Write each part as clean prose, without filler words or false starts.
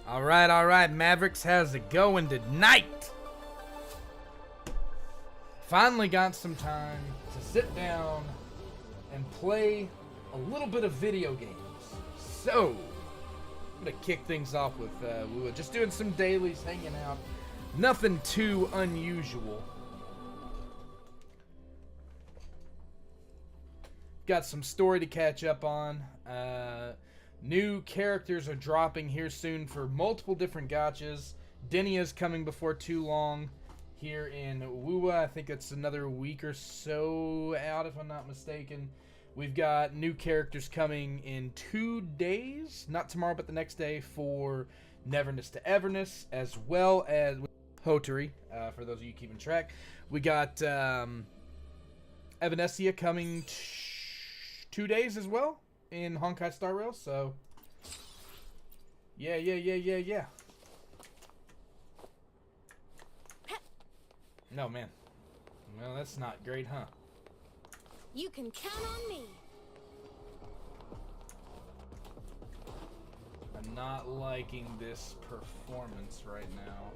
All right, Mavericks, how's it going tonight? Finally got some time to sit down and play a little bit of video games. So, I'm gonna kick things off with WuWa. Just doing some dailies, hanging out. Nothing too unusual. Got some story to catch up on. New characters are dropping here soon for multiple different gachas. Denia's coming before too long here in WuWa. I think it's another week or so out, if I'm not mistaken. We've got new characters coming in 2 days. Not tomorrow, but the next day for Neverness to Everness, as well as Hotary, for those of you keeping track. We got Evanescia coming 2 days as well in Honkai Star Rail, so yeah. No, man. Well, that's not great, huh? You can count on me. I'm not liking this performance right now.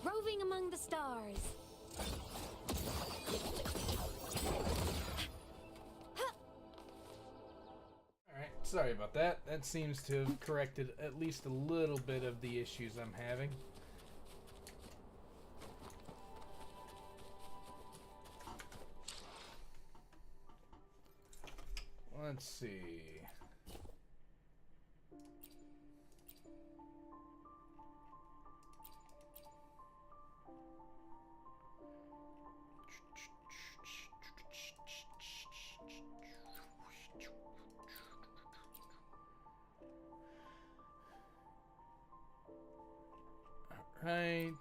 Roving among the stars. Alright, sorry about that. That seems to have corrected at least a little bit of the issues I'm having. Let's see. Right.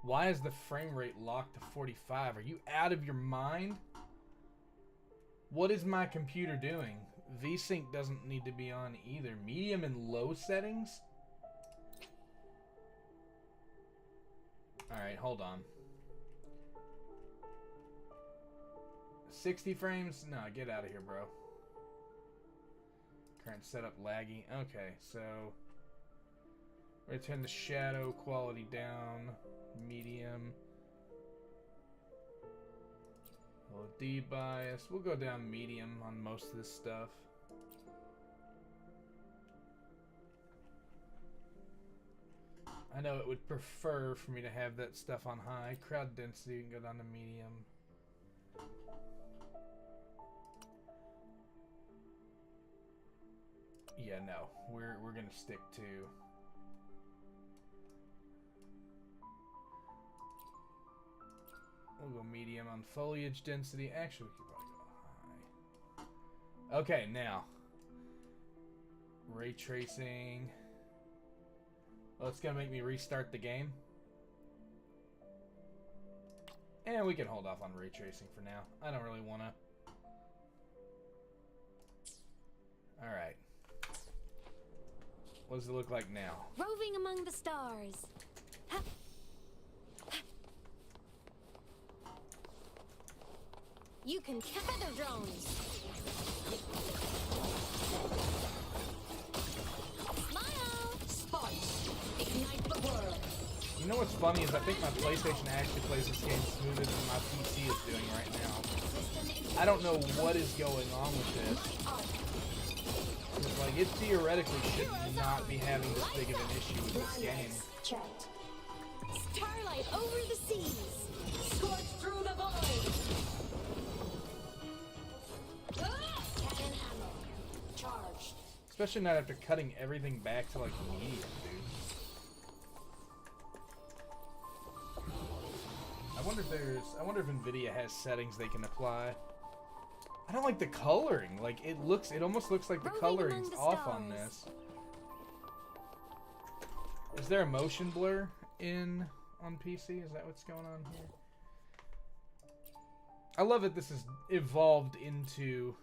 Why is the frame rate locked to 45? Are you out of your mind? What is my computer doing? VSync doesn't need to be on either. Medium and low settings? Alright, hold on. 60 frames? No, get out of here, bro. Current setup laggy. Okay, so we're gonna turn the shadow quality down. Medium. Low debias. We'll go down medium on most of this stuff. I know it would prefer for me to have that stuff on high. Crowd density, we can go down to medium. Yeah, no. We're gonna stick to we'll go medium on foliage density. Actually, we could probably go high. Okay, now ray tracing. Well, it's gonna make me restart the game. And we can hold off on ray tracing for now. I don't really wanna. Alright. What does it look like now? Roving among the stars. Ha. You can feather drones. Smile. Sparks. Ignite the world. You know what's funny is I think my PlayStation actually plays this game smoother than my PC is doing right now. I don't know what is going on with this. Like, it theoretically should not be having this big of an issue with this game. Starlight over the seas. Scorch through the void. Especially not after cutting everything back to like medium, dude. I wonder if Nvidia has settings they can apply. I don't like the coloring. Like it almost looks like the coloring's off on this. Is there a motion blur on PC? Is that what's going on here? I love that this has evolved into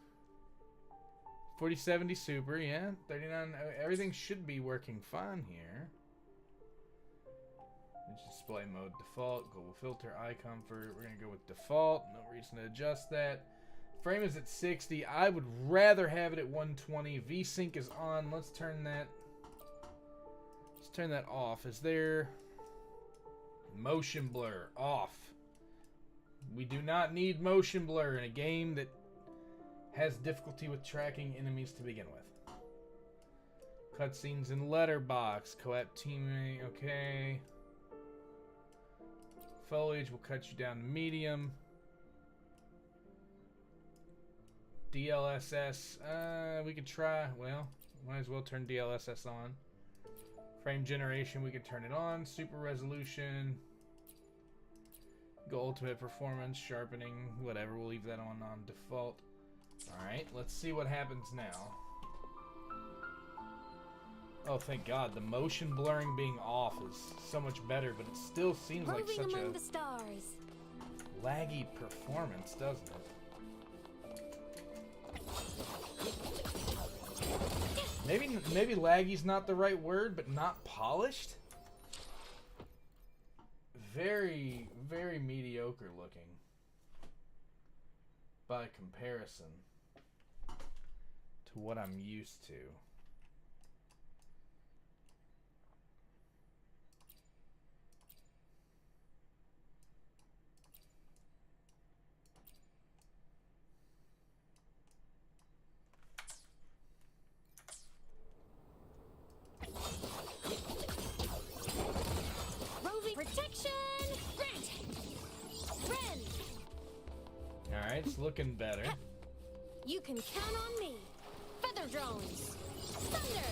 4070 Super, yeah, 39. Everything should be working fine here. Display mode default, global filter, eye comfort. We're gonna go with default. No reason to adjust that. Frame is at 60. I would rather have it at 120. VSync is on. Let's turn that off. Is there motion blur off? We do not need motion blur in a game that has difficulty with tracking enemies to begin with. Cutscenes in letterbox. Co-op teammate. Okay. Foliage will cut you down to medium. DLSS. We could try. Well, might as well turn DLSS on. Frame generation, we could turn it on. Super resolution. Go ultimate performance, sharpening, whatever. We'll leave that on default. Alright, let's see what happens now. Oh, thank God. The motion blurring being off is so much better, but it still seems like such a laggy performance, doesn't it? Maybe laggy's not the right word, but not polished? Very, very mediocre looking by comparison to what I'm used to. Alright, it's looking better. You can count on me. Feather drones. Thunder.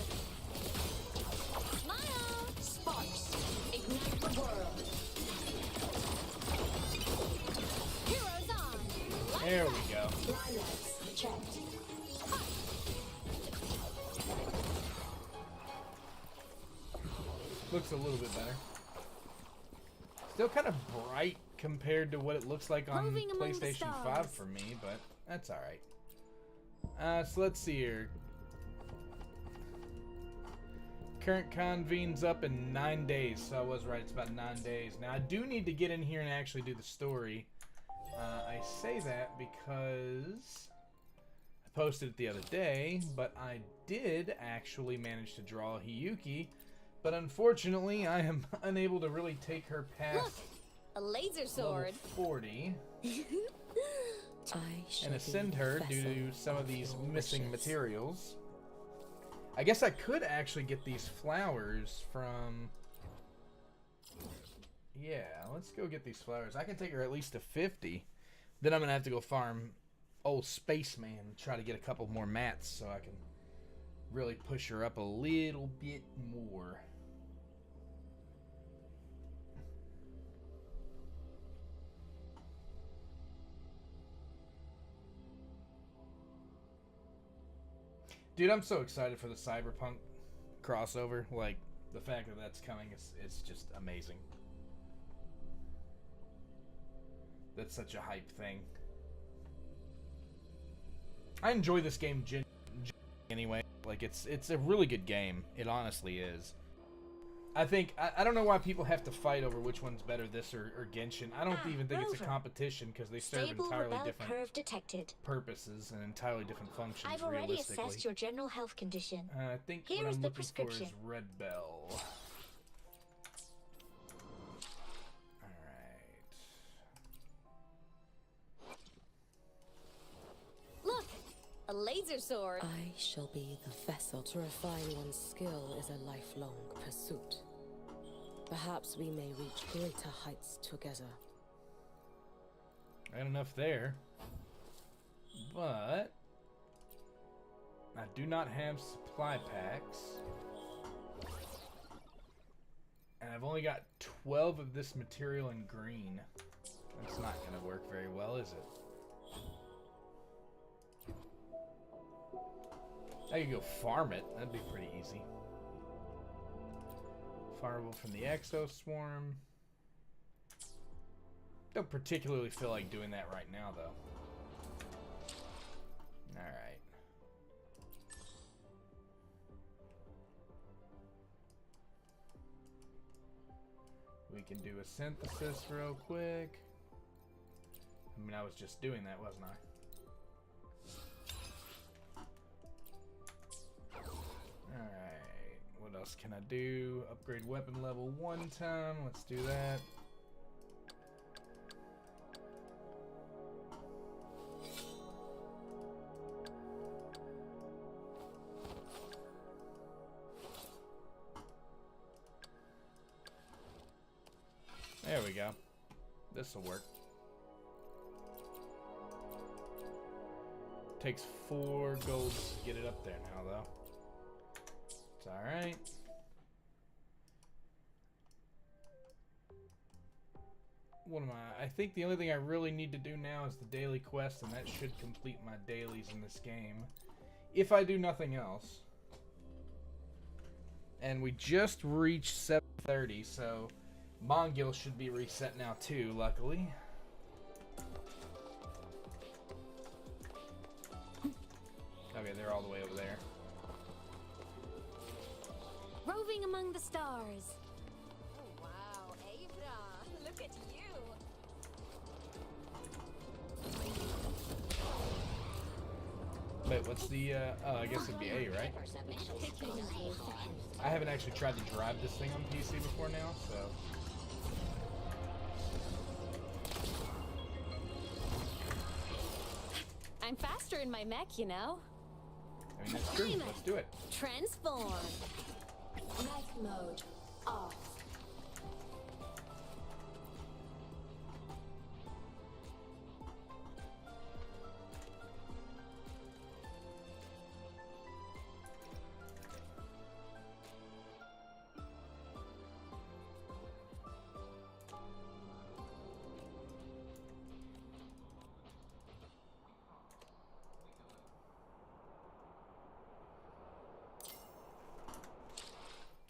Smile. Sparks. Ignite the world. Heroes on. There we go. Checked. Looks a little bit better. Still kind of bright compared to what it looks like on PlayStation 5 for me, but that's alright. So let's see here. Current convenes up in 9 days, so I was right, it's about 9 days. Now I do need to get in here and actually do the story. I say that because I posted it the other day, but I did actually manage to draw Hiyuki, but unfortunately I am unable to really take her past... Look, a laser sword. 40. And ascend her due to some of these missing materials. I guess I could actually get these flowers from... Yeah, let's go get these flowers. I can take her at least to 50. Then I'm going to have to go farm old Spaceman and try to get a couple more mats so I can really push her up a little bit more. Dude, I'm so excited for the Cyberpunk crossover. Like, the fact that that's coming is just amazing. That's such a hype thing. I enjoy this game anyway. Like, it's a really good game. It honestly is. I think, I don't know why people have to fight over which one's better, this or Genshin. I don't even think it's a competition because they serve entirely different purposes and entirely different functions. I've already assessed your general health condition. I think what I'm looking for is Red Bell. Alright. Look! A laser sword. I shall be the vessel. To refine one's skill is a lifelong pursuit. Perhaps we may reach greater heights together. Not enough there. But I do not have supply packs. And I've only got 12 of this material in green. That's not going to work very well, is it? I could go farm it. That'd be pretty easy. Farmable from the Exo Swarm. Don't particularly feel like doing that right now, though. Alright. We can do a synthesis real quick. I mean, I was just doing that, wasn't I? Alright, what else can I do? Upgrade weapon level 1 time. Let's do that. There we go. This'll work. Takes 4 golds to get it up there now, though. It's alright. What am I think the only thing I really need to do now is the daily quest, and that should complete my dailies in this game. If I do nothing else. And we just reached 7:30, so Mongil should be reset now too, luckily. Okay, they're all the way over there. Roving among the stars. Oh, wow, Avra, look at you. Wait, what's the, oh, I guess it'd be A, right? I haven't actually tried to drive this thing on PC before now, so. I'm faster in my mech, you know. I mean, that's true. Let's do it. Transform. Mech mode off.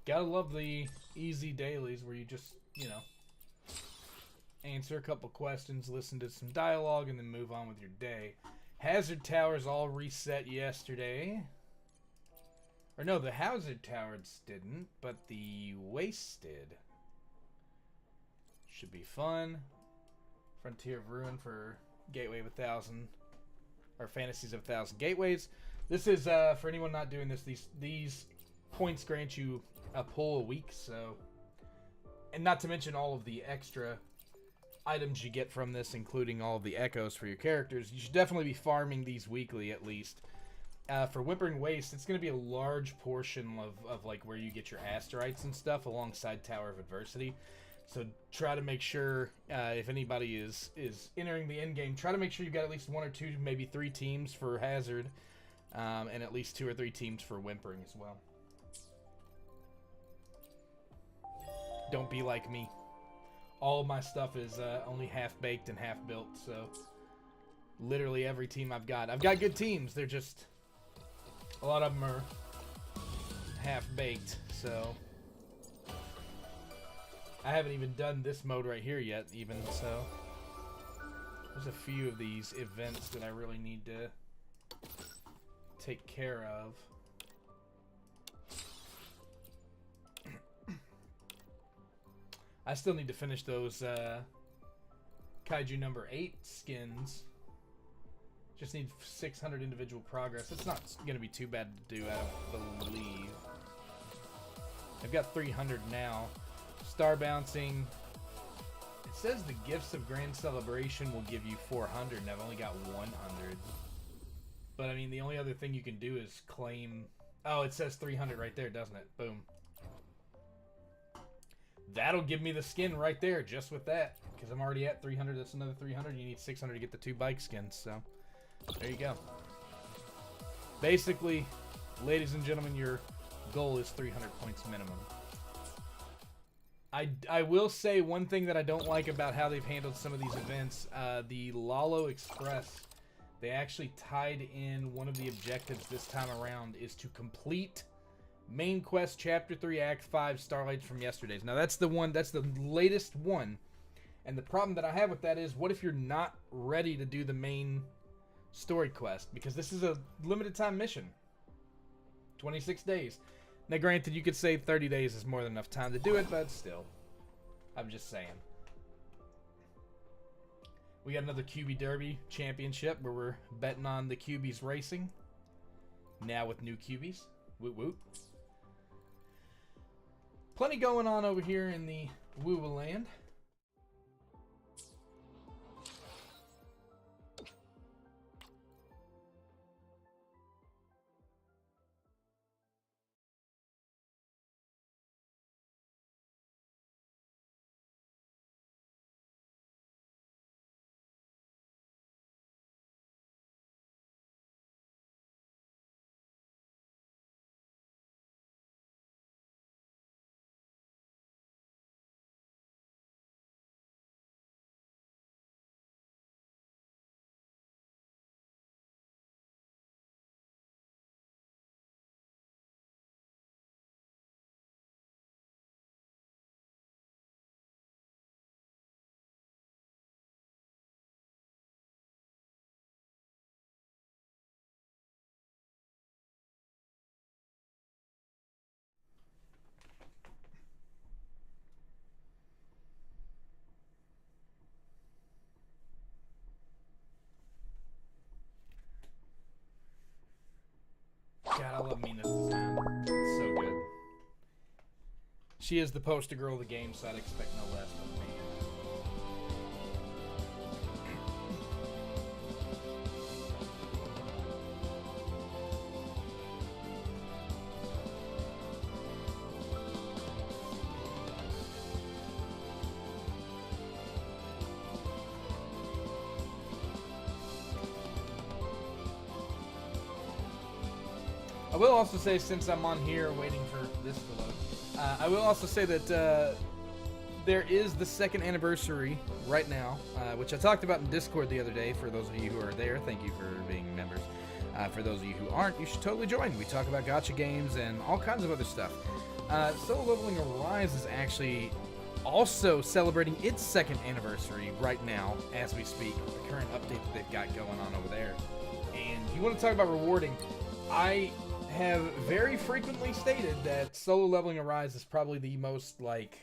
Gotta love the easy dailies where you just, you know, answer a couple questions, listen to some dialogue, and then move on with your day. Hazard towers all reset yesterday. Or no, the hazard towers didn't, but the wastes did. Should be fun. Frontier of Ruin for Gateway of 1,000, or Fantasies of 1,000 Gateways. This is, for anyone not doing this, these points grant you a pull a week, so, and not to mention all of the extra items you get from this, including all of the echoes for your characters. You should definitely be farming these weekly at least. For Whimpering Waste, it's going to be a large portion of like where you get your Asterites and stuff alongside Tower of Adversity. So try to make sure, if anybody is entering the end game, try to make sure you've got at least 1 or 2, maybe 3 teams for Hazard, and at least 2 or 3 teams for Whimpering as well. Don't be like me. All of my stuff is only half-baked and half-built, so literally every team I've got good teams, they're just, a lot of them are half-baked, so I haven't even done this mode right here yet, even, so there's a few of these events that I really need to take care of. I still need to finish those Kaiju number 8 skins. Just need 600 individual progress. It's not going to be too bad to do, I don't believe. I've got 300 now. Star bouncing. It says the Gifts of Grand Celebration will give you 400, and I've only got 100. But, I mean, the only other thing you can do is claim... Oh, it says 300 right there, doesn't it? Boom. That'll give me the skin right there, just with that. Because I'm already at 300, that's another 300. You need 600 to get the 2 bike skins, so there you go. Basically, ladies and gentlemen, your goal is 300 points minimum. I will say one thing that I don't like about how they've handled some of these events. The Lalo Express, they actually tied in one of the objectives this time around is to complete Main Quest Chapter 3 Act 5 Starlights from yesterday's. Now that's the one, that's the latest one. And the problem that I have with that is, what if you're not ready to do the main story quest? Because this is a limited time mission. 26 days. Now granted, you could say 30 days is more than enough time to do it, but still. I'm just saying. We got another QB Derby Championship where we're betting on the QBs racing. Now with new QBs. Woot woot. Plenty going on over here in the WuWa land. God, I love Mina's design. It's so good. She is the poster girl of the game, so I'd expect no less from me. I will also say, since I'm on here waiting for this to load, I will also say that there is the 2nd anniversary right now, which I talked about in Discord the other day. For those of you who are there, thank you for being members. For those of you who aren't, you should totally join. We talk about gacha games and all kinds of other stuff. Solo Leveling Arise is actually also celebrating its 2nd anniversary right now as we speak, with the current update that they've got going on over there. And you want to talk about rewarding, I have very frequently stated that Solo Leveling Arise is probably the most, like,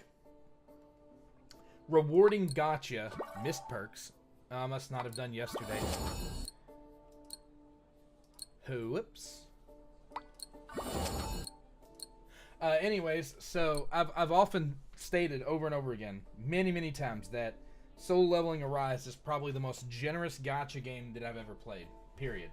rewarding gacha. Missed perks. Must not have done yesterday. Whoops. Anyways, so I've often stated over and over again, many times, that Solo Leveling Arise is probably the most generous gacha game that I've ever played. Period.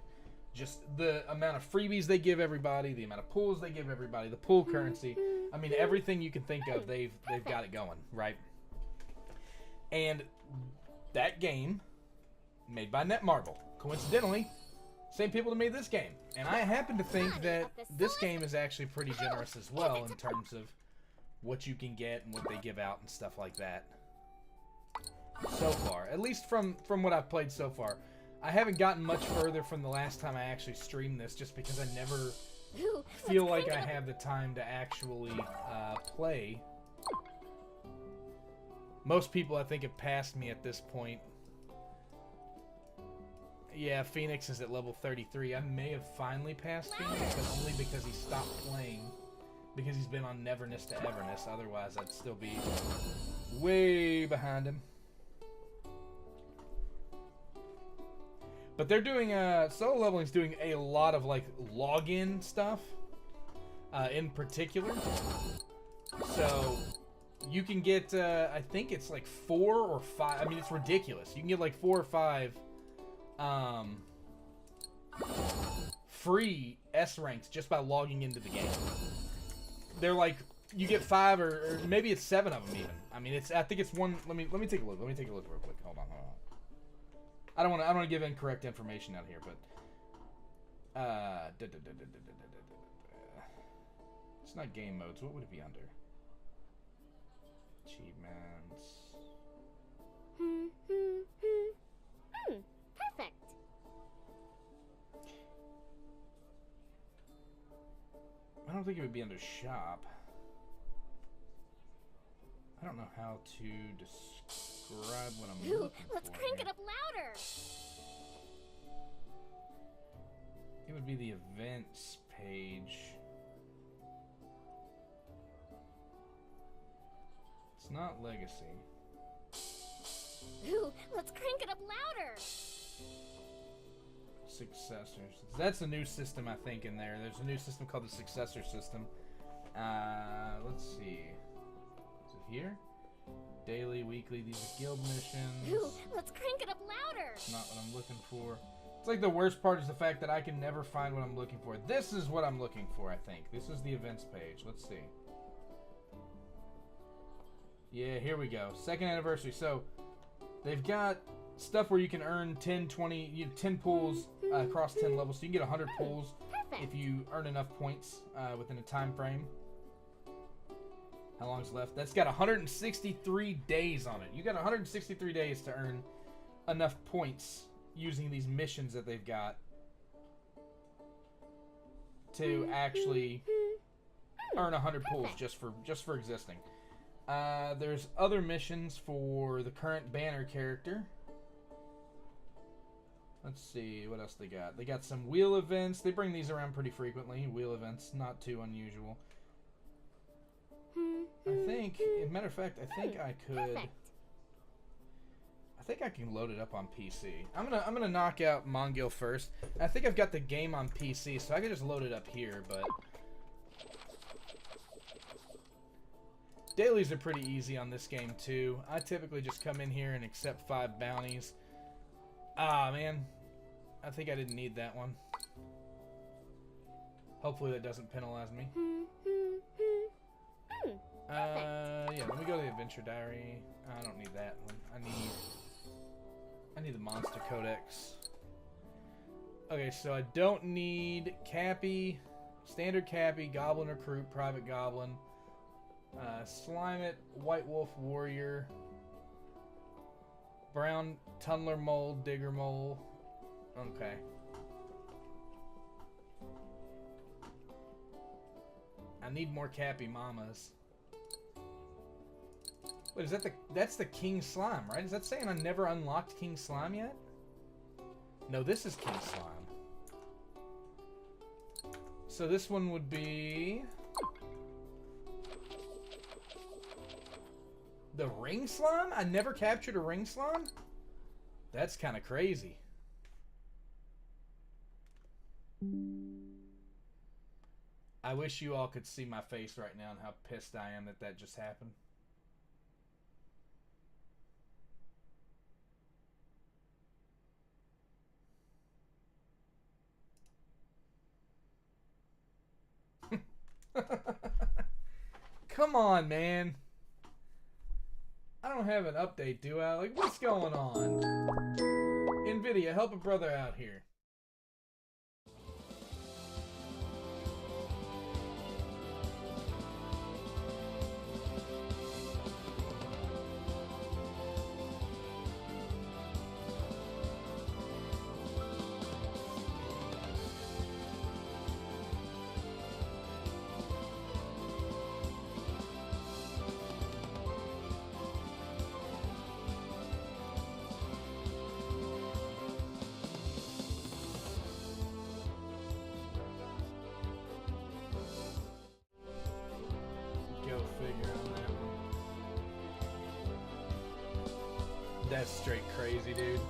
Just the amount of freebies they give everybody, the amount of pools they give everybody, the pool currency. I mean, everything you can think of, they've got it going, right? And that game, made by Netmarble, coincidentally, same people that made this game. And I happen to think that this game is actually pretty generous as well in terms of what you can get and what they give out and stuff like that. So far, at least from what I've played so far. I haven't gotten much further from the last time I actually streamed this, just because I never feel like I have the time to actually play. Most people, I think, have passed me at this point. Yeah, Phoenix is at level 33. I may have finally passed Phoenix, but only because he stopped playing. Because he's been on Neverness to Everness. Otherwise, I'd still be way behind him. But they're doing, Solo Leveling's doing a lot of, like, login stuff, in particular. So, you can get, I think it's like 4 or 5, I mean, it's ridiculous. You can get like 4 or 5, free S ranks just by logging into the game. They're like, you get 5 or maybe it's 7 of them even. I mean, I think it's one, let me take a look. Let me take a look real quick. Hold on. I don't want to give incorrect information out here, but It's not game modes. What would it be under? Achievements. Perfect. I don't think it would be under shop. I don't know how to describe what I'm looking for. Let's crank it up louder. It would be the events page. It's not legacy. Ooh, let's crank it up louder. Successors. That's a new system, I think, in there. There's a new system called the successor system. Let's see. Is it here? Daily, weekly, these are guild missions. Ooh, let's crank it up louder. Not what I'm looking for. It's like the worst part is the fact that I can never find what I'm looking for. This is what I'm looking for, I think. This is the events page. Let's see. Yeah, here we go. Second anniversary. So, they've got stuff where you can earn 10, 20, 10 pulls across 10 levels. So you can get 100 pulls if you earn enough points within a time frame. How long's left? That's got 163 days on it. You got 163 days to earn enough points using these missions that they've got to actually earn 100 pulls just for existing. There's other missions for the current banner character. Let's see what else they got. They got some wheel events. They bring these around pretty frequently. Wheel events, not too unusual. I think, as a matter of fact, I think I could. I think I can load it up on PC. I'm gonna knock out Mongil first. I think I've got the game on PC, so I can just load it up here. But dailies are pretty easy on this game too. I typically just come in here and accept 5 bounties. Ah, man, I think I didn't need that one. Hopefully that doesn't penalize me. Yeah, let me go to the Adventure Diary. I don't need that one. I need the Monster Codex. Okay, so I don't need Cappy, Standard Cappy, Goblin Recruit, Private Goblin, Slimet, White Wolf Warrior, Brown Tunneler Mole, Digger Mole. Okay. I need more Cappy Mamas. Wait, is that that's the King Slime, right? Is that saying I never unlocked King Slime yet? No, this is King Slime. So this one would be the Ring Slime? I never captured a Ring Slime? That's kind of crazy. I wish you all could see my face right now and how pissed I am that that just happened. Come on, man. I don't have an update, do I? Like, what's going on? NVIDIA, help a brother out here. That's straight crazy, dude.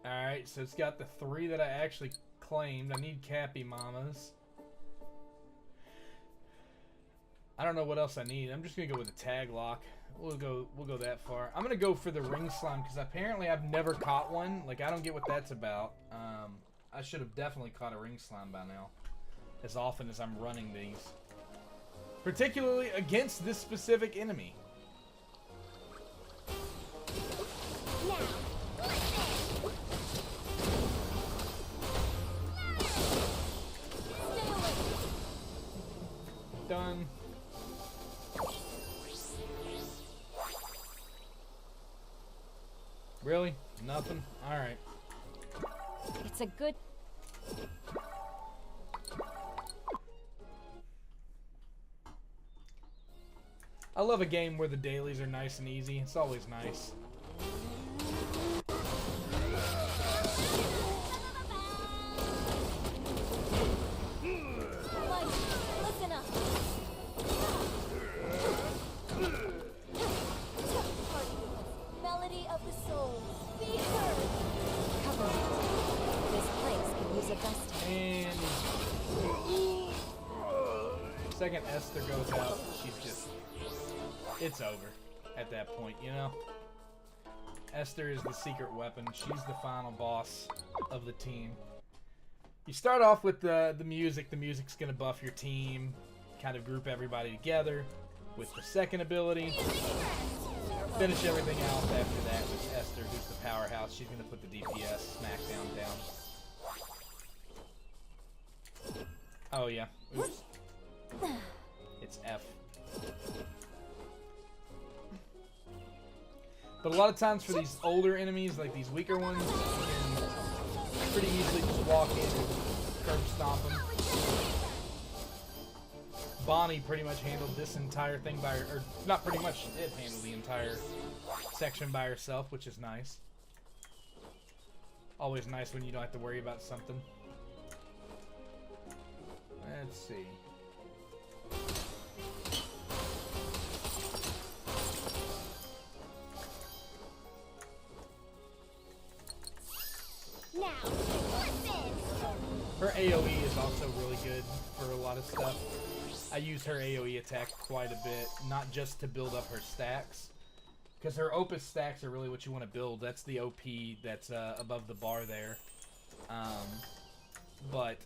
Alright, so it's got the 3 that I actually claimed. I need Cappy Mamas. I don't know what else I need. I'm just gonna go with the tag lock. We'll go that far. I'm gonna go for the ring slime because apparently I've never caught one. Like, I don't get what that's about. I should have definitely caught a ring slime by now. As often as I'm running these. particularly against this specific enemy. Now, listen. Stay away. Done. Really? Nothing? Alright. It's a good... I love a game where the dailies are nice and easy. It's always nice. Listen up. Melody of the soul. Be heard. Cover it. This place can use a dusting. And second Esther goes out, she's just... It's over at that point, you know? Esther is the secret weapon. She's the final boss of the team. You start off with the music. The music's going to buff your team, kind of group everybody together with the second ability. Finish everything out after that with Esther, who's the powerhouse. She's going to put the DPS smackdown down. Oh, yeah. Oops. It's F. But a lot of times for these older enemies, like these weaker ones, you can pretty easily just walk in and curb stomp them. Bonnie pretty much handled this entire thing by her, or not pretty much, she did handle the entire section by herself, which is nice. Always nice when you don't have to worry about something. Let's see. Now, listen. Her AoE is also really good for a lot of stuff. I use her AoE attack quite a bit, not just to build up her stacks, because her Opus stacks are really what you want to build. That's the OP that's above the bar there. But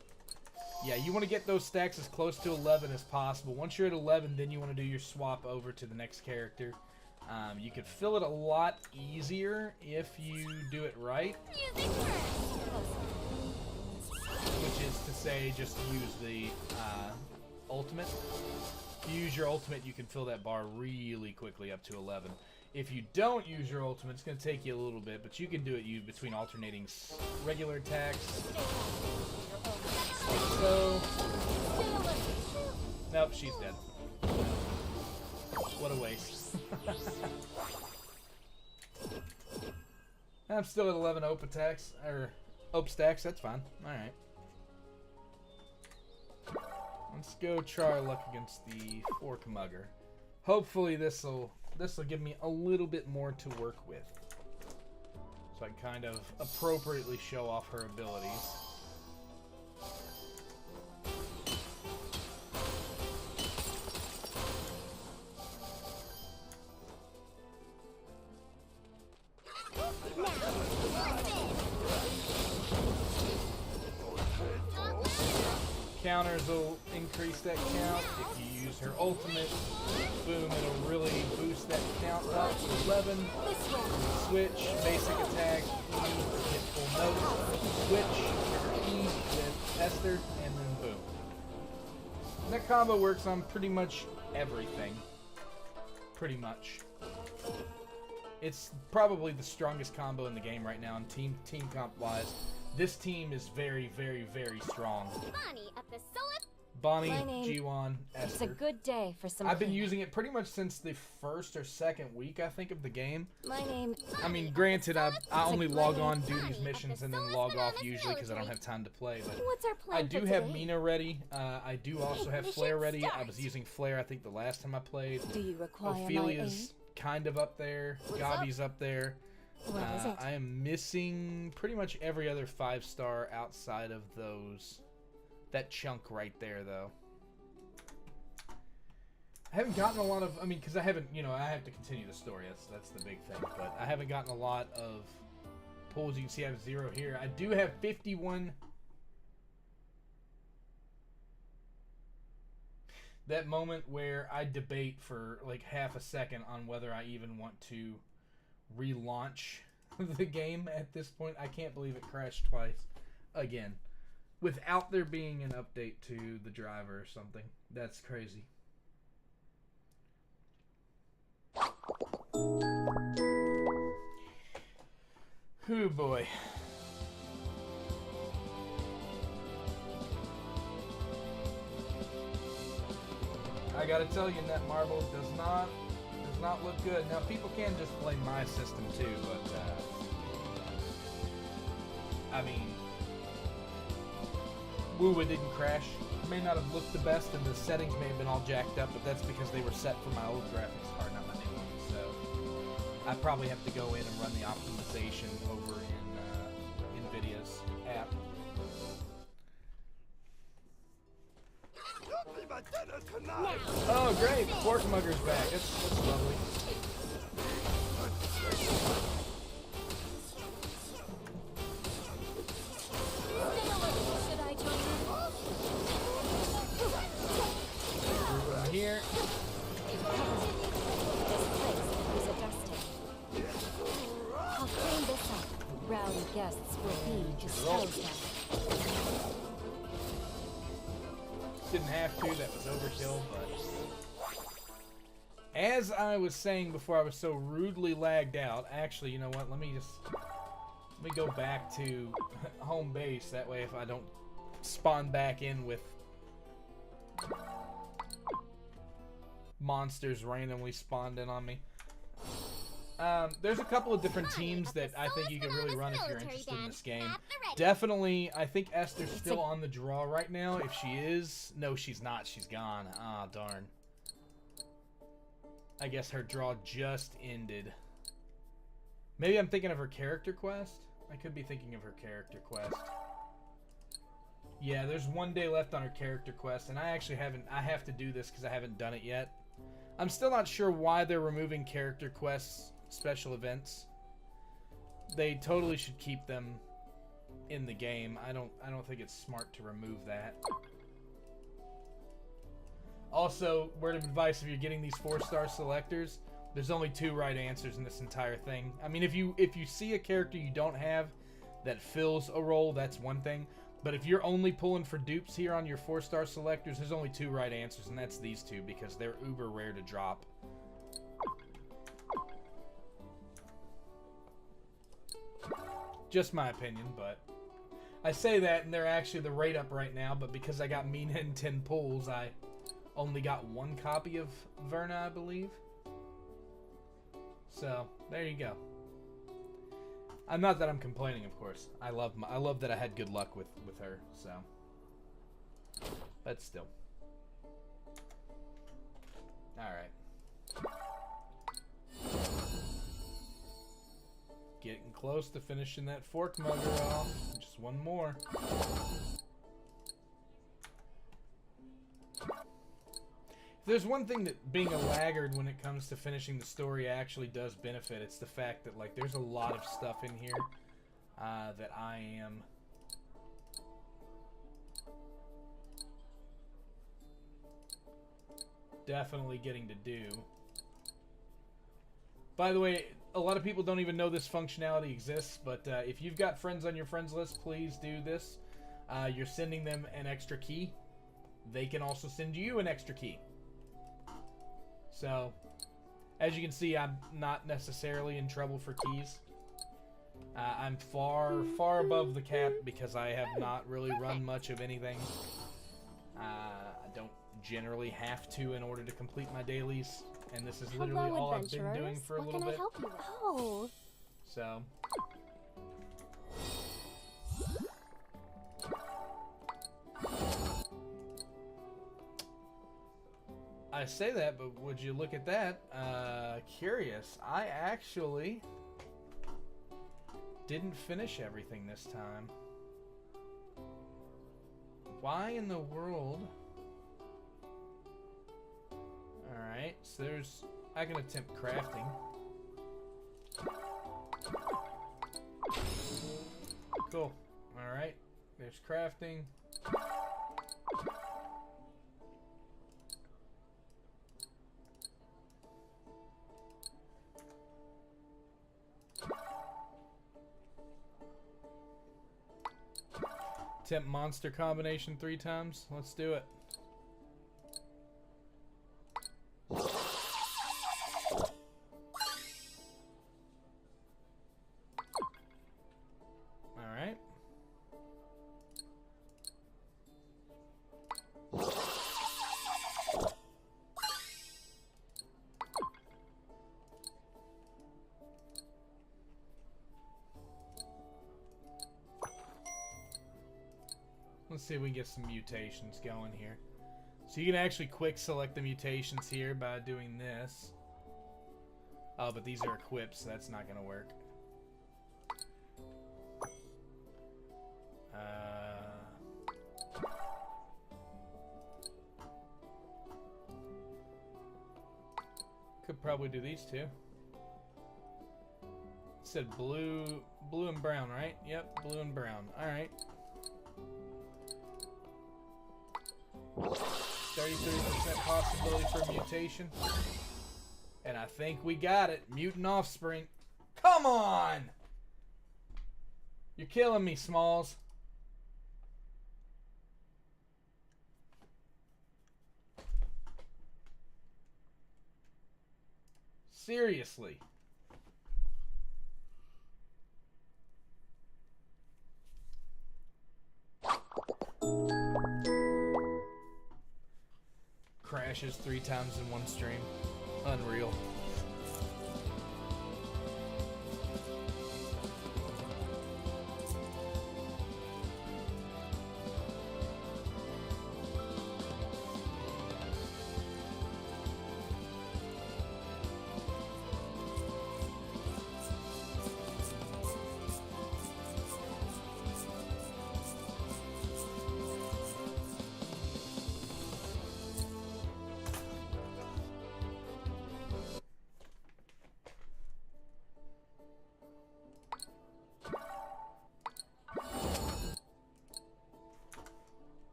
yeah, you want to get those stacks as close to 11 as possible. Once you're at 11, then you want to do your swap over to the next character. You could fill it a lot easier if you do it right. Which is to say, just use the ultimate. If you use your ultimate, you can fill that bar really quickly up to 11. If you don't use your ultimate, it's going to take you a little bit, but you can do it between alternating regular attacks. Like so. Nope, she's dead. What a waste. I'm still at 11 OP attacks, or OP stacks, that's fine. Alright. Let's go try our luck against the Fork Mugger. Hopefully this'll give me a little bit more to work with. So I can kind of appropriately show off her abilities. Counters will increase that count. If you use her ultimate, boom, it'll really boost that count up to 11. Switch, basic attack, E, hit full note. Switch, E with Esther, and then boom. And that combo works on pretty much everything. Pretty much. It's probably the strongest combo in the game right now, and team comp wise. This team is very, very, very strong. Bonnie of the Solar. Bonnie, My name- G1, Esther. It's a good day for some. I've been cleanup. using it pretty much since the first or second week, I think, of the game. My name. I mean, granted, I only It's a log great on, do Bonnie these of missions, the and then Solar log off Bananas usually because I don't Military. have time to play. But What's our plan I do for have today? Mina ready. I do also have Mission Flare ready. I start. was using Flare, I think, the last time I played. Do you require my aid? Ophelia's kind of up there. What's Gabi's up there. What is it? I am missing pretty much every other 5-star outside of those. That chunk right there, though. I haven't gotten a lot of, I mean, because I haven't, you know, I have to continue the story. That's the big thing. But I haven't gotten a lot of pulls. You can see I have 0 here. I do have 51. that moment where I debate for like half a second on whether I even want to relaunch the game at this point. I can't believe it crashed twice again without there being an update to the driver or something. That's crazy. Whew, boy. I gotta tell you, Netmarble does not look good. Now, people can just blame my system too, but I mean, WuWa didn't crash. It may not have looked the best, and the settings may have been all jacked up, but that's because they were set for my old graphics card, not my new one. So I probably have to go in and run the optimization over in NVIDIA's app. Oh, great! Fork Mugger's back. That's lovely. Should I join Over here. I'll clean this up. Rowdy guests will be disposed of. Didn't have to, that was overkill, but as I was saying before, I was so rudely lagged out. Actually, you know what, let me go back to home base, that way if I don't spawn back in with monsters randomly spawned in on me. There's a couple of different teams that I think you can really run if you're interested in this game. Definitely, I think Esther's still on the draw right now. If she is... No, she's not. She's gone. Ah, darn. I guess her draw just ended. Maybe I'm thinking of her character quest? I could be thinking of her character quest. Yeah, there's 1 day left on her character quest, and I actually haven't... I have to do this because I haven't done it yet. I'm still not sure why they're removing character quests, special events. They totally should keep them in the game. I don't think it's smart to remove that. Also, word of advice, if you're getting these 4-star selectors, there's only 2 right answers in this entire thing. I mean, if you see a character you don't have that fills a role, that's one thing. But if you're only pulling for dupes here on your 4-star selectors, there's only 2 right answers, and that's these 2 because they're uber rare to drop. Just my opinion, but I say that, and they're actually the rate up right now, but because I got Mina in 10 pulls, I only got 1 copy of Verna, I believe. So, there you go. I'm not that I'm complaining, of course. I love that I had good luck with her, so. But still. Alright. Getting close to finishing that Fork Mugger off. Just 1 more. If there's one thing that being a laggard when it comes to finishing the story actually does benefit, it's the fact that, like, there's a lot of stuff in here that I am definitely getting to do. By the way, a lot of people don't even know this functionality exists, but if you've got friends on your friends list, please do this. You're sending them an extra key. They can also send you an extra key. So, as you can see, I'm not necessarily in trouble for keys. I'm far above the cap because I have not really run much of anything. I don't generally have to in order to complete my dailies, and this is literally all I've been doing for a little bit. What can I help you with? Oh. So. I say that, but would you look at that? Curious. I actually didn't finish everything this time. Why in the world? Alright, so there's... I can attempt crafting. Cool. Alright, there's crafting. Attempt monster combination 3 times. Let's do it. Alright. Let's see if we can get some mutations going here. So you can actually quick select the mutations here by doing this. Oh, but these are equipped, so that's not going to work. Could probably do these two. It said blue and brown, right? Yep, blue and brown. All right. 33% possibility for mutation. And I think we got it. Mutant offspring. Come on! You're killing me, Smalls. Seriously. Crashes 3 times in one stream. Unreal.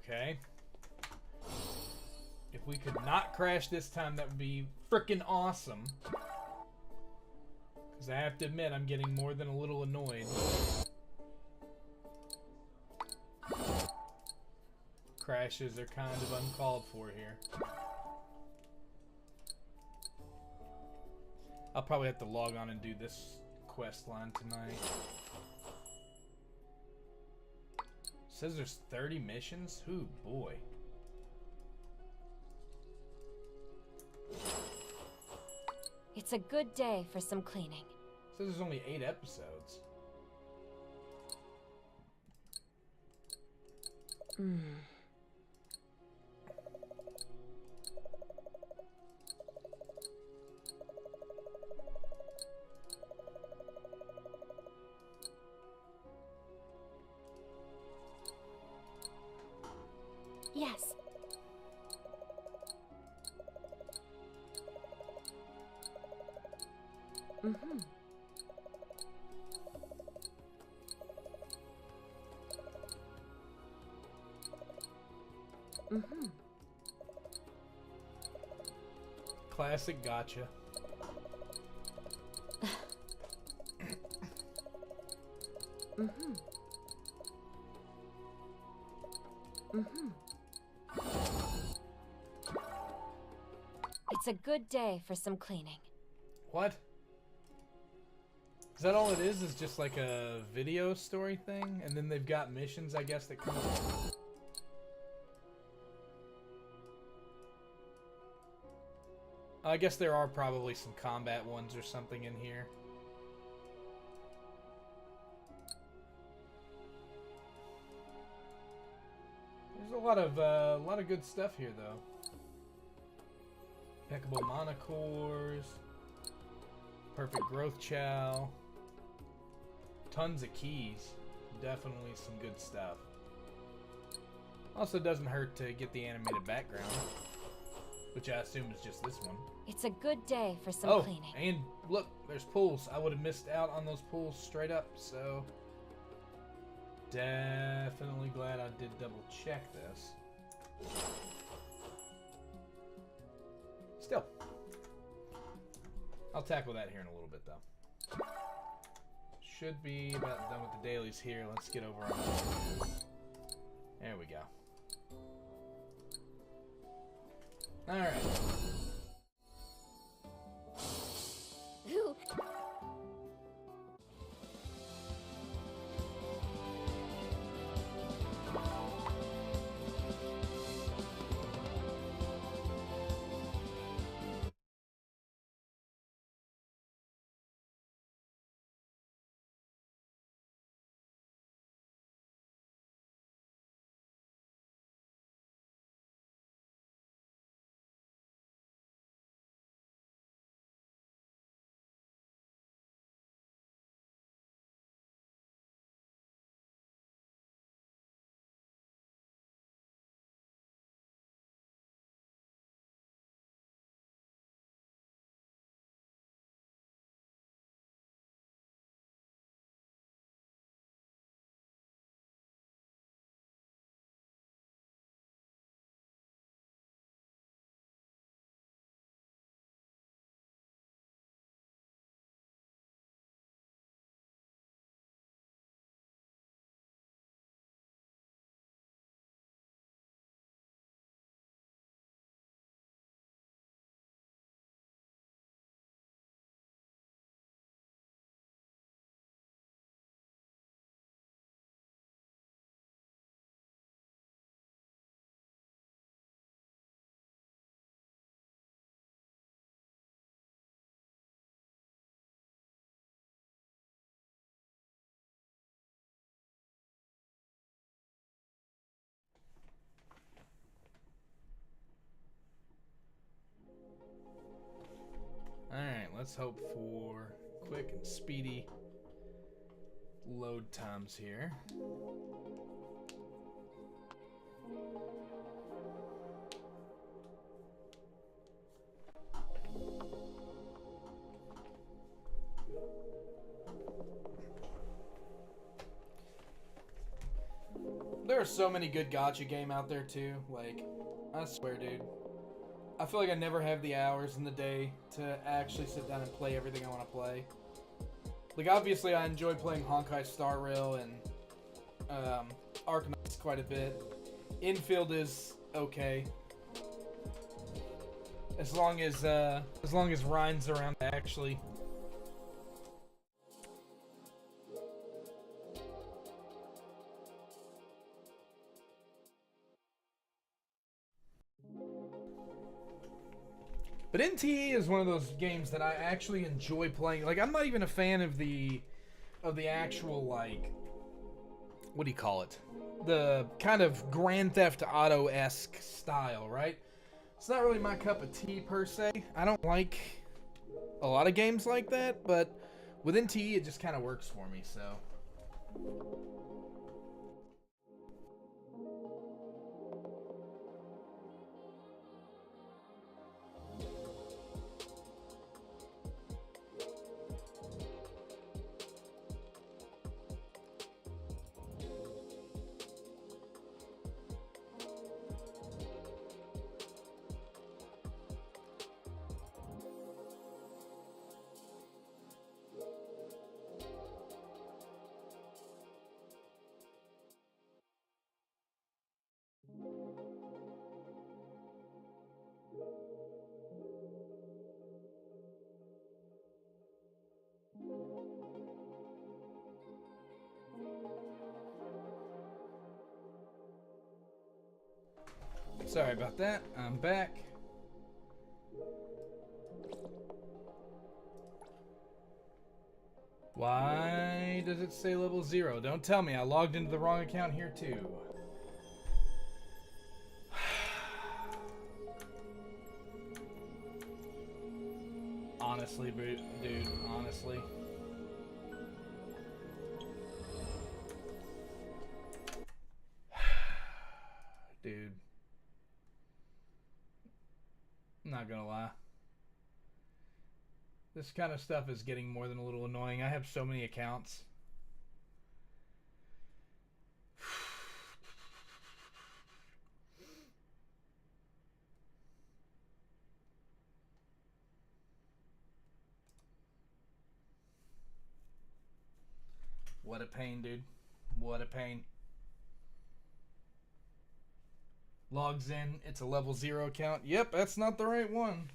Okay. If we could not crash this time, that would be freaking awesome. Because I have to admit, I'm getting more than a little annoyed. Crashes are kind of uncalled for here. I'll probably have to log on and do this quest line tonight. Says there's 30 missions? Ooh, boy. It's a good day for some cleaning. Says there's only 8 episodes. Yes. Mm-hmm. Mm-hmm. Classic gotcha. Mm-hmm. Mm-hmm. It's a good day for some cleaning. What? Is that all it is just like a video story thing? And then they've got missions, I guess, that come up. I guess there are probably some combat ones or something in here. There's a lot of good stuff here, though. Impeccable monocores, perfect growth chow, tons of keys, definitely some good stuff. Also, doesn't hurt to get the animated background, which I assume is just this one. It's a good day for some cleaning. And look, there's pools. I would have missed out on those pools straight up, so definitely glad I did double check this. Still, I'll tackle that here in a little bit, though. should be about done with the dailies here. Let's get over on. There we go. Alright. Ooh. Alright, let's hope for quick and speedy load times here. There are so many good gacha game out there too. Like, I swear, dude. I feel like I never have the hours in the day to actually sit down and play everything I want to play. Like, obviously, I enjoy playing Honkai Star Rail and Arknights quite a bit. Infield is okay, as long as Ryan's around to actually. But NTE is one of those games that I actually enjoy playing. Like, I'm not even a fan of the actual, like, what do you call it? The kind of Grand Theft Auto-esque style, right? It's not really my cup of tea per se. I don't like a lot of games like that, but with NTE it just kind of works for me, so. Sorry about that. I'm back. Why does it say level 0? Don't tell me I logged into the wrong account here too. Honestly, dude, honestly. Dude. I'm not gonna lie. This kind of stuff is getting more than a little annoying. I have so many accounts. What a pain, dude. What a pain. Logs in. It's a level 0 account. Yep, that's not the right one.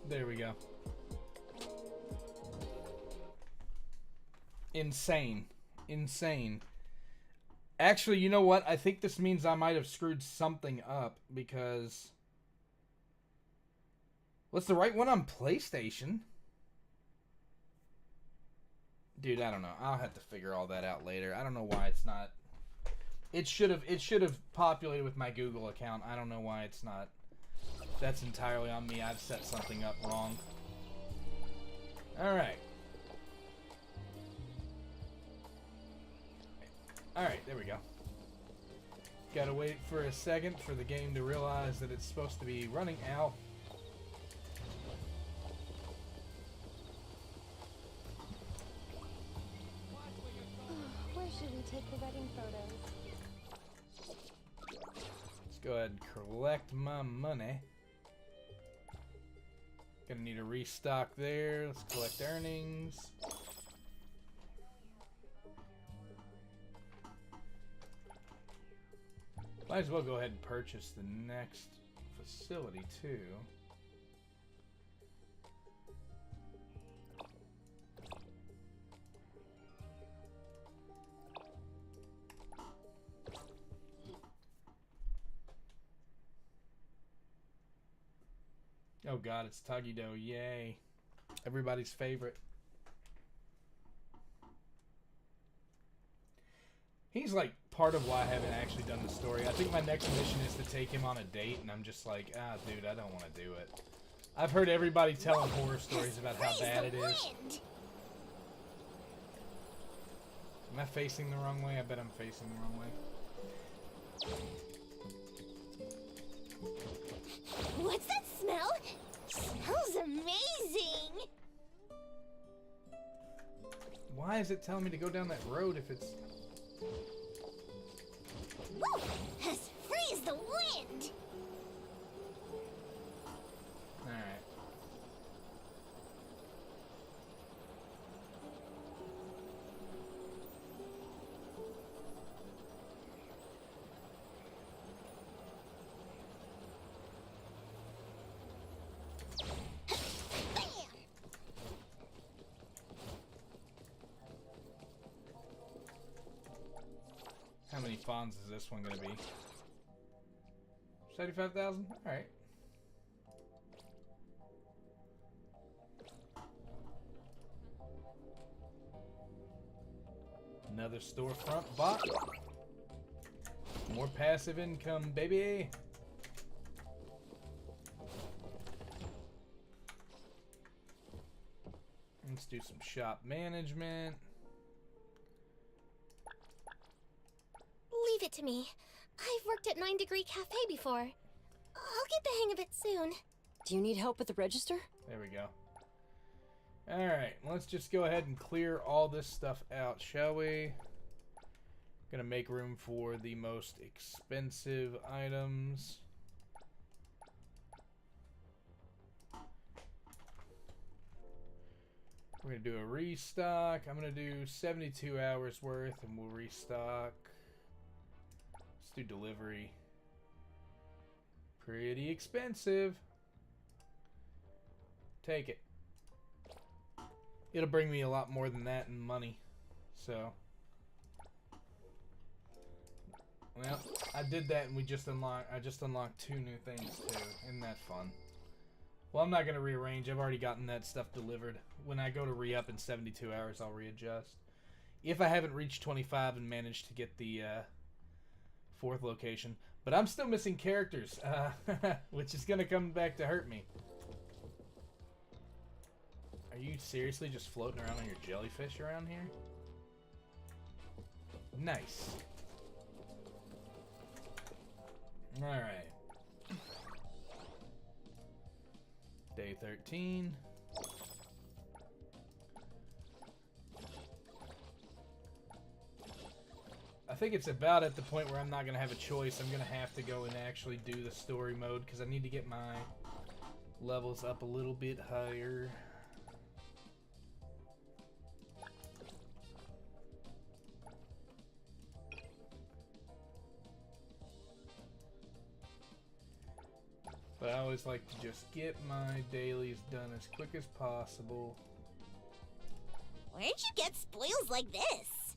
There we go. Insane. Insane. Actually, you know what? I think this means I might have screwed something up because... What's the right one on PlayStation? Dude, I don't know. I'll have to figure all that out later. I don't know why it's not... It should have populated with my Google account. I don't know why it's not. That's entirely on me. I've set something up wrong. Alright. Alright, there we go. Gotta wait for a second for the game to realize that it's supposed to be running out. Where should we take the wedding photos? Let's go ahead and collect my money. Gonna need a restock there. Let's collect earnings. Might as well go ahead and purchase the next facility too. Oh god, it's Tuggy Dough, yay. Everybody's favorite. He's like part of why I haven't actually done the story. I think my next mission is to take him on a date, and I'm just like, ah, dude, I don't want to do it. I've heard everybody telling horror stories about how bad it is. Am I facing the wrong way? I bet I'm facing the wrong way. What's that smell? Smells amazing! Why is it telling me to go down that road if it's... Woo! As free as the wind! Alright. How many fawns is this one gonna be? 75,000? Alright. Another storefront bot. More passive income, baby. Let's do some shop management. Leave it to me. I've worked at 9 Degree Cafe before. I'll get the hang of it soon. Do you need help with the register? There we go. Alright, let's just go ahead and clear all this stuff out, shall we? Gonna make room for the most expensive items. We're gonna do a restock. I'm gonna do 72 hours worth and we'll restock. Let's do delivery. Pretty expensive. Take it. It'll bring me a lot more than that in money. So. Well, I did that and I just unlocked 2 new things too. Isn't that fun? Well, I'm not going to rearrange. I've already gotten that stuff delivered. When I go to re-up in 72 hours, I'll readjust. If I haven't reached 25 and managed to get the 4th location. But I'm still missing characters, which is going to come back to hurt me. Are you seriously just floating around on your jellyfish around here? Nice. Alright. Day 13. I think it's about at the point where I'm not going to have a choice. I'm going to have to go and actually do the story mode because I need to get my levels up a little bit higher. But I always like to just get my dailies done as quick as possible. Where'd you get spoils like this?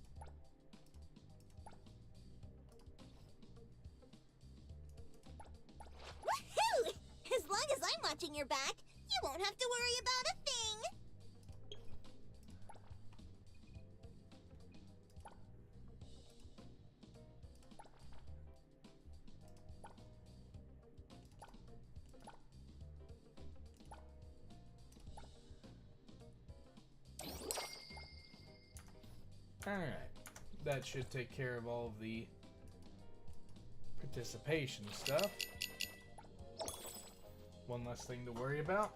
Woohoo! As long as I'm watching your back, you won't have to worry about a thing. Alright, that should take care of all of the participation stuff. One less thing to worry about.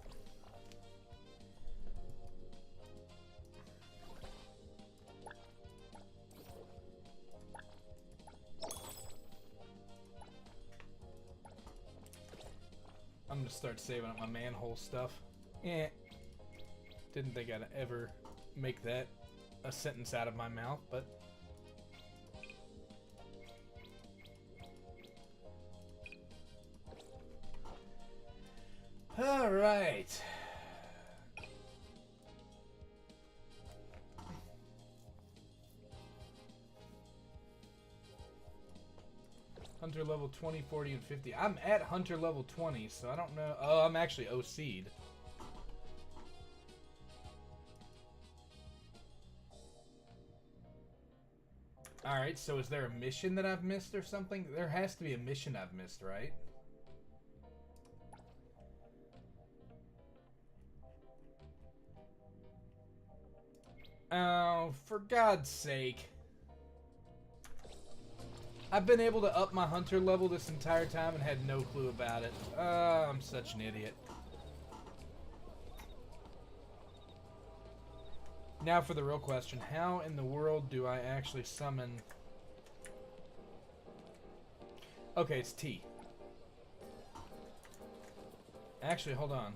I'm gonna start saving up my manhole stuff. Didn't think I'd ever make that a sentence out of my mouth, but all right. Hunter level 20, 40, and 50. I'm at Hunter level 20, so I don't know. Oh, I'm actually OC'd. Alright, so is there a mission that I've missed or something? There has to be a mission I've missed, right? Oh, for God's sake. I've been able to up my hunter level this entire time and had no clue about it. I'm such an idiot. Now for the real question. How in the world do I actually summon... Okay, it's T. Actually, hold on.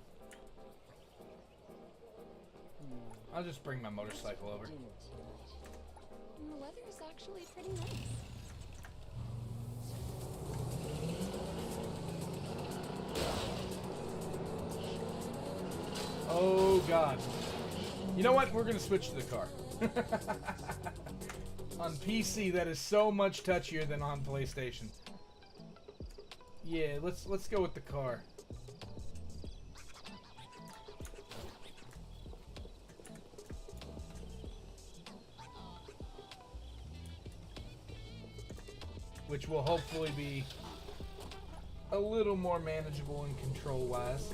I'll just bring my motorcycle over. The weather is actually pretty nice. Oh, God. You know what? We're going to switch to the car. On PC, that is so much touchier than on PlayStation. Yeah, let's go with the car. which will hopefully be a little more manageable and control-wise.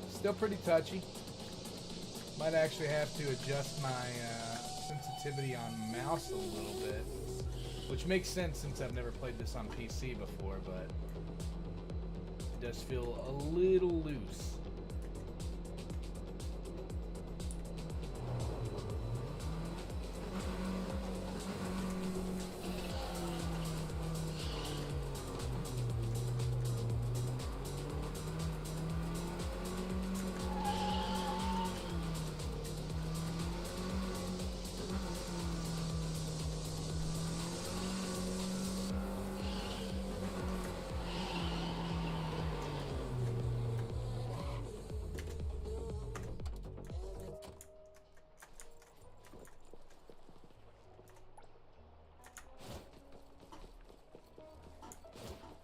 Still pretty touchy. Might actually have to adjust my sensitivity on mouse a little bit, which makes sense since I've never played this on PC before, but it does feel a little loose.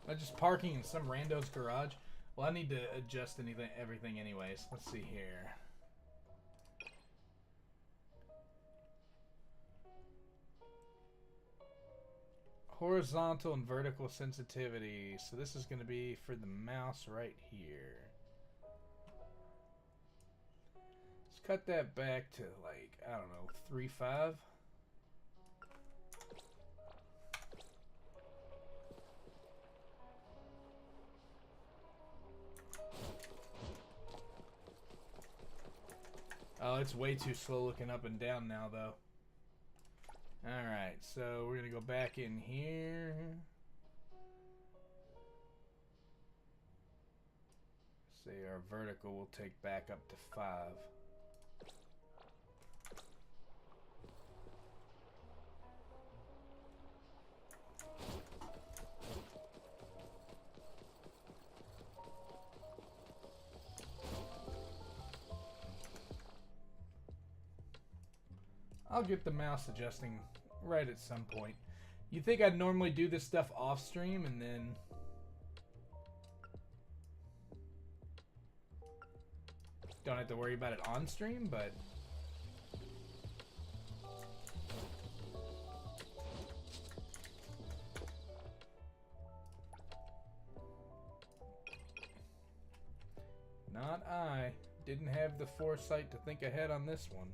I'm just parking in some rando's garage. Well, I need to adjust everything anyways. Let's see here. Horizontal and vertical sensitivity. So this is going to be for the mouse right here. Let's cut that back to like, I don't know, 3.5. Oh, it's way too slow looking up and down now, though. Alright, so we're going to go back in here. Say our vertical will take back up to 5. I'll get the mouse adjusting right at some point. You think I'd normally do this stuff off stream and then don't have to worry about it on stream, but not I. Didn't have the foresight to think ahead on this one.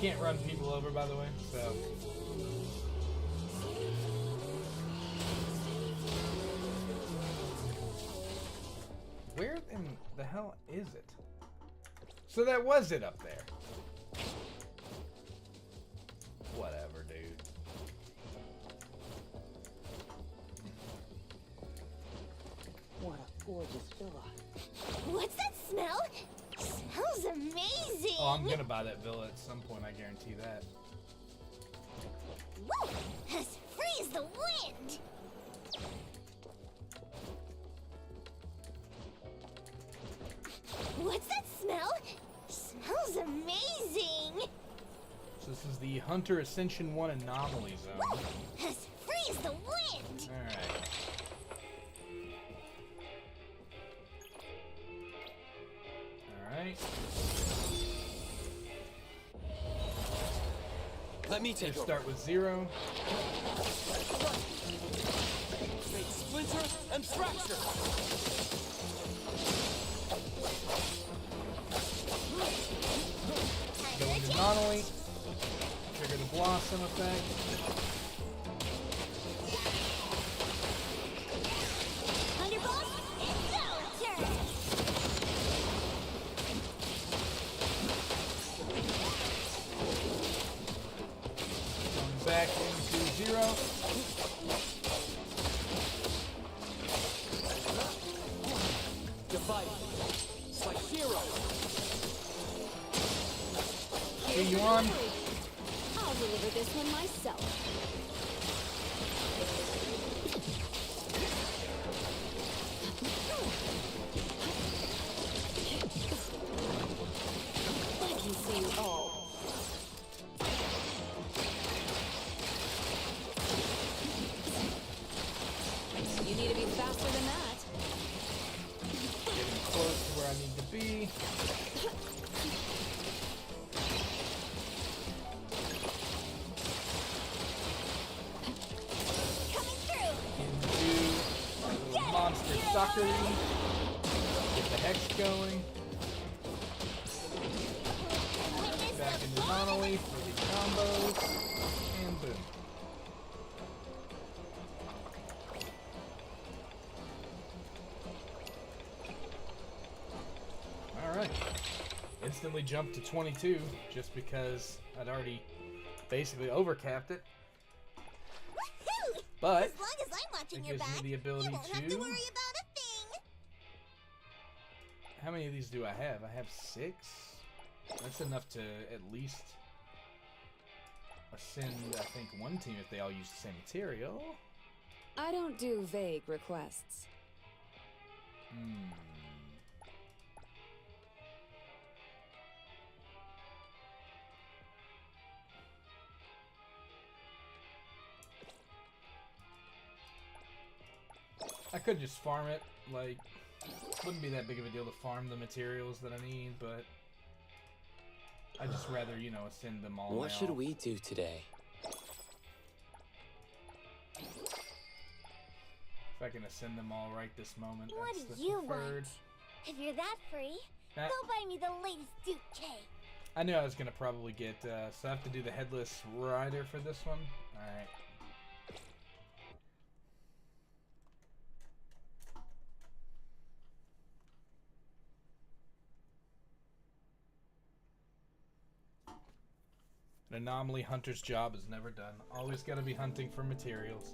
Can't run people over, by the way, so where in the hell is it? So that was it up there. Whatever, dude. What a gorgeous villa. What's that smell? Smells amazing! Oh, I'm gonna buy that villa at some point, I guarantee that. Woo! As free as the wind! What's that smell? Smells amazing! So this is the Hunter Ascension 1 anomaly zone. As free as the wind! Alright. Alright. Let me take over. Start with 0. Make splinter and fracture. Go into anomaly. Trigger the blossom effect. Thunderbolt, it's our turn! Going back into 0. divided. It's like zero. See you on. I'll deliver this one myself. I can see you all. You need to be faster than that. Getting close to where I need to be. Coming through. Into our little monster soccer. Get the hex going. Back into Nonoli for the combos. And boom. Alright. Instantly jumped to 22 just because I'd already basically overcapped it. Woohoo! But As long as I'm watching it your gives me back, the ability you won't have to- to worry about a thing. how many of these do I have? I have 6. That's enough to at least ascend, I think, one team if they all use the same material. I don't do vague requests. I could just farm it, like, wouldn't be that big of a deal to farm the materials that I need, but I'd just rather, you know, ascend them all What now. should we do today? If I can ascend them all right this moment, What that's do the you preferred. want? If you're that free, Nah, go buy me the latest Duke cake. I knew I was gonna probably get, so I have to do the headless rider for this one. Alright. An anomaly hunter's job is never done. Always gotta be hunting for materials.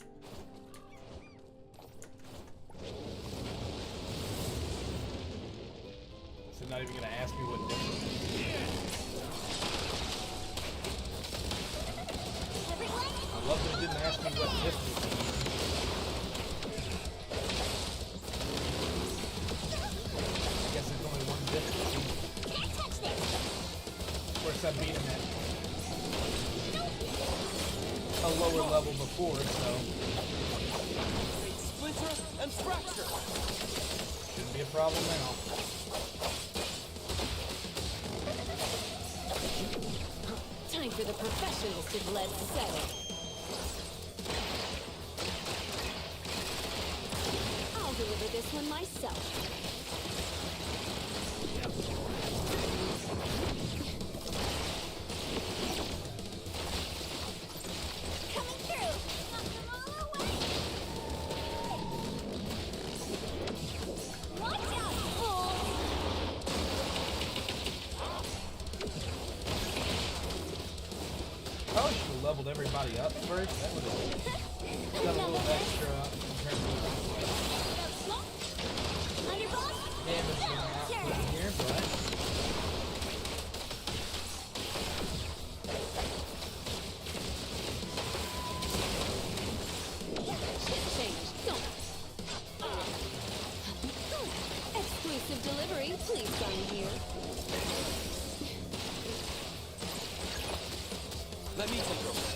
So not even gonna ask me what difference. Everyone, I love that it didn't ask me what difference. I guess there's only one difference. can't touch this. Of course, I beat him at a lower level before, so Great splinter and fracture. shouldn't be a problem now. Time for the professionals to let settle. I'll deliver this one myself. Coming through. Knock them all away. Watch out, fools. Probably should have leveled everybody up first. That would have done a little extra in terms of damage and output in here, but Change. Don't. Exclusive delivery. Please sign here. Let me take over.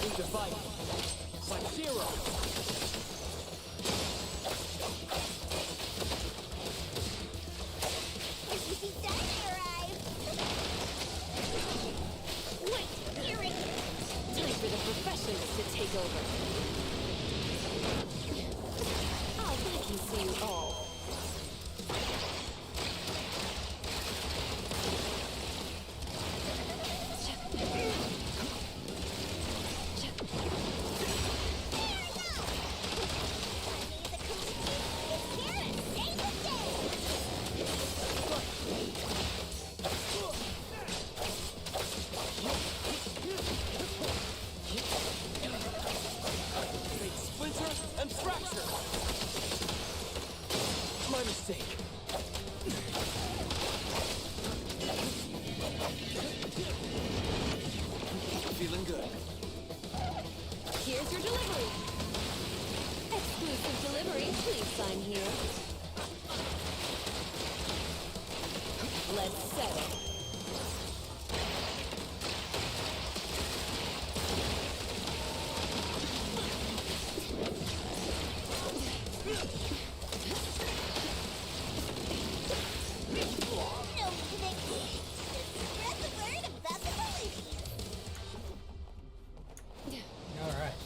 We divide. It's like zero. If you see Daddy arrive. Wait, hear it. Time for the professionals to take over. I'll back and see you all. my mistake. Feeling good. Here's your delivery. Exclusive delivery. Please sign here. Let's set it. No picnic. Spread the word about the police. All right.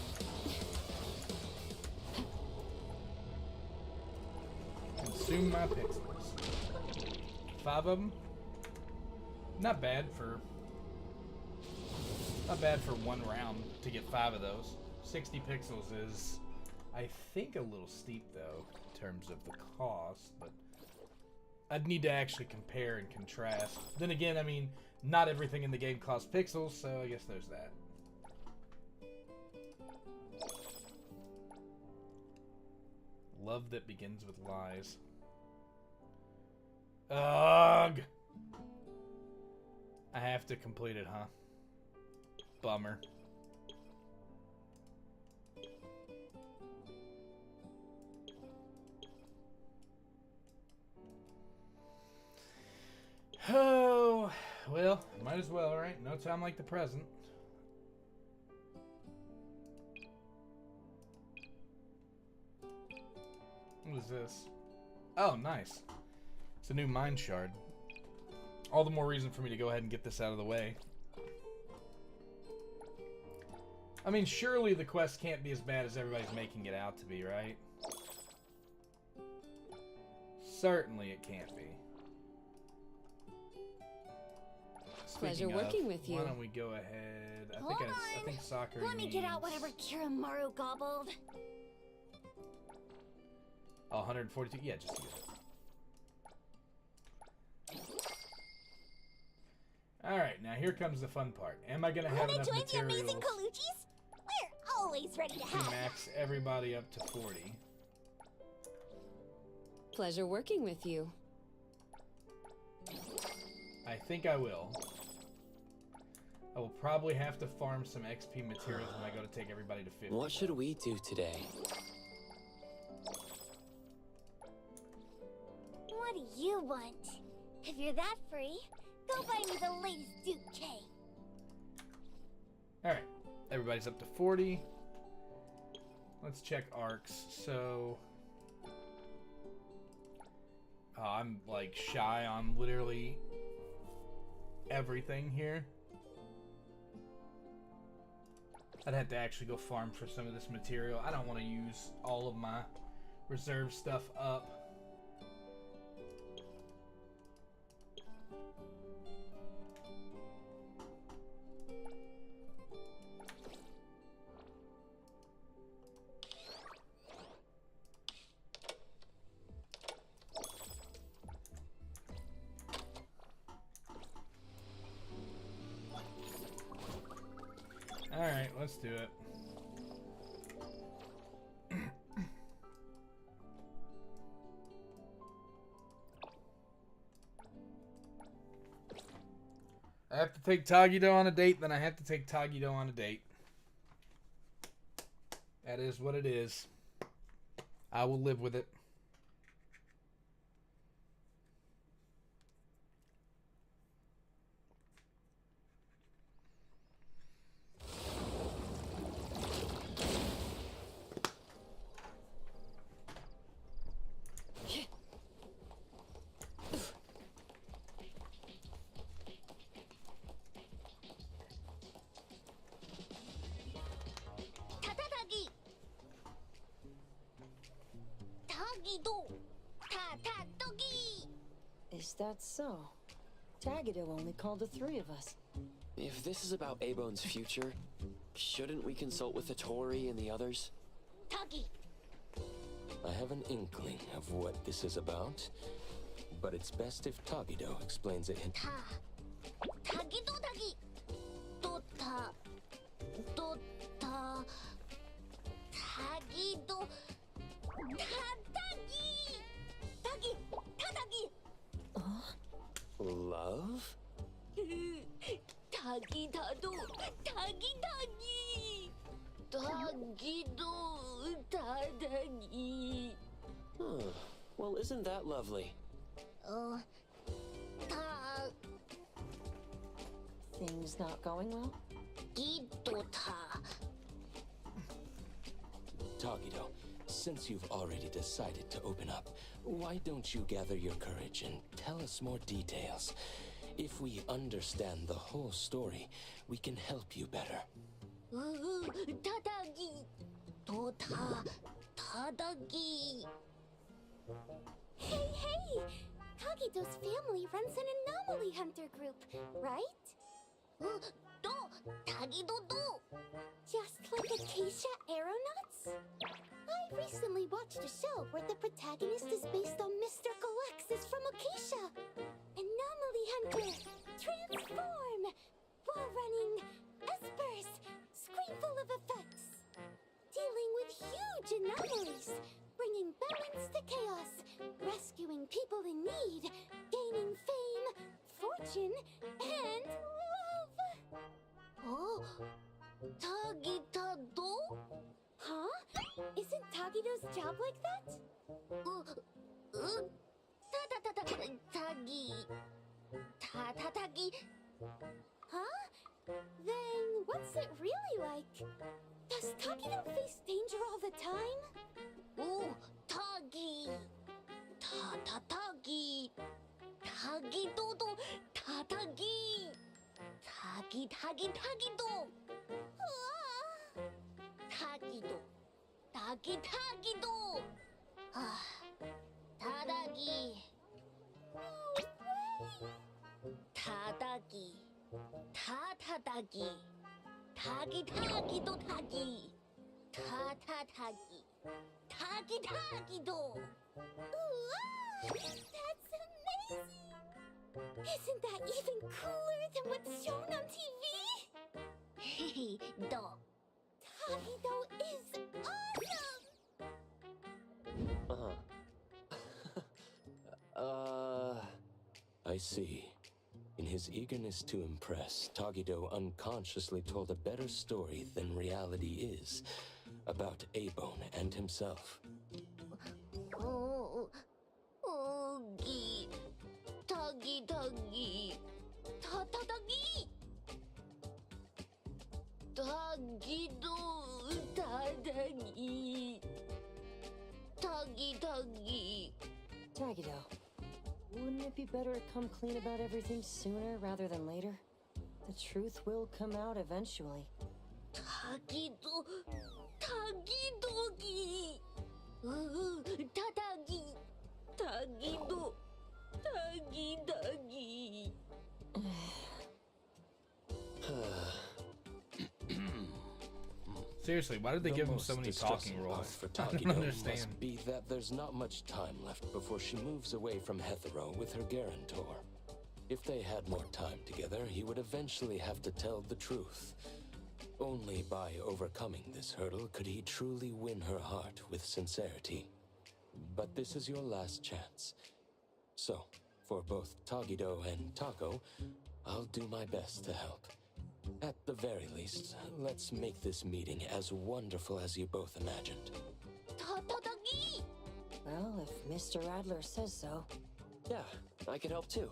Consume my pixels. 5 of them. Not bad for one round to get 5 of those. 60 pixels is, I think, a little steep though in terms of the cost, but I'd need to actually compare and contrast. Then again, I mean, not everything in the game costs pixels, so I guess there's that. Love that begins with lies. Ugh! I have to complete it, huh? Bummer. Oh, well, might as well, right? No time like the present. What is this? Oh, nice. It's a new mine shard. All the more reason for me to go ahead and get this out of the way. I mean, surely the quest can't be as bad as everybody's making it out to be, right? Certainly it can't be. Pleasure working with you. Why don't we go ahead? I Hold think on. soccer. Let me get out whatever Kiramaru gobbled. Oh, 142. Yeah, just use it. All right, now here comes the fun part. Am I gonna have Wanna enough join the materials amazing Colucci's? We're always ready to to help. max everybody up to 40? Pleasure working with you. I think I will. I will probably have to farm some XP materials when I go to take everybody to 50. What should we do today? What do you want? If you're that free, go buy me the latest Duke K. Alright, everybody's up to 40. Let's check arcs. So, I'm like shy on literally everything here. I'd have to actually go farm for some of this material. I don't want to use all of my reserve stuff up. Alright, let's do it. I have to take Tagido on a date, then I have to take Tagido on a date. That is what it is. I will live with it. Tatatagi. Tagido. Tatatogi. Is that so? Tagido only called the 3 of us. If this is about Abone's future, shouldn't we consult with the Tori and the others? Tagi. I have an inkling of what this is about, but it's best if Tagido explains it in... Tagido tagi. Dota. Dota. Tagido. Tatagi. Tagi. Of? Tagi-dado, tagi-dagi. Tagi-do, tadagi. Huh. Well, isn't that lovely? Ta... Things not going well? Gido-ta. Tagido, since you've already decided to open up, why don't you gather your courage and tell us more details? If we understand the whole story, we can help you better. Tadagi. To-ta. Tadagi. Hey! Tagido's family runs an anomaly hunter group, right? Do! Tagido-do! Just like Acacia Aeronauts? I recently watched a show where the protagonist is based on Mr. Galexis from Acacia. Anomaly hunter! Transform! Wall running! Espers! Screen full of effects! Dealing with huge anomalies! Bringing balance to chaos! Rescuing people in need! Gaining fame, fortune, and love! Oh? Tagi-tado? Huh? Isn't Tagido's job like that? Tagi. Ta-ta-tagi. Huh? Then what's it really like? Does Tagido face danger all the time? Ooh, Tagi. Ta-ta-tagi. Tagido-do. Ta-tagi. Tagi-tagi-tagido. Tagido. Tagi-tagido. Tadagi. No way. Tadagi. Ta-ta-tagi. Tagi-tagido-tagi. Ta-ta-tagi. Tagi-tagido. That's amazing. Isn't that even cooler than what's shown on TV? Hey, do. Tagido is awesome! I see. In his eagerness to impress, Tagido unconsciously told a better story than reality is about A-Bone and himself. Gi. Tagi-tagi. Ta-ta-tagi. Tagido. Tadagi. Tagi-tagi. Tagido, wouldn't it be better to come clean about everything sooner rather than later? The truth will come out eventually. Tagido. Tagidogi. Tadagi. Tagido. Tagi-dagi. Seriously, why did they The give him most so many distressing talking part roles? for I don't Tagido understand. must be that there's not much time left before she moves away from Hethero with her guarantor. If they had more time together, he would eventually have to tell the truth. Only by overcoming this hurdle could he truly win her heart with sincerity. But this is your last chance. So, for both Tagido and Taco, I'll do my best to help. At the very least, let's make this meeting as wonderful as you both imagined. Ta-ta-tagi. Well, if Mr. Adler says so. Yeah, I could help too.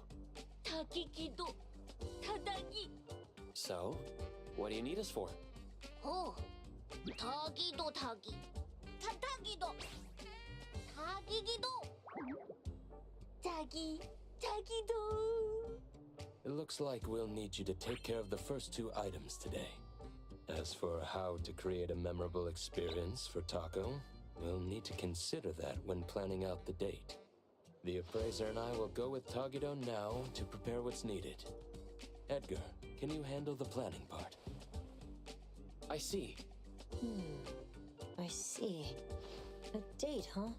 Tagikido. Tadagi. So, what do you need us for? Oh. Tagido-tagi. Tadagido. Tagigido. Tagi. Tagido. It looks like we'll need you to take care of the first two items today. As for how to create a memorable experience for Taco, we'll need to consider that when planning out the date. The appraiser and I will go with Tagido now to prepare what's needed. Edgar, can you handle the planning part? I see. I see. A date, huh?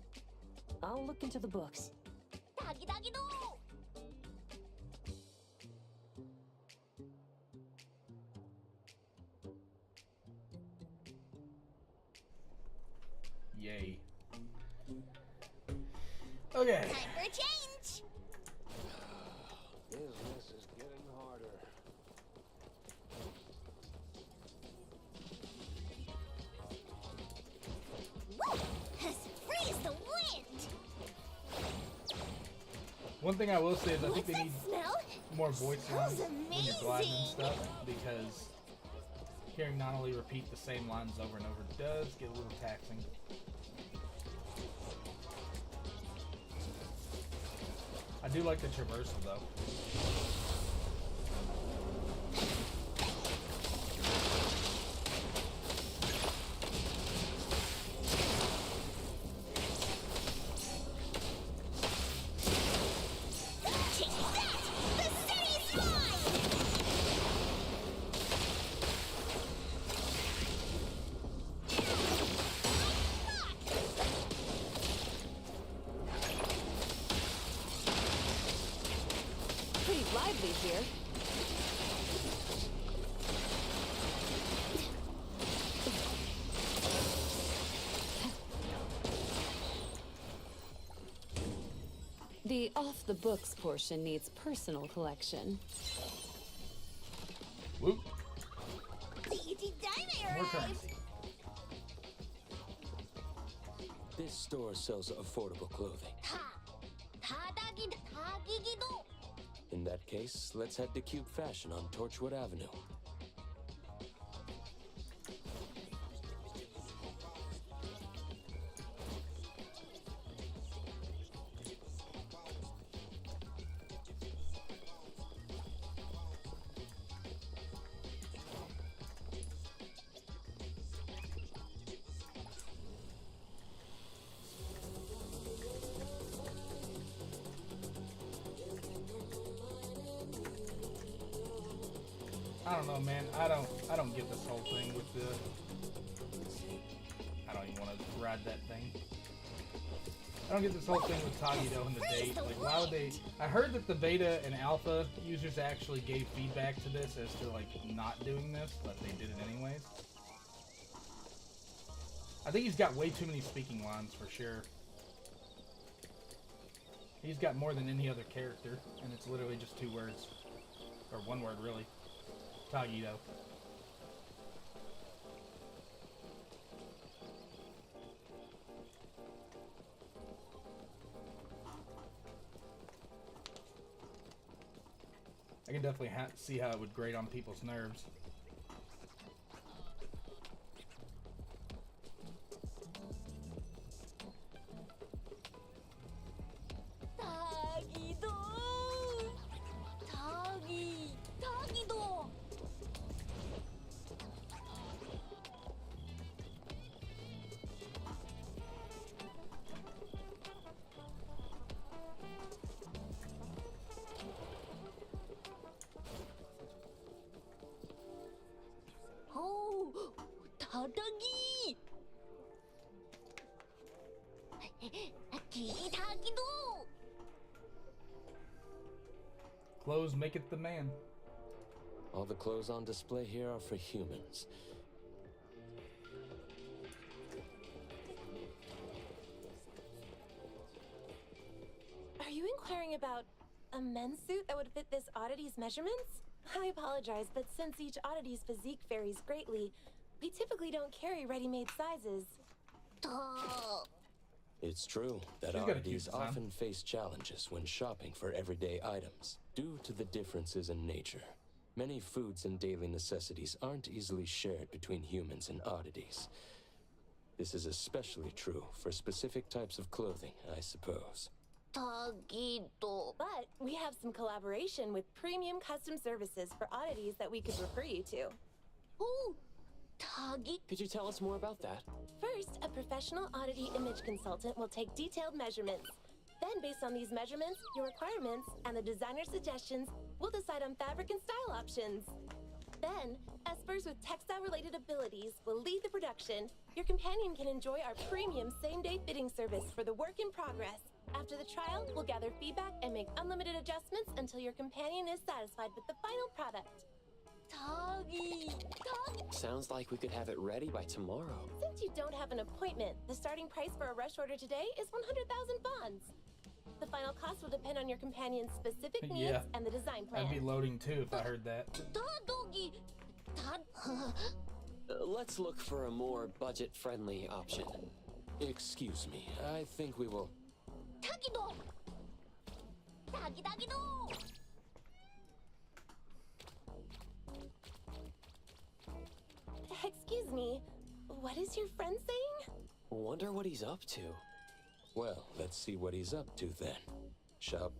I'll look into the books. Tagi-dagido. Yay. Okay. Time for a change. Business One thing I will say is I think they need Smell? more voice lines Smells when you're gliding and amazing. stuff, because hearing not only repeat the same lines over and over does get a little taxing. I do like the traversal though. Take that! The city's mine! Pretty lively here. The off-the-books portion needs personal collection. Whoop. Diggity Diner More arrived! currency. This store sells affordable clothing. Tagigido! In that case, let's head to Cube Fashion on Torchwood Avenue. I don't know, man. I don't get this whole thing with the. I don't even want to ride that thing. I don't get this whole thing with Tagido and the date. Like, why would they? I heard that the beta and alpha users actually gave feedback to this as to like not doing this, but they did it anyways. I think he's got way too many speaking lines for sure. He's got more than any other character, and it's literally just 2 words, or 1 word really. Tagido. I can definitely see how it would grate on people's nerves. Tagido! Tagido! Oh, Tadagi! Tagido! Clothes maketh the man. All the clothes on display here are for humans. Are you inquiring about a men's suit that would fit this oddity's measurements? I apologize, but since each oddity's physique varies greatly, we typically don't carry ready-made sizes. It's true that She's got a cute oddities design. often face challenges when shopping for everyday items, due to the differences in nature. Many foods and daily necessities aren't easily shared between humans and oddities. This is especially true for specific types of clothing, I suppose. Tagido. But we have some collaboration with premium custom services for oddities that we could refer you to. Oh, Tagi. Could you tell us more about that? First, a professional oddity image consultant will take detailed measurements. Then, based on these measurements, your requirements, and the designer's suggestions, we'll decide on fabric and style options. Then, espers with textile-related abilities will lead the production. Your companion can enjoy our premium same-day fitting service for the work in progress. After the trial, we'll gather feedback and make unlimited adjustments until your companion is satisfied with the final product. Tagi. Sounds like we could have it ready by tomorrow. Since you don't have an appointment, the starting price for a rush order today is 100,000 bonds. The final cost will depend on your companion's specific needs Yeah. and the design plan. I'd be loading too if I heard that. Tadogi. Let's look for a more budget-friendly option. Excuse me, I think we will... Tagido. Tagi-tagi-do! Excuse me, what is your friend saying? Wonder what he's up to. Well, let's see what he's up to then. Shop.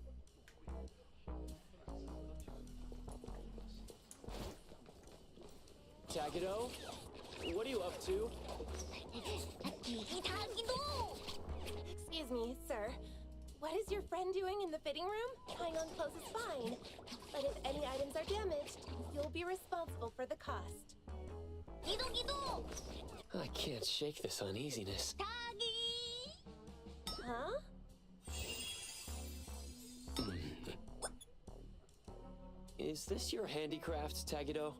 Tagido? What are you up to? Tagi-tagi-do! Excuse me, sir. What is your friend doing in the fitting room? Trying on clothes is fine. But if any items are damaged, you'll be responsible for the cost. Gido-gido! I can't shake this uneasiness. Tagi! Huh? Is this your handicraft, Tagido?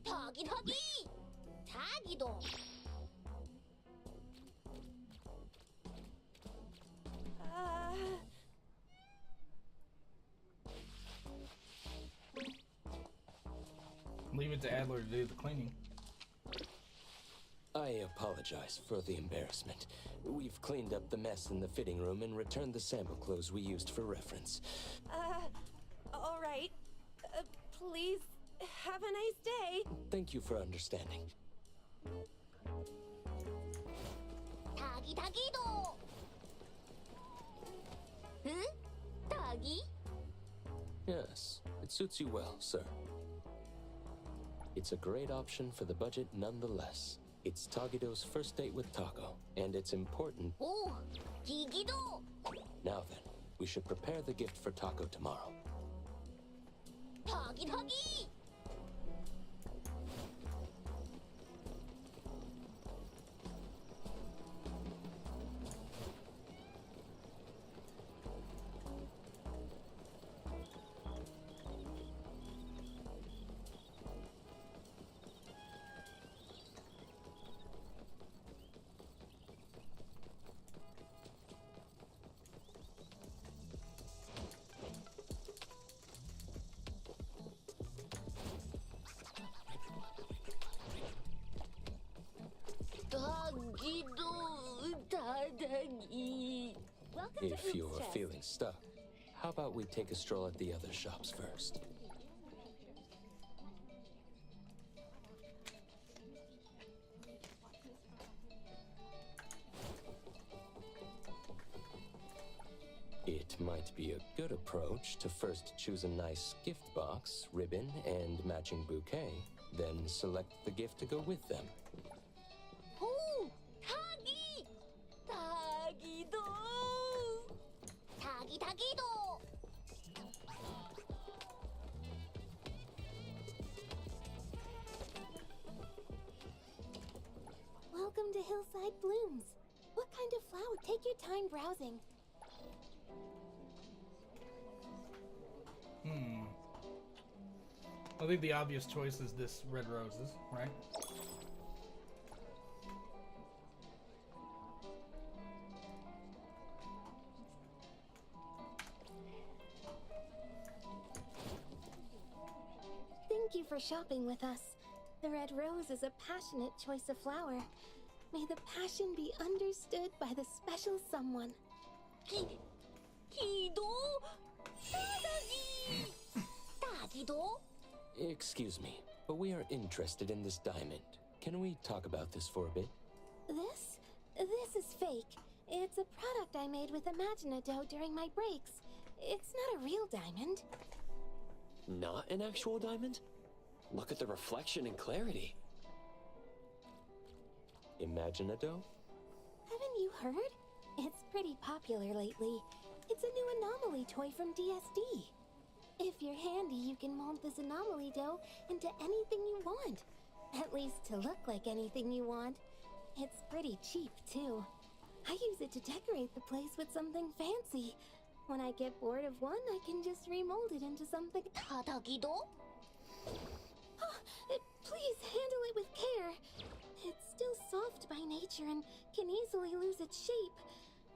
Tagi-tagi! Tagido! Leave it to Adler to do the cleaning. I apologize for the embarrassment. We've cleaned up the mess in the fitting room and returned the sample clothes we used for reference. All right. Please, have a nice day. Thank you for understanding. Tagi-tagi-do! Huh? Tagi? Yes, it suits you well, sir. It's a great option for the budget nonetheless. It's Tagido's first date with Taco, and it's important. Oh, Gigido! Now then, we should prepare the gift for Taco tomorrow. Tagi-tagi! Tagi. Welcome to If you're Eats Chest. feeling stuck, how about we take a stroll at the other shops first? It might be a good approach to first choose a nice gift box, ribbon, and matching bouquet, then select the gift to go with them. Oh, Tagi! Tagido! Tagi-tagido! Welcome to Hillside Blooms. What kind of flower? Take your time browsing. I think the obvious choice is this red roses, right? Thank you for shopping with us. The red rose is a passionate choice of flower. May the passion be understood by the special someone. Kido? Tagi! Tagido? Excuse me, but we are interested in this diamond. Can we talk about this for a bit? This is fake. It's a product I made with Imaginado during my breaks. It's not a real diamond. Not an actual diamond? Look at the reflection and clarity. Imaginado? Haven't you heard? It's pretty popular lately. It's a new anomaly toy from DSD. If you're handy, you can mold this anomaly dough into anything you want. At least to look like anything you want. It's pretty cheap, too. I use it to decorate the place with something fancy. When I get bored of one, I can just remold it into something. Tagido? Please handle it with care. It's still soft by nature and can easily lose its shape.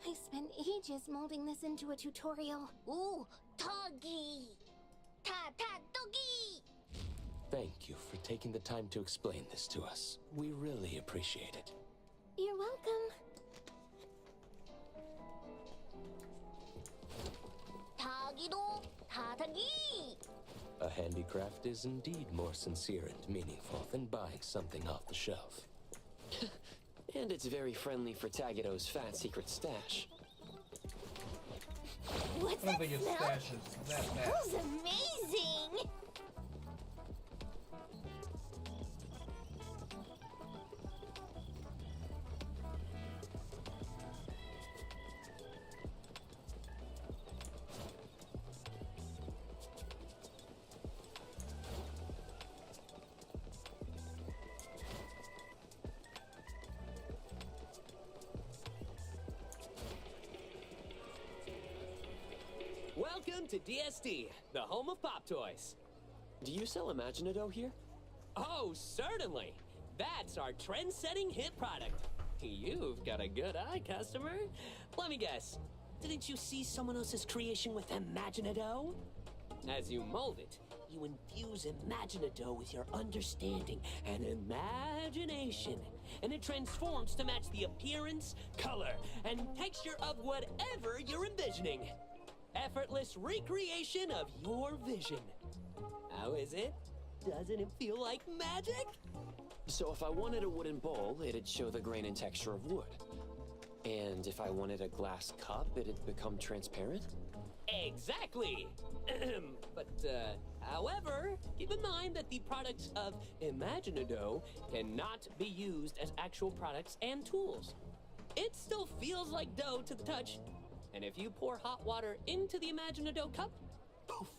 I spent ages molding this into a tutorial. Ooh, Tagi! Ta-ta-togi! Thank you for taking the time to explain this to us. We really appreciate it. You're welcome. Tagido? Tatagi! A handicraft is indeed more sincere and meaningful than buying something off the shelf. And it's very friendly for Tagido's fat secret stash. What's I don't that think his smell? stash is that bad. Smells amazing! Welcome to DSD, the home of pop toys. Do you sell Imaginado here? Oh, certainly. That's our trend-setting hit product. You've got a good eye, customer. Let me guess. Didn't you see someone else's creation with Imaginado? As you mold it, you infuse Imaginado with your understanding and imagination, and it transforms to match the appearance, color, and texture of whatever you're envisioning. Effortless recreation of your vision. How is it? Doesn't it feel like magic? So if I wanted a wooden bowl, it'd show the grain and texture of wood. And if I wanted a glass cup, it'd become transparent? Exactly! However, keep in mind that the products of Imaginado cannot be used as actual products and tools. It still feels like dough to the touch, and if you pour hot water into the Imaginado cup, poof,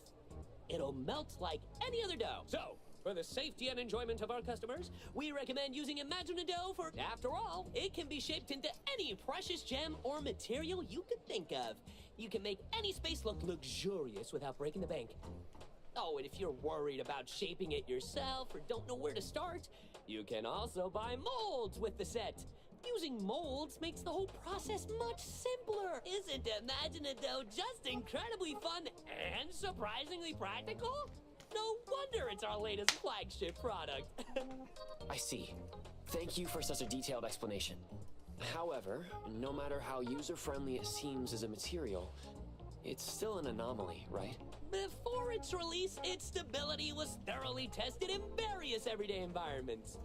it'll melt like any other dough. So, for the safety and enjoyment of our customers, we recommend using Imaginado for, after all, it can be shaped into any precious gem or material you could think of. You can make any space look luxurious without breaking the bank. Oh, and if you're worried about shaping it yourself or don't know where to start, you can also buy molds with the set. Using molds makes the whole process much simpler. Isn't Imaginado just incredibly fun and surprisingly practical? No wonder it's our latest flagship product. I see. Thank you for such a detailed explanation. However, no matter how user-friendly it seems as a material, it's still an anomaly, right? Before its release, its stability was thoroughly tested in various everyday environments.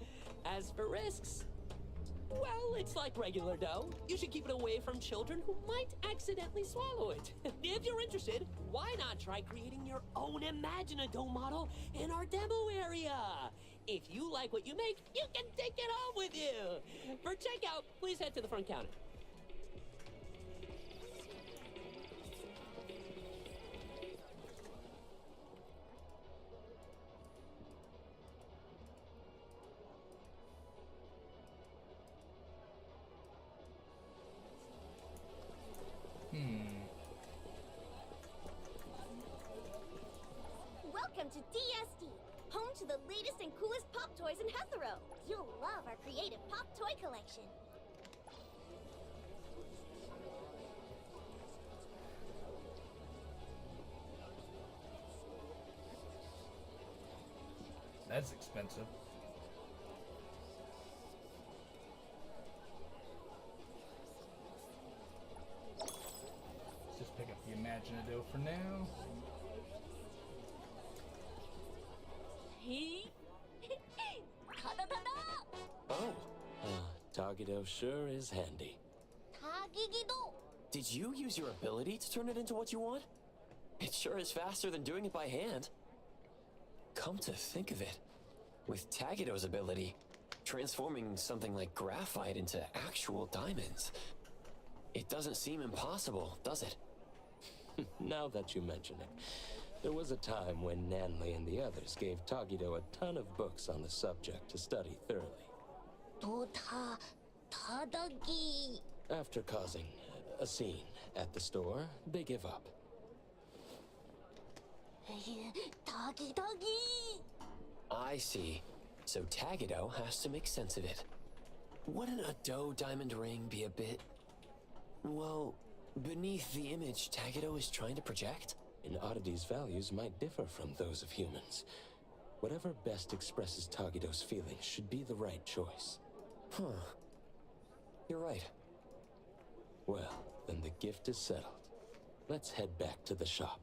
As for risks, well, it's like regular dough. You should keep it away from children who might accidentally swallow it. If you're interested, why not try creating your own Imaginado model in our demo area? If you like what you make, you can take it home with you. For checkout, please head to the front counter. Welcome to DSD, home to the latest and coolest pop toys in Hetero. You'll love our creative pop toy collection. That's expensive. Let's just pick up the Imaginado for now. Oh, Tagido sure is handy. Tagigido. did you use your ability to turn it into what you want? It sure is faster than doing it by hand. Come to think of it, with Tagido's ability, transforming something like graphite into actual diamonds, it doesn't seem impossible, does it? Now that you mention it, there was a time when Nanley and the others gave Tagido a ton of books on the subject to study thoroughly. Tadagi. After causing a scene at the store, they give up. Tagi. I see. So Tagido has to make sense of it. Wouldn't a dough diamond ring be a bit, well, beneath the image Tagido is trying to project? An oddity's values might differ from those of humans. Whatever best expresses Tagido's feelings should be the right choice. Huh. You're right. Well, then the gift is settled. Let's head back to the shop.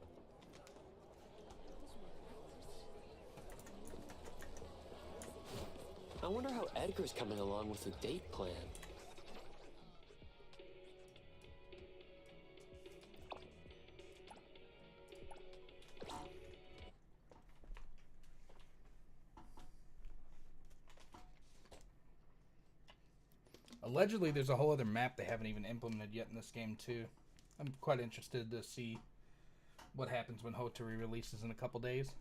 I wonder how Edgar's coming along with the date plan. Allegedly, there's a whole other map they haven't even implemented yet in this game, too. I'm quite interested to see what happens when Hotori releases in a couple days.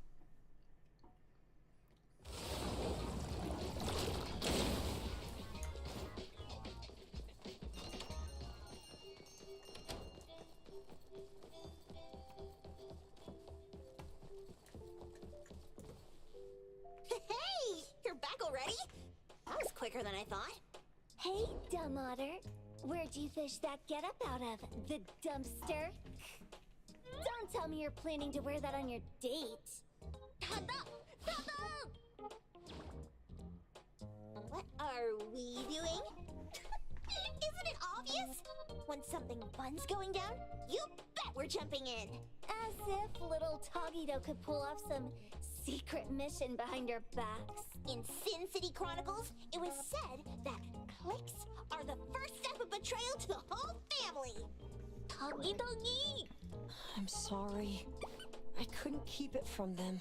Hey! You're back already? That was quicker than I thought. Hey, dumb otter. Where'd you fish that getup out of? The dumpster? Don't tell me you're planning to wear that on your date. Tada! Tada! What are we doing? Isn't it obvious? When something fun's going down, you bet we're jumping in. As if little Togito could pull off some secret mission behind our backs. In Sin City Chronicles, it was said that clicks are the first step of betrayal to the whole family. Togi Togi! I'm sorry. I couldn't keep it from them.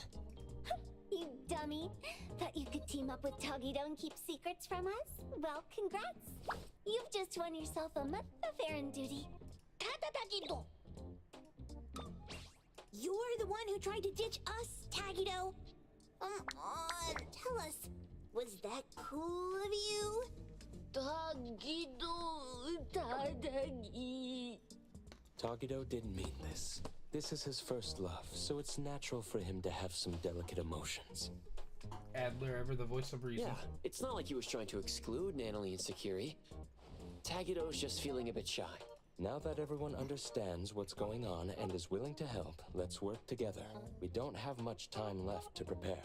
You dummy. Thought you could team up with Togito and keep secrets from us? Well, congrats. You've just won yourself a month of errand duty. Tata-Tagito! You're the one who tried to ditch us, Tagito. Tell us, was that cool of you? Tagito didn't mean this. This is his first love, so it's natural for him to have some delicate emotions. Adler, ever the voice of reason. Yeah, it's not like he was trying to exclude Natalie and Sakiri. Tagito's just feeling a bit shy. Now that everyone understands what's going on and is willing to help, let's work together. We don't have much time left to prepare.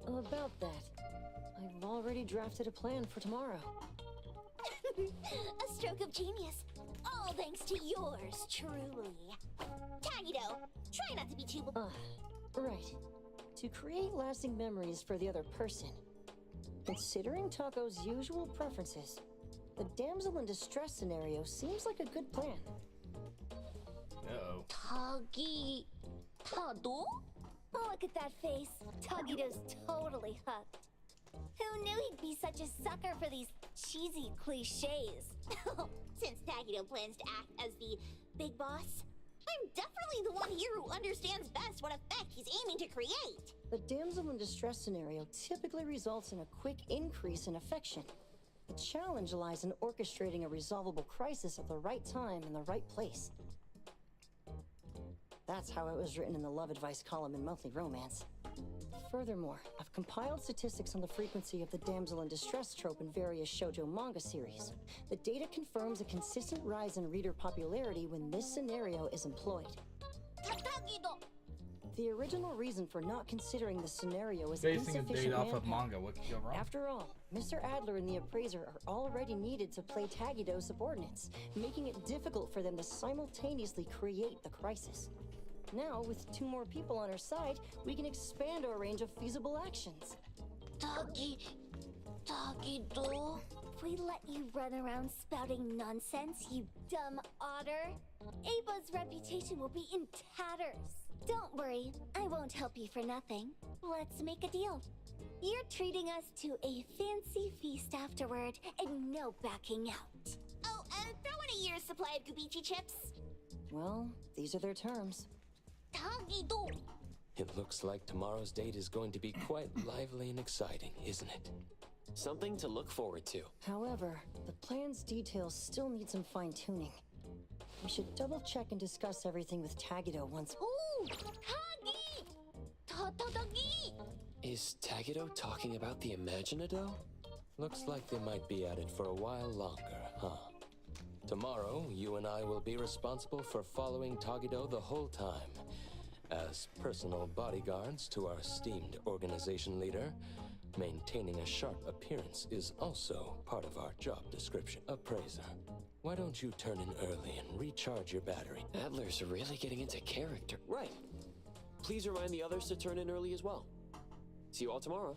About that, I've already drafted a plan for tomorrow. A stroke of genius. All thanks to yours, truly. Tagito, try not to be too... Right. To create lasting memories for the other person. Considering Taco's usual preferences, the damsel in distress scenario seems like a good plan. Uh-oh. Tagi... Tado? Look at that face. Togito's totally hooked. Who knew he'd be such a sucker for these cheesy cliches? Since Tagito plans to act as the big boss, I'm definitely the one here who understands best what effect he's aiming to create. The damsel in distress scenario typically results in a quick increase in affection. The challenge lies in orchestrating a resolvable crisis at the right time in the right place. That's how it was written in the love advice column in Monthly Romance. Furthermore, I've compiled statistics on the frequency of the damsel in distress trope in various shoujo manga series. The data confirms a consistent rise in reader popularity when this scenario is employed. Tagito! The original reason for not considering the scenario is Basing a insufficient date off of manpower. manga, what could go wrong? After all, Mr. Adler and the Appraiser are already needed to play Tagito subordinates, making it difficult for them to simultaneously create the crisis. Now, with 2 more people on our side, we can expand our range of feasible actions. Tagito? If we let you run around spouting nonsense, you dumb otter, Aba's reputation will be in tatters. Don't worry, I won't help you for nothing. Let's make a deal. You're treating us to a fancy feast afterward, and no backing out. Oh, and throw in a year's supply of Gubichi chips. Well, these are their terms. Tagito! It looks like tomorrow's date is going to be quite lively and exciting, isn't it? Something to look forward to. However, the plan's details still need some fine-tuning. We should double-check and discuss everything with Tagito once... Ooh! Tagi! Tagi! Is Tagito talking about the Imaginado? Looks like they might be at it for a while longer, huh? Tomorrow, you and I will be responsible for following Tagito the whole time. As personal bodyguards to our esteemed organization leader, maintaining a sharp appearance is also part of our job description. Appraiser, why don't you turn in early and recharge your battery? Adler's really getting into character. Right. Please remind the others to turn in early as well. See you all tomorrow.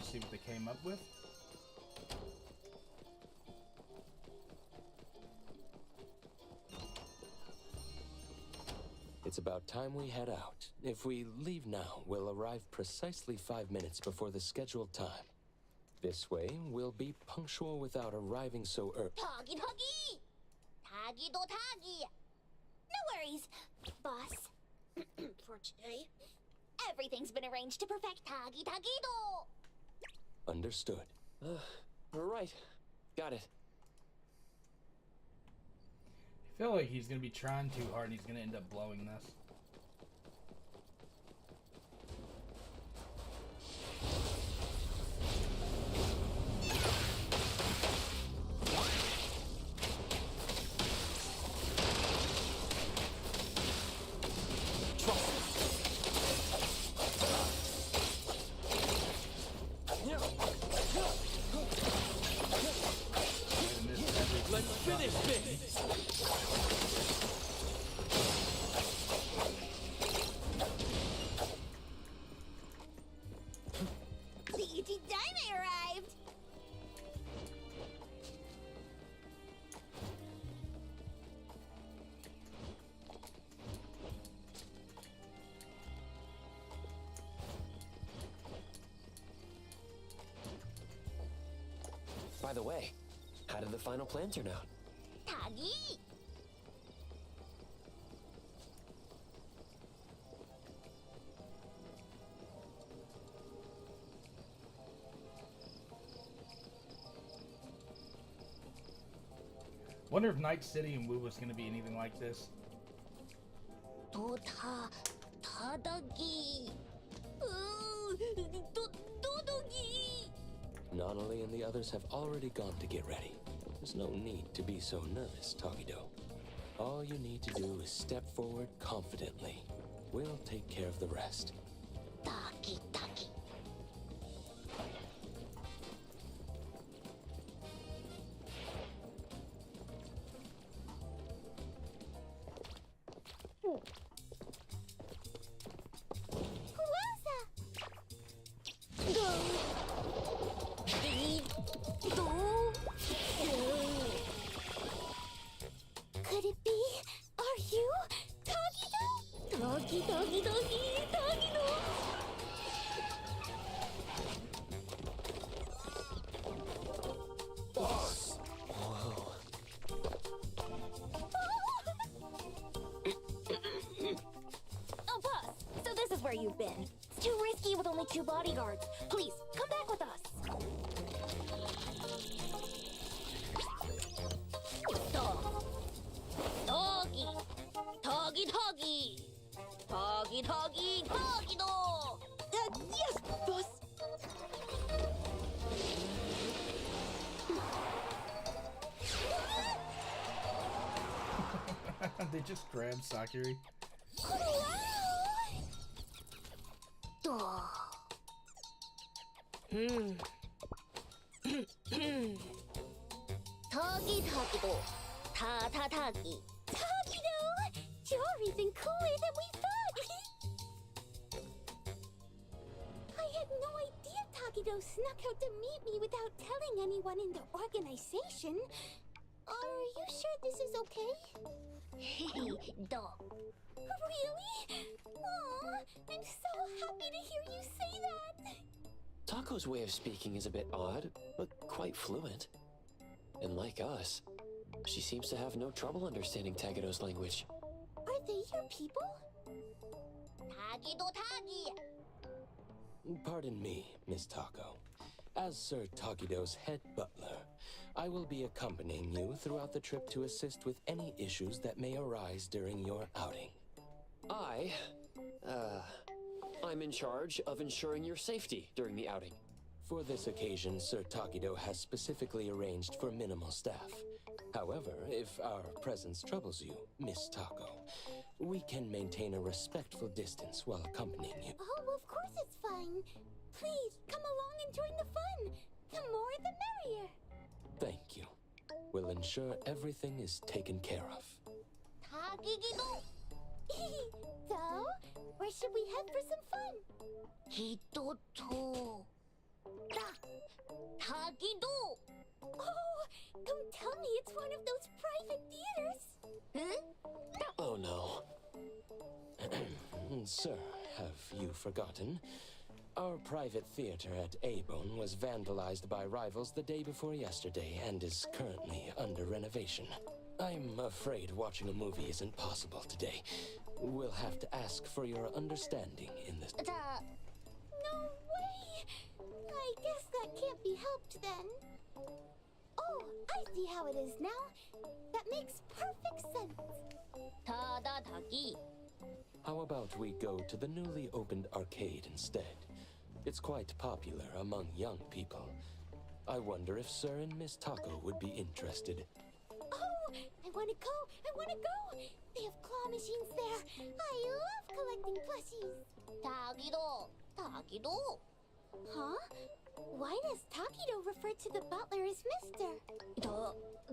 to see what they came up with. It's about time we head out. If we leave now, we'll arrive precisely 5 minutes before the scheduled time. This way, we'll be punctual without arriving so early. Toggy doggy! Toggy do toggy! No worries, boss. For today, everything's been arranged to perfect Toggy Toggy do! Understood. Right. Got it. I feel like he's gonna be trying too hard and he's gonna end up blowing this. Let's finish this! The Ichi Daime arrived! By the way, how did the final plan turn out? Toggy! Wonder if Night City and WuWa is gonna be anything like this. Do ta tadagi. Dodogi. Nonali and the others have already gone to get ready. There's no need to be so nervous, Tagido. All you need to do is step forward confidently. We'll take care of the rest. Taki taki. Wowza! Go. Do. Could it be? Are you Tagido? Doggy, doggy, doggy, Tagido. Boss! Whoa. Oh, boss. So this is where you've been. It's too risky with only 2 bodyguards. Please, come back with us. Doggy. Doggy, doggy. Doggy, doggy, doggy, do. Yes, boss. They just grabbed Sakura. Toggy Tagido. Ta ta tagi. Tagido! You're even cooler than we thought! I had no idea Tagido snuck out to meet me without telling anyone in the organization. Are you sure this is okay? Do. Really? Aw, I'm so happy to hear you say that! Taco's way of speaking is a bit odd, but quite fluent. And like us, she seems to have no trouble understanding Tagido's language. Are they your people? Tagido Tagi! Pardon me, Miss Taco. As Sir Tagido's head butler, I will be accompanying you throughout the trip to assist with any issues that may arise during your outing. I'm in charge of ensuring your safety during the outing. For this occasion, Sir Tagido has specifically arranged for minimal staff. However, if our presence troubles you, Miss Taco, we can maintain a respectful distance while accompanying you. Oh, of course it's fine. Please, come along and join the fun. The more the merrier. Thank you. We'll ensure everything is taken care of. Tagigido! So, where should we head for some fun? Hitoto. Tagido! Oh, don't tell me it's one of those private theaters! Huh? Oh no. Sir, have you forgotten? Our private theater at A-Bone was vandalized by rivals the day before yesterday and is currently under renovation. I'm afraid watching a movie isn't possible today. We'll have to ask for your understanding in this. No way! I guess that can't be helped then. Oh, I see how it is now. That makes perfect sense. Tadadagi. How about we go to the newly opened arcade instead? It's quite popular among young people. I wonder if Sir and Miss Taco would be interested. Oh, I want to go! I want to go! They have claw machines there. I love collecting plushies. Tagido! Tagido! Huh? Why does Tagido refer to the butler as Mr.?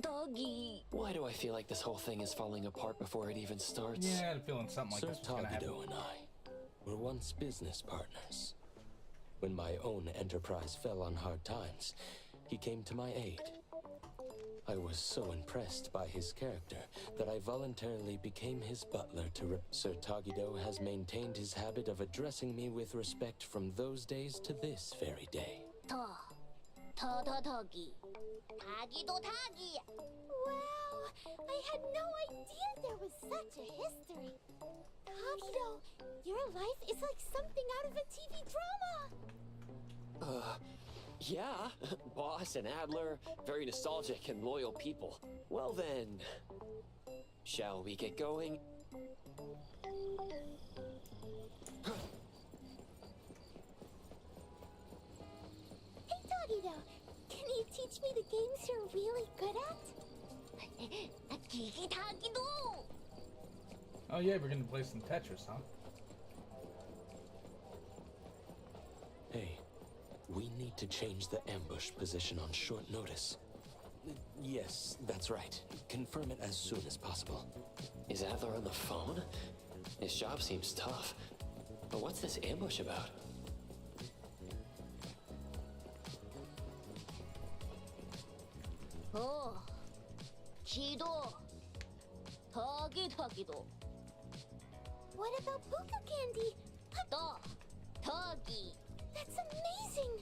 Doggy. Why do I feel like this whole thing is falling apart before it even starts? Yeah, I had a feeling something like Sir this was gonna happen. Tagido and I were once business partners. When my own enterprise fell on hard times, he came to my aid. I was so impressed by his character that I voluntarily became his butler to Sir Tagido has maintained his habit of addressing me with respect from those days to this very day. Doggy. Tagido Tagi. Wow, I had no idea there was such a history. Tagido, your life is like something out of a TV drama. Yeah. Boss and Adler, very nostalgic and loyal people. Well then, shall we get going? Hey Tagido, can you teach me the games you're really good at? Tagido! Oh yeah, we're gonna play some Tetris, huh? Hey, we need to change the ambush position on short notice. Yes, that's right. Confirm it as soon as possible. Is Adler on the phone? His job seems tough. But what's this ambush about? Oh, Chido. Tagido. What about Puka Candy? Tagi. That's amazing!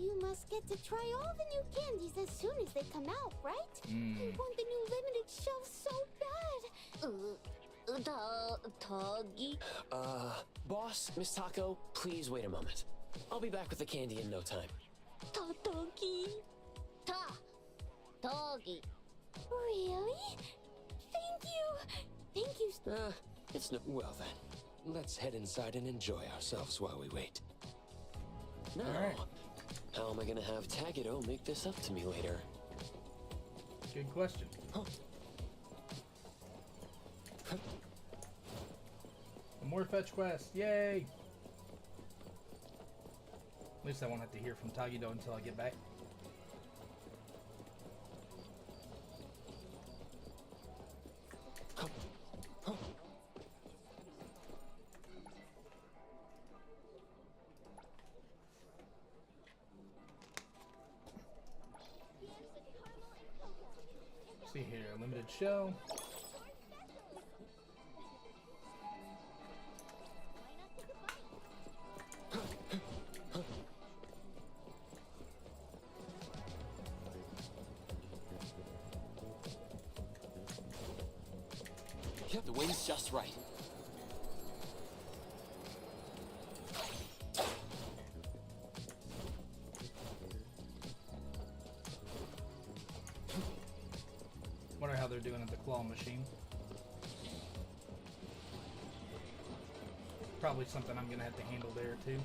You must get to try all the new candies as soon as they come out, right? I want the new limited shelf so bad! Tagi? Boss, Miss Taco, please wait a moment. I'll be back with the candy in no time. Tagi? Tagi. Really? Thank you! Thank you. It's no... Well then, let's head inside and enjoy ourselves while we wait. No. Alright. How am I gonna have Tagido make this up to me later? Good question. More fetch quests, yay! At least I won't have to hear from Tagido until I get back. See here, limited show. Yep, the wind's just right. Wonder how they're doing at the claw machine. Probably something I'm gonna have to handle there too.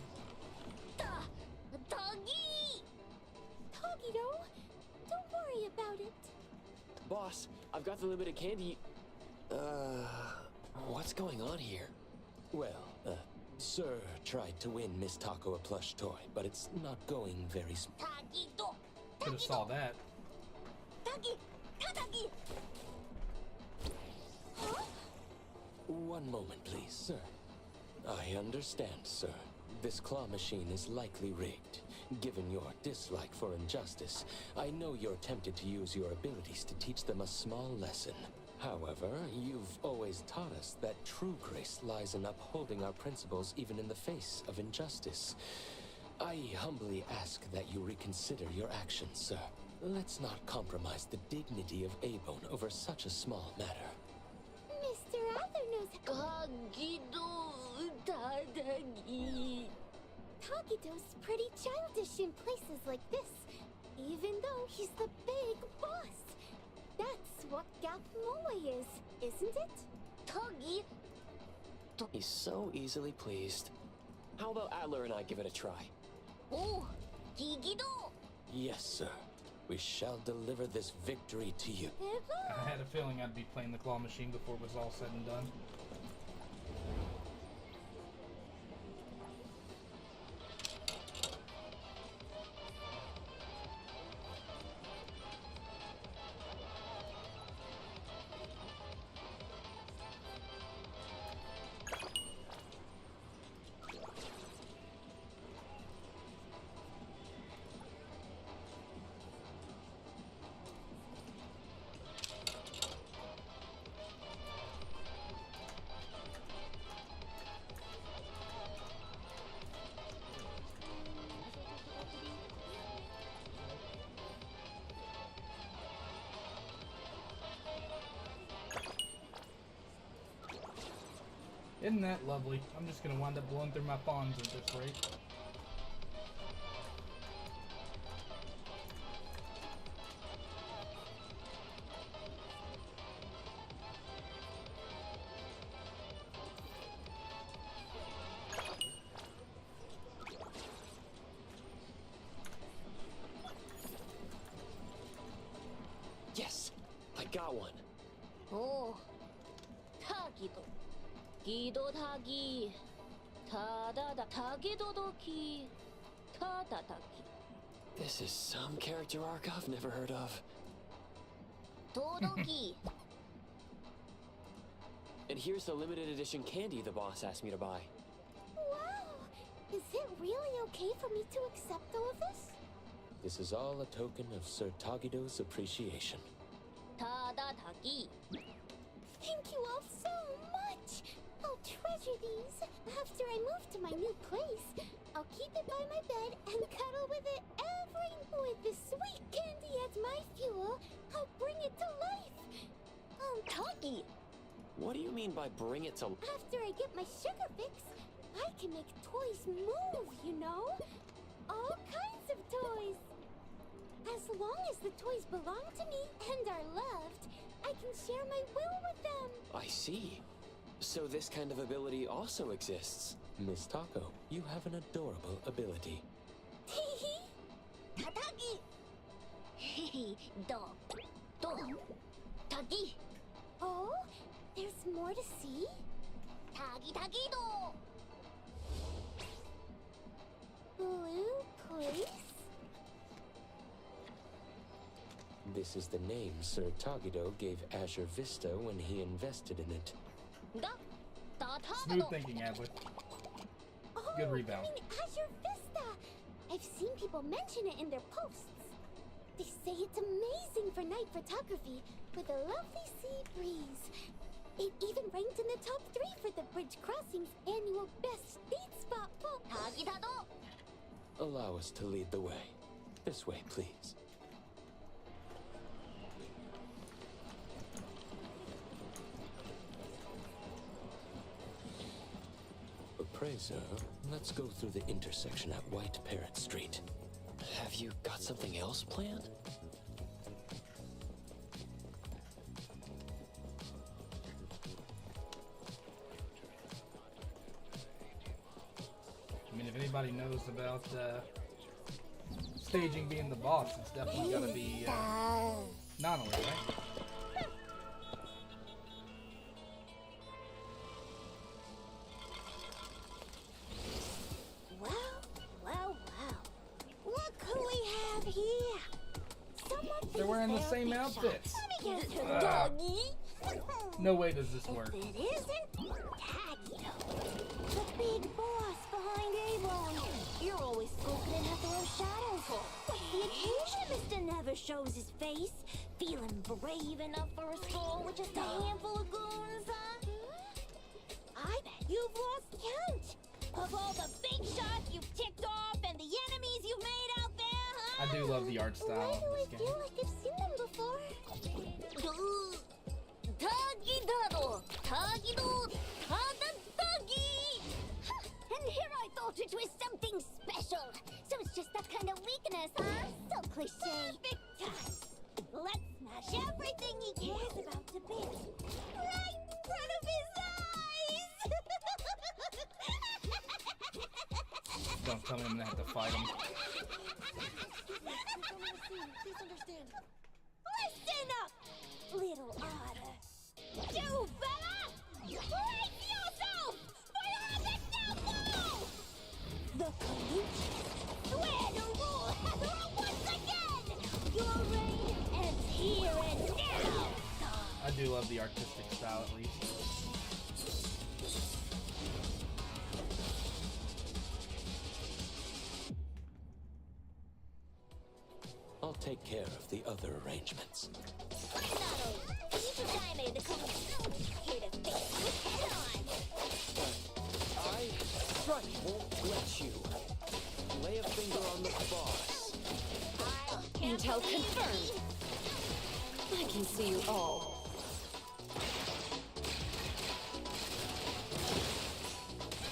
Doggy! Tagido, don't worry about it. Boss, I've got the limited candy. What's going on here? Well, Sir tried to win Miss Taco a plush toy, but it's not going very Tagido! Could have saw that. Tagi! Tagi! Huh? One moment, please, sir. I understand, sir. This claw machine is likely rigged. Given your dislike for injustice, I know you're tempted to use your abilities to teach them a small lesson. However, you've always taught us that true grace lies in upholding our principles even in the face of injustice. I humbly ask that you reconsider your actions, sir. Let's not compromise the dignity of A-Bone over such a small matter. Mr. Adler knows. Tagito's pretty childish in places like this, even though he's the big boss. That's what WuWa is, isn't it? Tagi. He's so easily pleased. How about Adler and I give it a try? Oh, Gigido. Yes, sir. We shall deliver this victory to you. I had a feeling I'd be playing the claw machine before it was all said and done. Isn't that lovely? I'm just gonna wind up blowing through my pawns at this rate. Yes! I got one! Oh, Tagido. Gido Tagi. Tada Tagido Doki. Tadadaki. This is some character arc I've never heard of. Todoki. And here's the limited edition candy the boss asked me to buy. Wow! Is it really okay for me to accept all of this? This is all a token of Sir Tagido's appreciation. Tadadaki. Thank you all so much! I'll treasure these. After I move to my new place, I'll keep it by my bed and cuddle with it with the sweet candy as my fuel. I'll bring it to life. Tagi. What do you mean by bring it to... After I get my sugar fix, I can make toys move, you know? All kinds of toys. As long as the toys belong to me and are loved, I can share my will with them. I see. So this kind of ability also exists. Miss Taco, you have an adorable ability. Hehe. Tatagi. Hehe. Do. Tagi. Oh, there's more to see? Tagi-tagi-do. Blue place? This is the name Sir Tagido gave Azure Vista when he invested in it. Smooth thinking, Adler. Oh, Good rebound. You mean Azure Vista? I've seen people mention it in their posts. They say it's amazing for night photography with a lovely sea breeze. It even ranked in the top 3 for the Bridge Crossing's annual best date spot for Tagidado. Allow us to lead the way. This way, please. Appraiser, let's go through the intersection at White Parrot Street. Have you got something else planned? I mean, if anybody knows about staging being the boss, it's definitely gotta be Nonally, right? Wow. Look who we have here. Someone They're wearing the same outfits. No way does this work. If it isn't Tagido, the big boss behind A-Bone? You're always skulking in Hethero's shadows. What's the occasion Mr. Never shows his face? Feeling brave enough for a stroll with just a handful of goons, huh? I bet you've lost count of all the big shots you've ticked off and the enemies you've made out there, huh? I do love the art style. Why of do I this game. feel like I've seen them before? Tagi-dado! Tagi-do! Tada-tagi! And here I thought it was something special. So it's just that kind of weakness, huh? So cliche. Perfect time. Let's smash everything he cares about to bits. Right in front of his eyes! Don't tell me I'm gonna have to fight him. Please understand. Listen up, little otter. You fella! Brace yourself! For all the devil! The Kaluchis swear to rule Heathera once again! Your reign ends here and now! I do love the artistic style at least. I'll take care of the other arrangements. Here to face you head on! I won't let you. Lay a finger on the boss. Intel confirmed. I can see you all.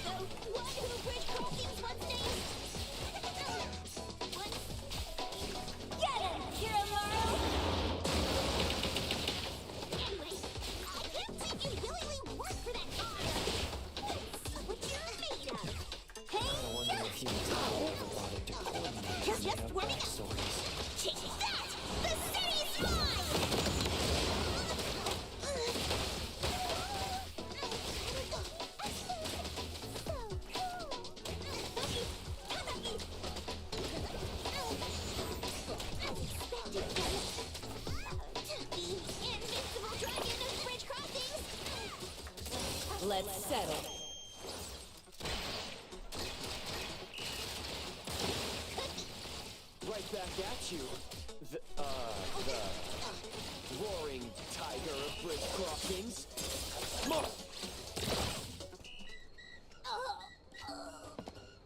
The one who bridge crossings once named. Get him, Kiramaru! Anyway, I can't think you willingly work for that honor. That's what you're made of. Hey, I wonder if you ever bothered to coordinate You're just your warming up. backstories. Take that! The city's mine! Let's settle. Right back at you. The roaring tiger of bridge crossings. More!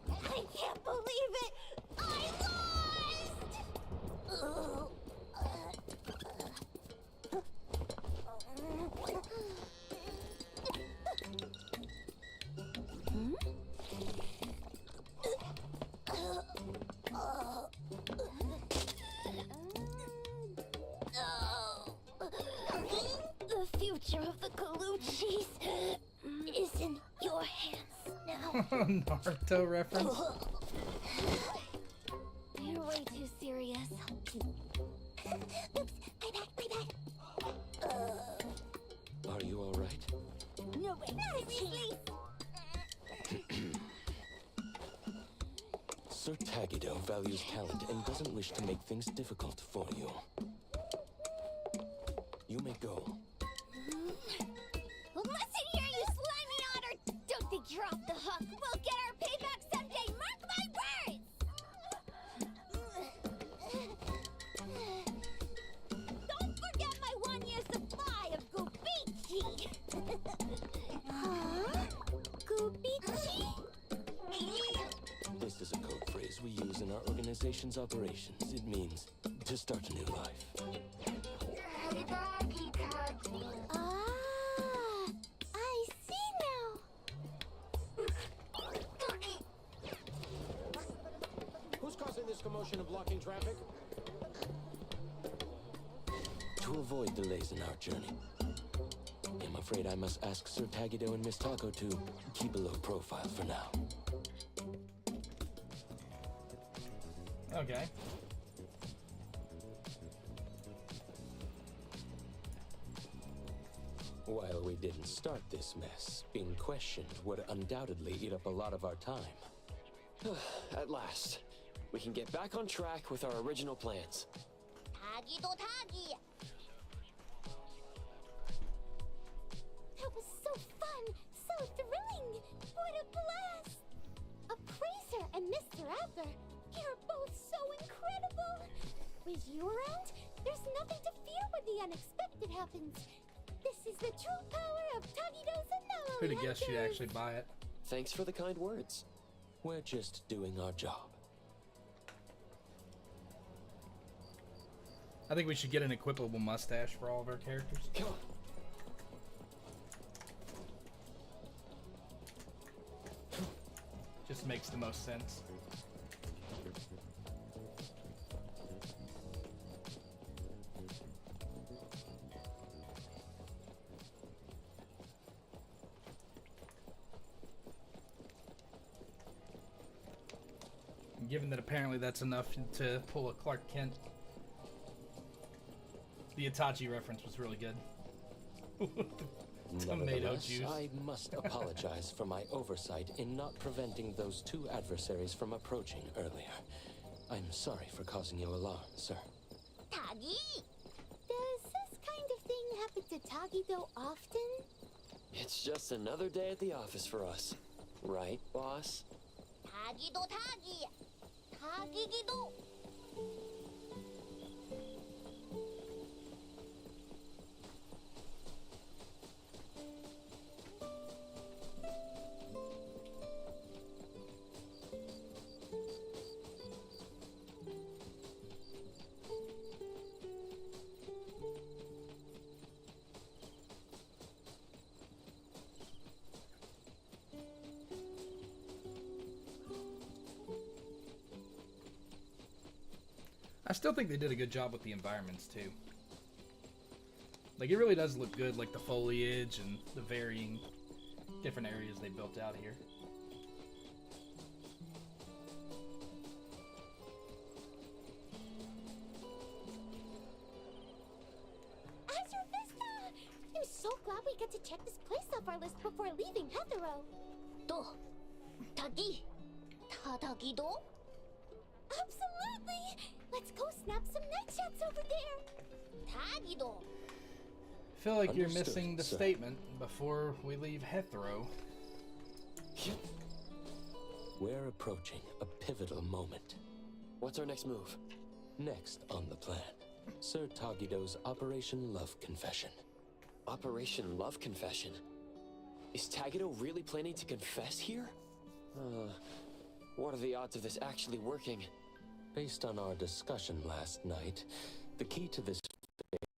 I can't believe it! I lost! The future of the Kaluchis is in your hands now. Naruto reference. You're way too serious. Oops, my bad. Are you all right? No way, seriously. Sir Tagido values talent and doesn't wish to make things difficult for you. You may go. Listen here, you slimy otter! Don't think you're off the hook. We'll get our payback someday, mark my words! Don't forget my 1-year supply of Gubichi! Huh? Gubichi? This is a code phrase we use in our organization's operations. It means to start a new life. I see now. Who's causing this commotion and blocking traffic? To avoid delays in our journey, I'm afraid I must ask Sir Tagido and Miss Tako to keep a low profile for now. Okay. While we didn't start this mess, being questioned would undoubtedly eat up a lot of our time. At last, we can get back on track with our original plans. Tagi do Tagi. That was so fun, so thrilling. What a blast! Heather. You're both so incredible. With you around, there's nothing to fear when the unexpected happens. This is the true power of Tagido's anomaly. Who'd have guessed she'd actually buy it? Thanks for the kind words. We're just doing our job. I think we should get an equipable mustache for all of our characters. Come on. Just makes the most sense. Given that apparently that's enough to pull a Clark Kent. The Itachi reference was really good. Tomato Nevertheless, juice. I must apologize for my oversight in not preventing those two adversaries from approaching earlier. I'm sorry for causing you alarm, sir. Tagi! Does this kind of thing happen to Tagido often? It's just another day at the office for us. Right, boss? Tagido Tagi! Tagigido! I still think they did a good job with the environments too. Like, it really does look good, like the foliage and the varying different areas they built out here. Azure Vista! I'm so glad we get to check this place off our list before leaving Heathrow. Do. Tagi. Tagido? Absolutely! Let's go snap some night shots over there! Tagido! I feel like you're Understood, missing the sir. statement before we leave Heathrow. We're approaching a pivotal moment. What's our next move? Next on the plan, Sir Tagido's Operation Love Confession. Operation Love Confession? Is Tagido really planning to confess here? What are the odds of this actually working? Based on our discussion last night, the key to this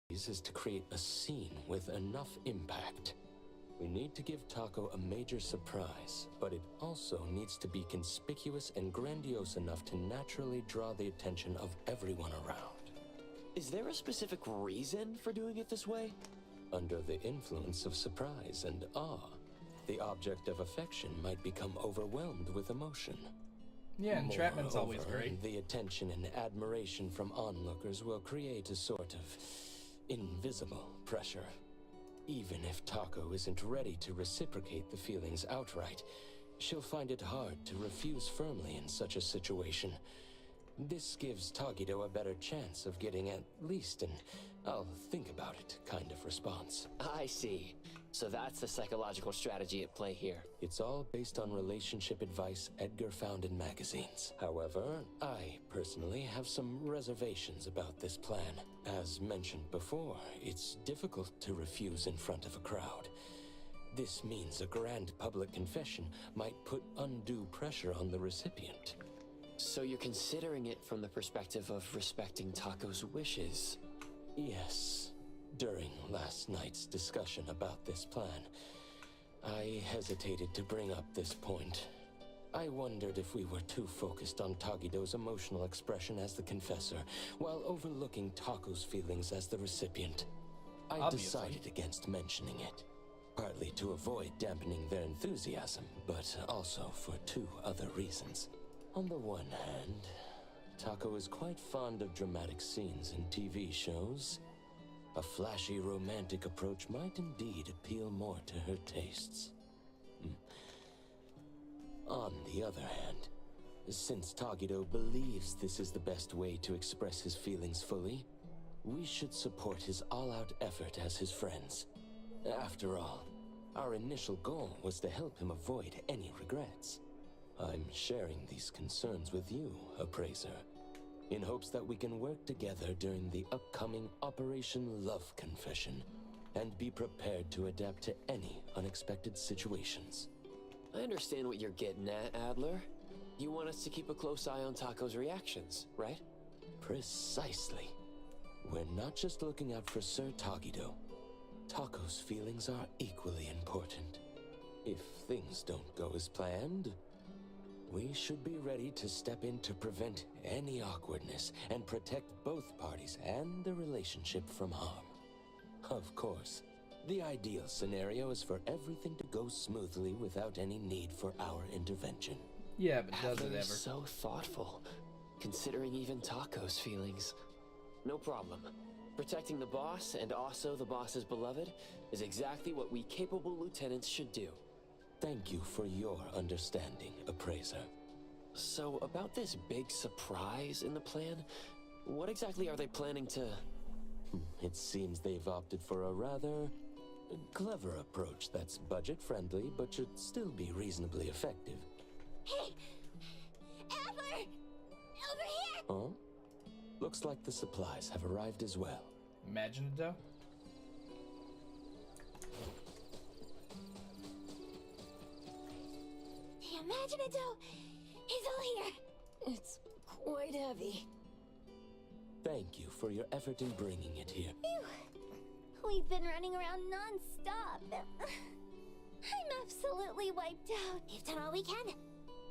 phase is to create a scene with enough impact. We need to give Taco a major surprise, but it also needs to be conspicuous and grandiose enough to naturally draw the attention of everyone around. Is there a specific reason for doing it this way? Under the influence of surprise and awe, the object of affection might become overwhelmed with emotion. Yeah, entrapment's always Moreover, great. The attention and admiration from onlookers will create a sort of invisible pressure. Even if Taco isn't ready to reciprocate the feelings outright, she'll find it hard to refuse firmly in such a situation. This gives Tagido a better chance of getting at least an "I'll think about it" kind of response. I see. So that's the psychological strategy at play here. It's all based on relationship advice Edgar found in magazines. However, I personally have some reservations about this plan. As mentioned before, it's difficult to refuse in front of a crowd. This means a grand public confession might put undue pressure on the recipient. So you're considering it from the perspective of respecting Taco's wishes? Yes. During last night's discussion about this plan, I hesitated to bring up this point. I wondered if we were too focused on Tagido's emotional expression as the confessor, while overlooking Taco's feelings as the recipient. I Obviously. decided against mentioning it, partly to avoid dampening their enthusiasm, but also for two other reasons. On the one hand, Taco is quite fond of dramatic scenes in TV shows. A flashy romantic approach might indeed appeal more to her tastes. On the other hand, since Tagido believes this is the best way to express his feelings fully, we should support his all-out effort as his friends. After all, our initial goal was to help him avoid any regrets. I'm sharing these concerns with you, Appraiser, in hopes that we can work together during the upcoming Operation Love Confession, and be prepared to adapt to any unexpected situations. I understand what you're getting at, Adler. You want us to keep a close eye on Taco's reactions, right? Precisely. We're not just looking out for Sir Tagido. Taco's feelings are equally important. If things don't go as planned, we should be ready to step in to prevent any awkwardness and protect both parties and the relationship from harm. Of course, the ideal scenario is for everything to go smoothly without any need for our intervention. Yeah, but does Adler it is ever? so thoughtful, considering even Taco's feelings. No problem. Protecting the boss, and also the boss's beloved, is exactly what we capable lieutenants should do. Thank you for your understanding, Appraiser. So, about this big surprise in the plan, what exactly are they planning to... It seems they've opted for a rather clever approach that's budget-friendly, but should still be reasonably effective. Hey! Adler! Over here! Huh? Looks like the supplies have arrived as well. Imagine it though. The Imaginado is all here. It's quite heavy. Thank you for your effort in bringing it here. Phew. We've been running around non-stop. I'm absolutely wiped out. We've done all we can.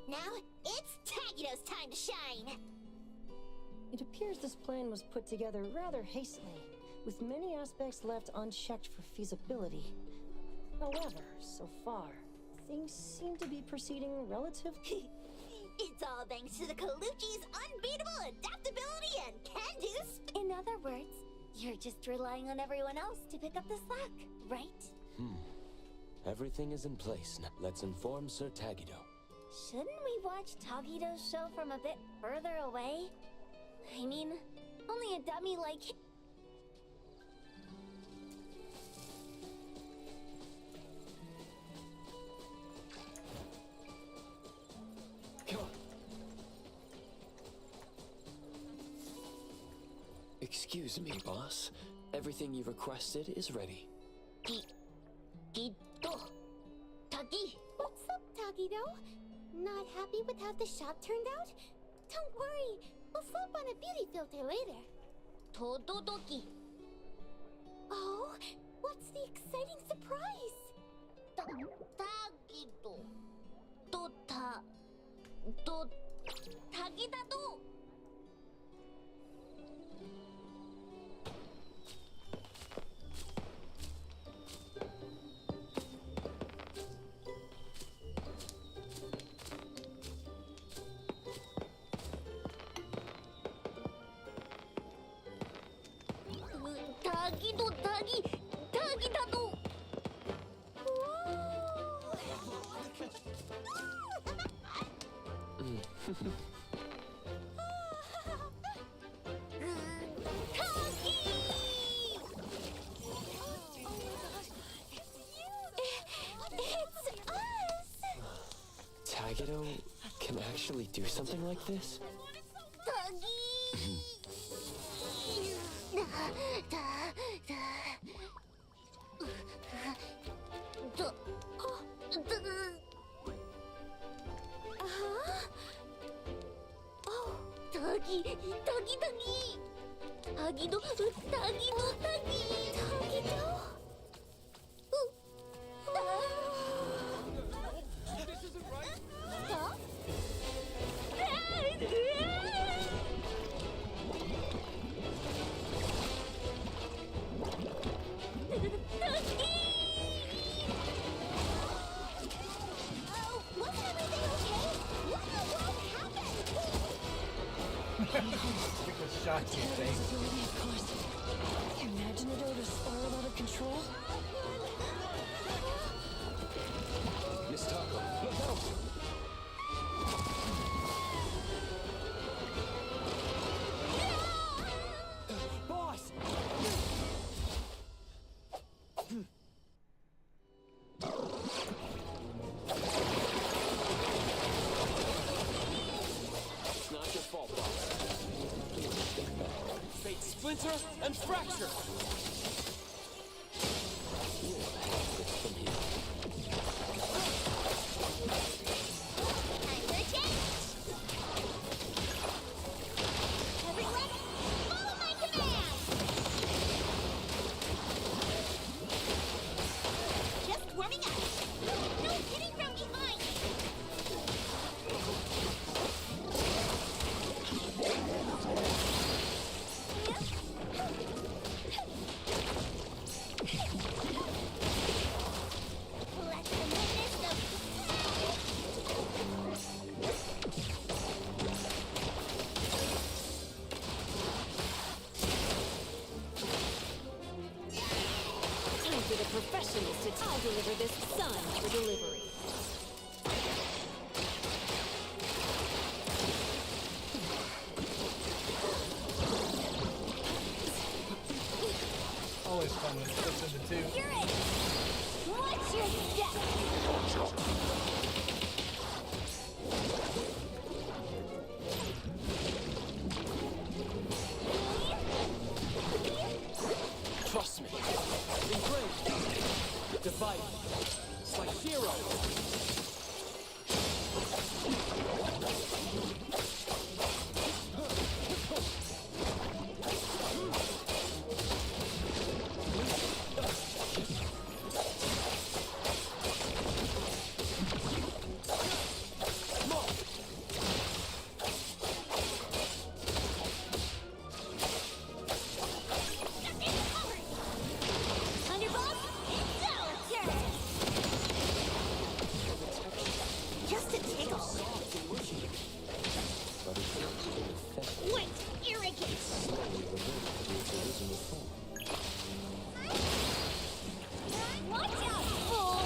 Now, it's Tagido's time to shine! It appears this plan was put together rather hastily, with many aspects left unchecked for feasibility. However, so far, things seem to be proceeding relatively... It's all thanks to the Colucci's unbeatable adaptability and can-do. In other words, you're just relying on everyone else to pick up the slack, right? Everything is in place now. Let's inform Sir Tagido. Shouldn't we watch Tagido's show from a bit further away? I mean, only a dummy like him. Come on. Excuse me, boss. Everything you requested is ready. Tagido. Tagi. What's up, Tagido? Not happy with how the shop turned out? Don't worry, we'll slap on a beauty filter later. Tododoki. Oh, what's the exciting surprise? Tagido. Tagidado. Tagidado. It's us! Tagido can actually do something like this? Took a shot to your face. Visibility, of course. Imaginado to spiral out of control? Miss Taco, look out! Boss! fracture! We'll handle it from here. Time for a change! Everyone, follow my command! Just warming up! No hitting from behind! Let the madness of... Time for the professionals to I'll deliver this sign for delivery. Always fun when it flips into two. You're it! What's your step? Trust me. Engrave. Divide. It's like hero. Thunderbolt, it's our turn! Just a tickle. But it works in effect Wait, irrigate! slowly reverted to its original form. Watch out, fool!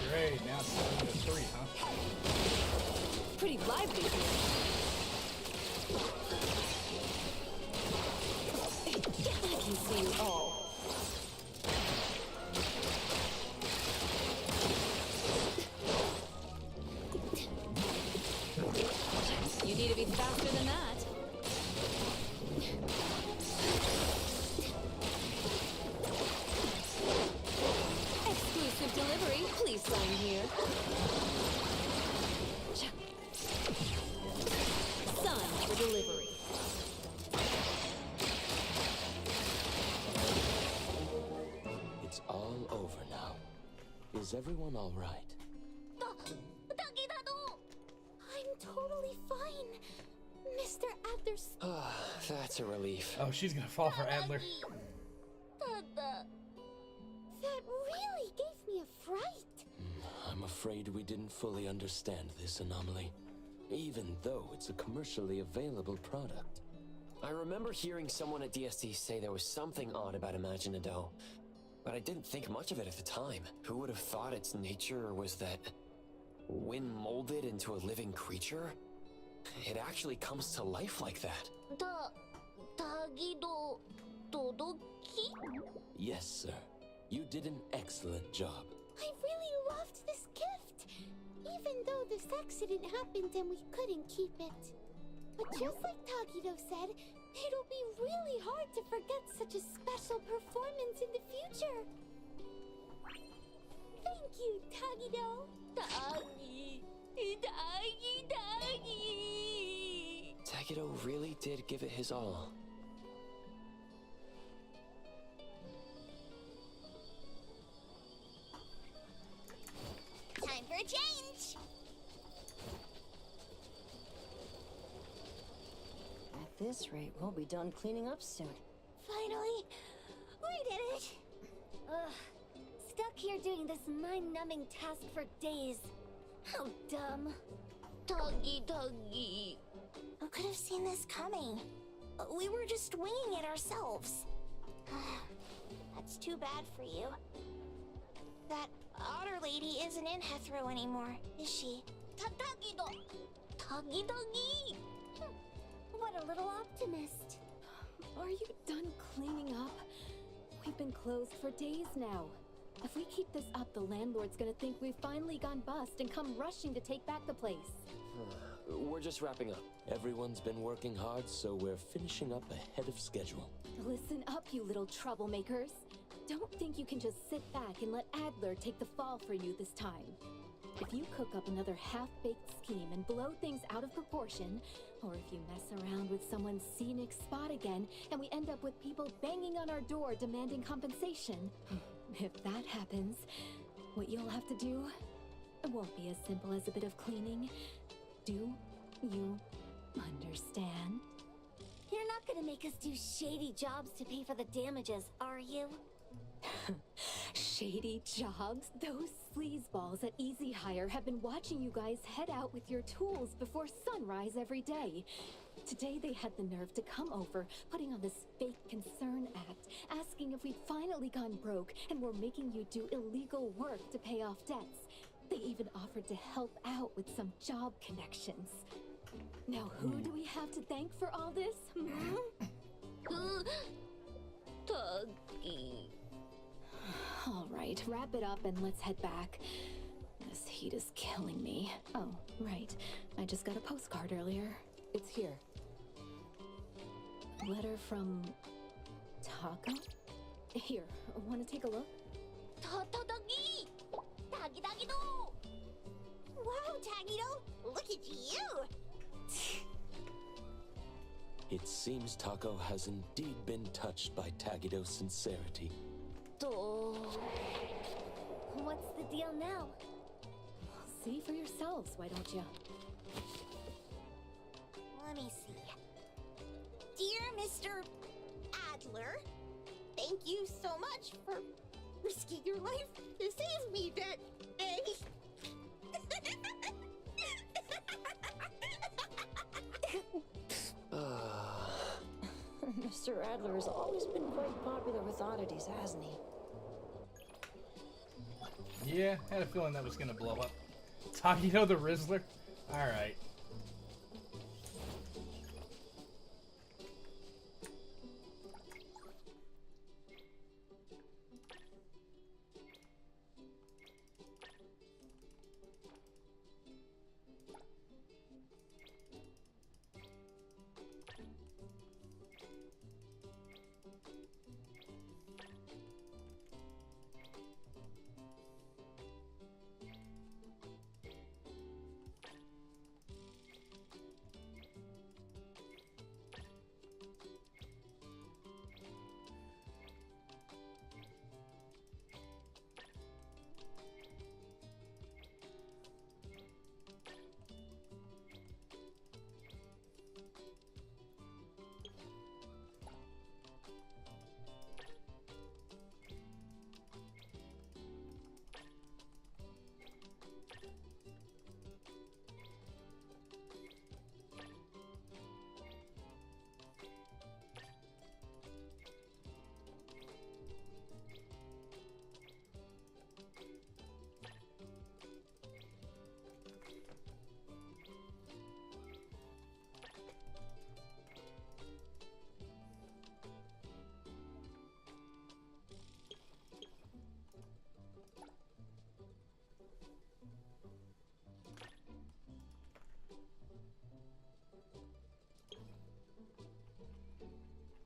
Great, now it's 7-3, huh? Pretty lively here. I can see you all. You need to be faster than that. Exclusive delivery. Please sign here. Sign for delivery. It's all over now. Is everyone all right? I'm totally fine. Mr. Adler's... That's a relief. Oh, she's gonna fall for Adler. That really gave me a fright. I'm afraid we didn't fully understand this anomaly, even though it's a commercially available product. I remember hearing someone at DSD say there was something odd about Imaginado, but I didn't think much of it at the time. Who would have thought its nature was that when molded into a living creature, it actually comes to life like that? Tagido... Todoki? Yes, sir. You did an excellent job. I really loved this gift. Even though this accident happened and we couldn't keep it. But just like Tagido said, it'll be really hard to forget such a special performance in the future. Thank you, Tagido. Tagi. Tagido really did give it his all. Time for a change. At this rate, we'll be done cleaning up soon. Finally, we did it. Ugh, stuck here doing this mind-numbing task for days. How dumb. Doggy. Who could have seen this coming? We were just winging it ourselves. That's too bad for you. That otter lady isn't in Hethro anymore, is she? Doggy. What a little optimist. Are you done cleaning up? We've been closed for days now. If we keep this up, the landlord's gonna think we've finally gone bust and come rushing to take back the place. We're just wrapping up. Everyone's been working hard, so we're finishing up ahead of schedule. Listen up, you little troublemakers. Don't think you can just sit back and let Adler take the fall for you this time. If you cook up another half-baked scheme and blow things out of proportion, or if you mess around with someone's scenic spot again and we end up with people banging on our door demanding compensation, if that happens, what you'll have to do, it won't be as simple as a bit of cleaning. Do you understand? You're not gonna make us do shady jobs to pay for the damages, are you? Shady jobs? Those sleazeballs at Easy Hire have been watching you guys head out with your tools before sunrise every day. Today they had the nerve to come over, putting on this fake concern act, asking if we'd finally gone broke and were making you do illegal work to pay off debts. They even offered to help out with some job connections. Now who do we have to thank for all this? Tuggy. All right, wrap it up and let's head back. This heat is killing me. Oh, right. I just got a postcard earlier. It's here. Letter from Taco? Here, wanna take a look? Tuggy! Taggy-daggy-do! Wow, Taggy-do! Look at you! It seems Taco has indeed been touched by Tagido's sincerity. What's the deal now? See for yourselves, why don't you? Let me see. Dear Mr. Adler, thank you so much for risking your life to save me that day. Mr. Adler has always been quite popular with oddities, hasn't he? Yeah, had a feeling that was gonna blow up. Taquito the Rizzler? Alright.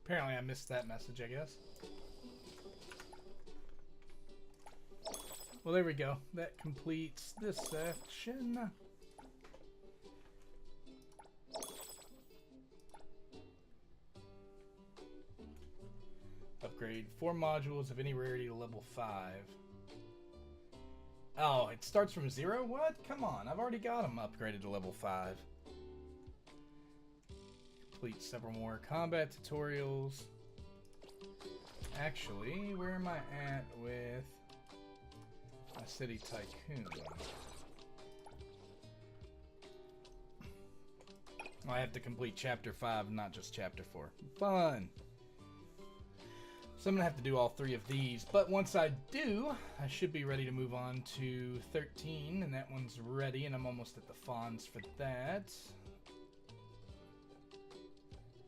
Apparently I missed that message, I guess. Well, there we go. That completes this section. Upgrade 4 modules of any rarity to level 5. Oh, it starts from 0? What? Come on, I've already got them upgraded to level 5. Complete several more combat tutorials. Actually, where am I at with my city tycoon? I have to complete chapter 5, not just chapter 4. Fun! So I'm gonna have to do all 3 of these, but once I do, I should be ready to move on to 13, and that one's ready, and I'm almost at the fawns for that.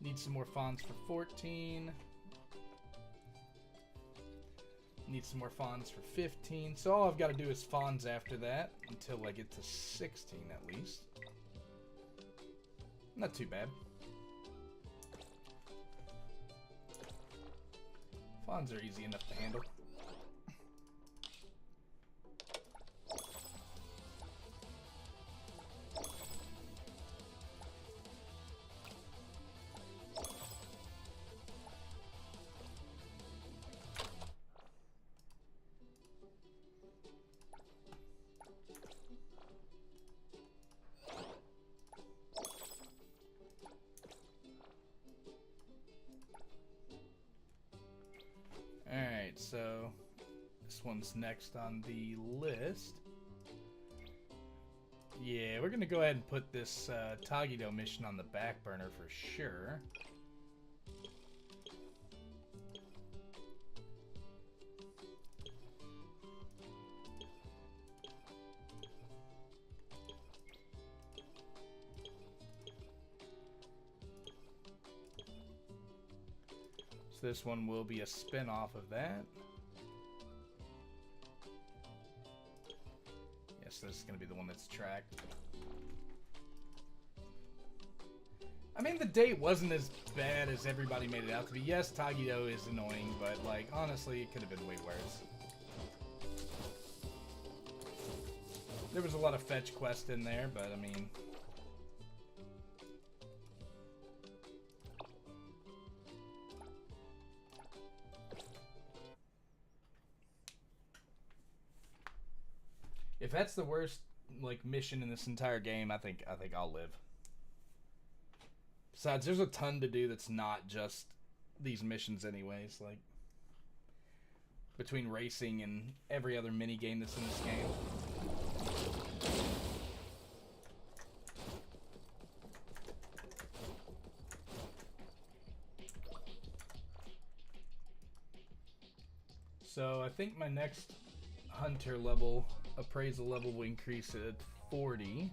Need some more fawns for 14. Need some more fawns for 15. So all I've got to do is fawns after that until I get to 16 at least. Not too bad. Fawns are easy enough to handle. Alright, so this one's next on the list. Yeah, we're gonna go ahead and put this Tagido mission on the back burner for sure. So this one will be a spin-off of that. Yes, this is going to be the one that's tracked. I mean, the date wasn't as bad as everybody made it out to be. Yes, Tagido is annoying, but, like, honestly, it could have been way worse. There was a lot of fetch quest in there, but, I mean... If that's the worst, like, mission in this entire game, I think I'll live. Besides, there's a ton to do that's not just these missions anyways, like, between racing and every other mini game that's in this game. So, I think my next hunter level, appraisal level, will increase at 40.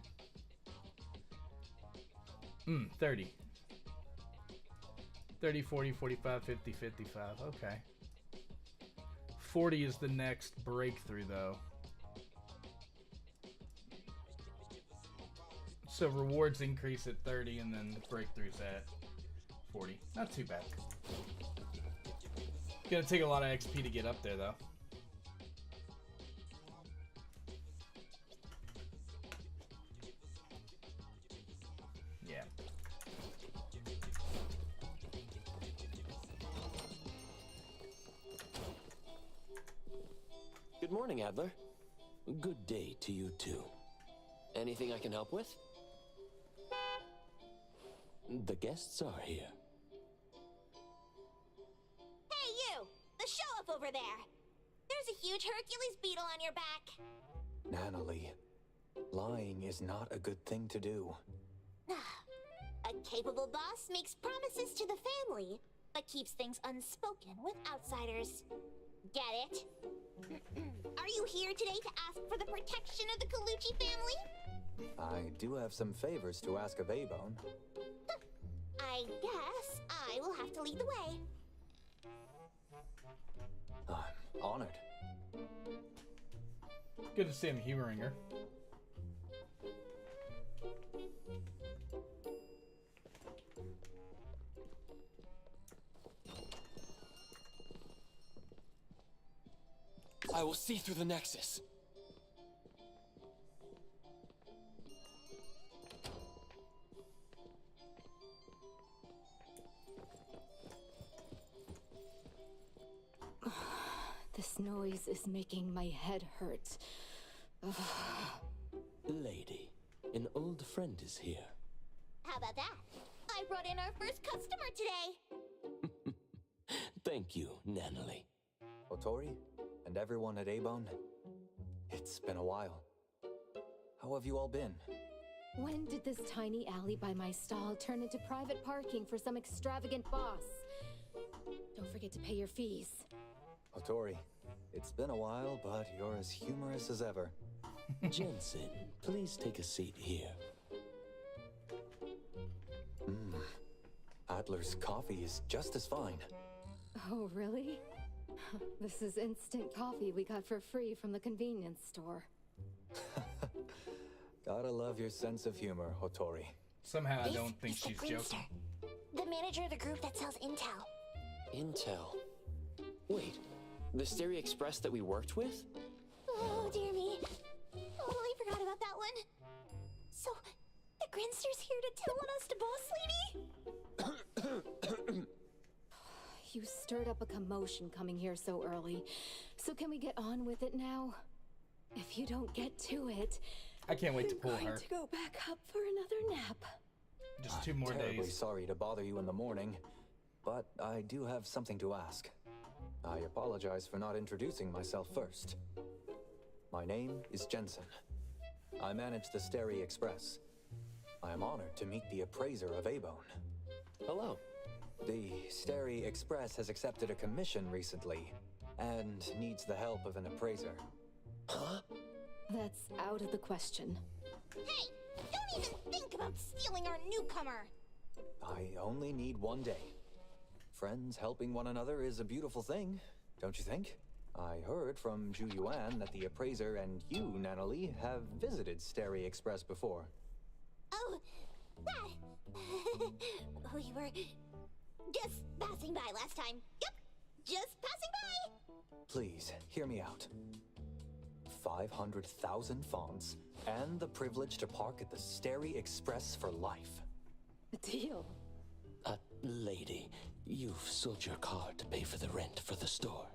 30. 30, 40, 45, 50, 55. Okay. 40 is the next breakthrough, though. So rewards increase at 30, and then the breakthroughs at 40. Not too bad. Gonna take a lot of XP to get up there, though. Yeah. Good morning, Adler. Good day to you too. Anything I can help with? The guests are here. Hey, you! The show-up over there! There's a huge Hercules beetle on your back. Natalie, lying is not a good thing to do. A capable boss makes promises to the family, but keeps things unspoken with outsiders. Get it? Are you here today to ask for the protection of the Colucci family? I do have some favors to ask of A-Bone. I guess I will have to lead the way. I'm honored. Good to see him humoring her. I will see through the Nexus. This noise is making my head hurt. Lady, an old friend is here. How about that? I brought in our first customer today. Thank you, Natalie. Otori, and everyone at A-Bone, it's been a while. How have you all been? When did this tiny alley by my stall turn into private parking for some extravagant boss? Don't forget to pay your fees. Otori, it's been a while, but you're as humorous as ever. Jensen, please take a seat here. Adler's coffee is just as fine. Oh, really? This is instant coffee we got for free from the convenience store. Gotta love your sense of humor, Hotori. Somehow I This don't think is the she's Grimster, joking. the manager of the group that sells intel. Intel. Wait, the Stereo Express that we worked with? Oh, dear me. Totally forgot about that one. So, the Grinster's here to tell on us to Boss Lady? You stirred up a commotion coming here so early. So can we get on with it now? If you don't get to it, I can't wait to pull I'm going her. to go back up for another nap. Just 2 more Terribly days. sorry to bother you in the morning, but I do have something to ask. I apologize for not introducing myself first. My name is Jensen. I manage the Stereo Express. I am honored to meet the appraiser of Abone. Hello. The Stereo Express has accepted a commission recently and needs the help of an appraiser. Huh? That's out of the question. Hey, don't even think about stealing our newcomer. I only need 1 day. Friends helping one another is a beautiful thing, don't you think? I heard from Ju Yuan that the appraiser and you, Nanalie, have visited Stereo Express before. Oh, that. We were just passing by last time. Yep, just passing by. Please, hear me out. 500,000 fonts and the privilege to park at the Stereo Express for life. Deal. Lady, you've sold your car to pay for the rent for the store.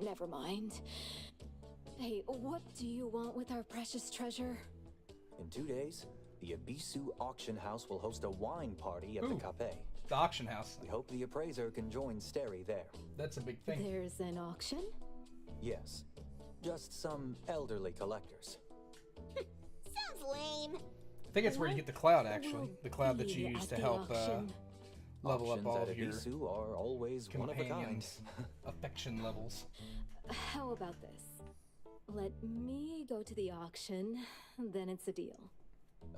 Never mind. Hey, what do you want with our precious treasure? In 2 days, the Abisu auction house will host a wine party at the Cafe. The auction house. We hope the appraiser can join Steri there. That's a big thing. There's an auction? Yes, just some elderly collectors. Sounds lame. I think it's where you get the cloud, actually. The cloud that you use to help level up Auctions all at of your Abisu are always one of a kind. companions' affection levels. How about this? Let me go to the auction, then it's a deal.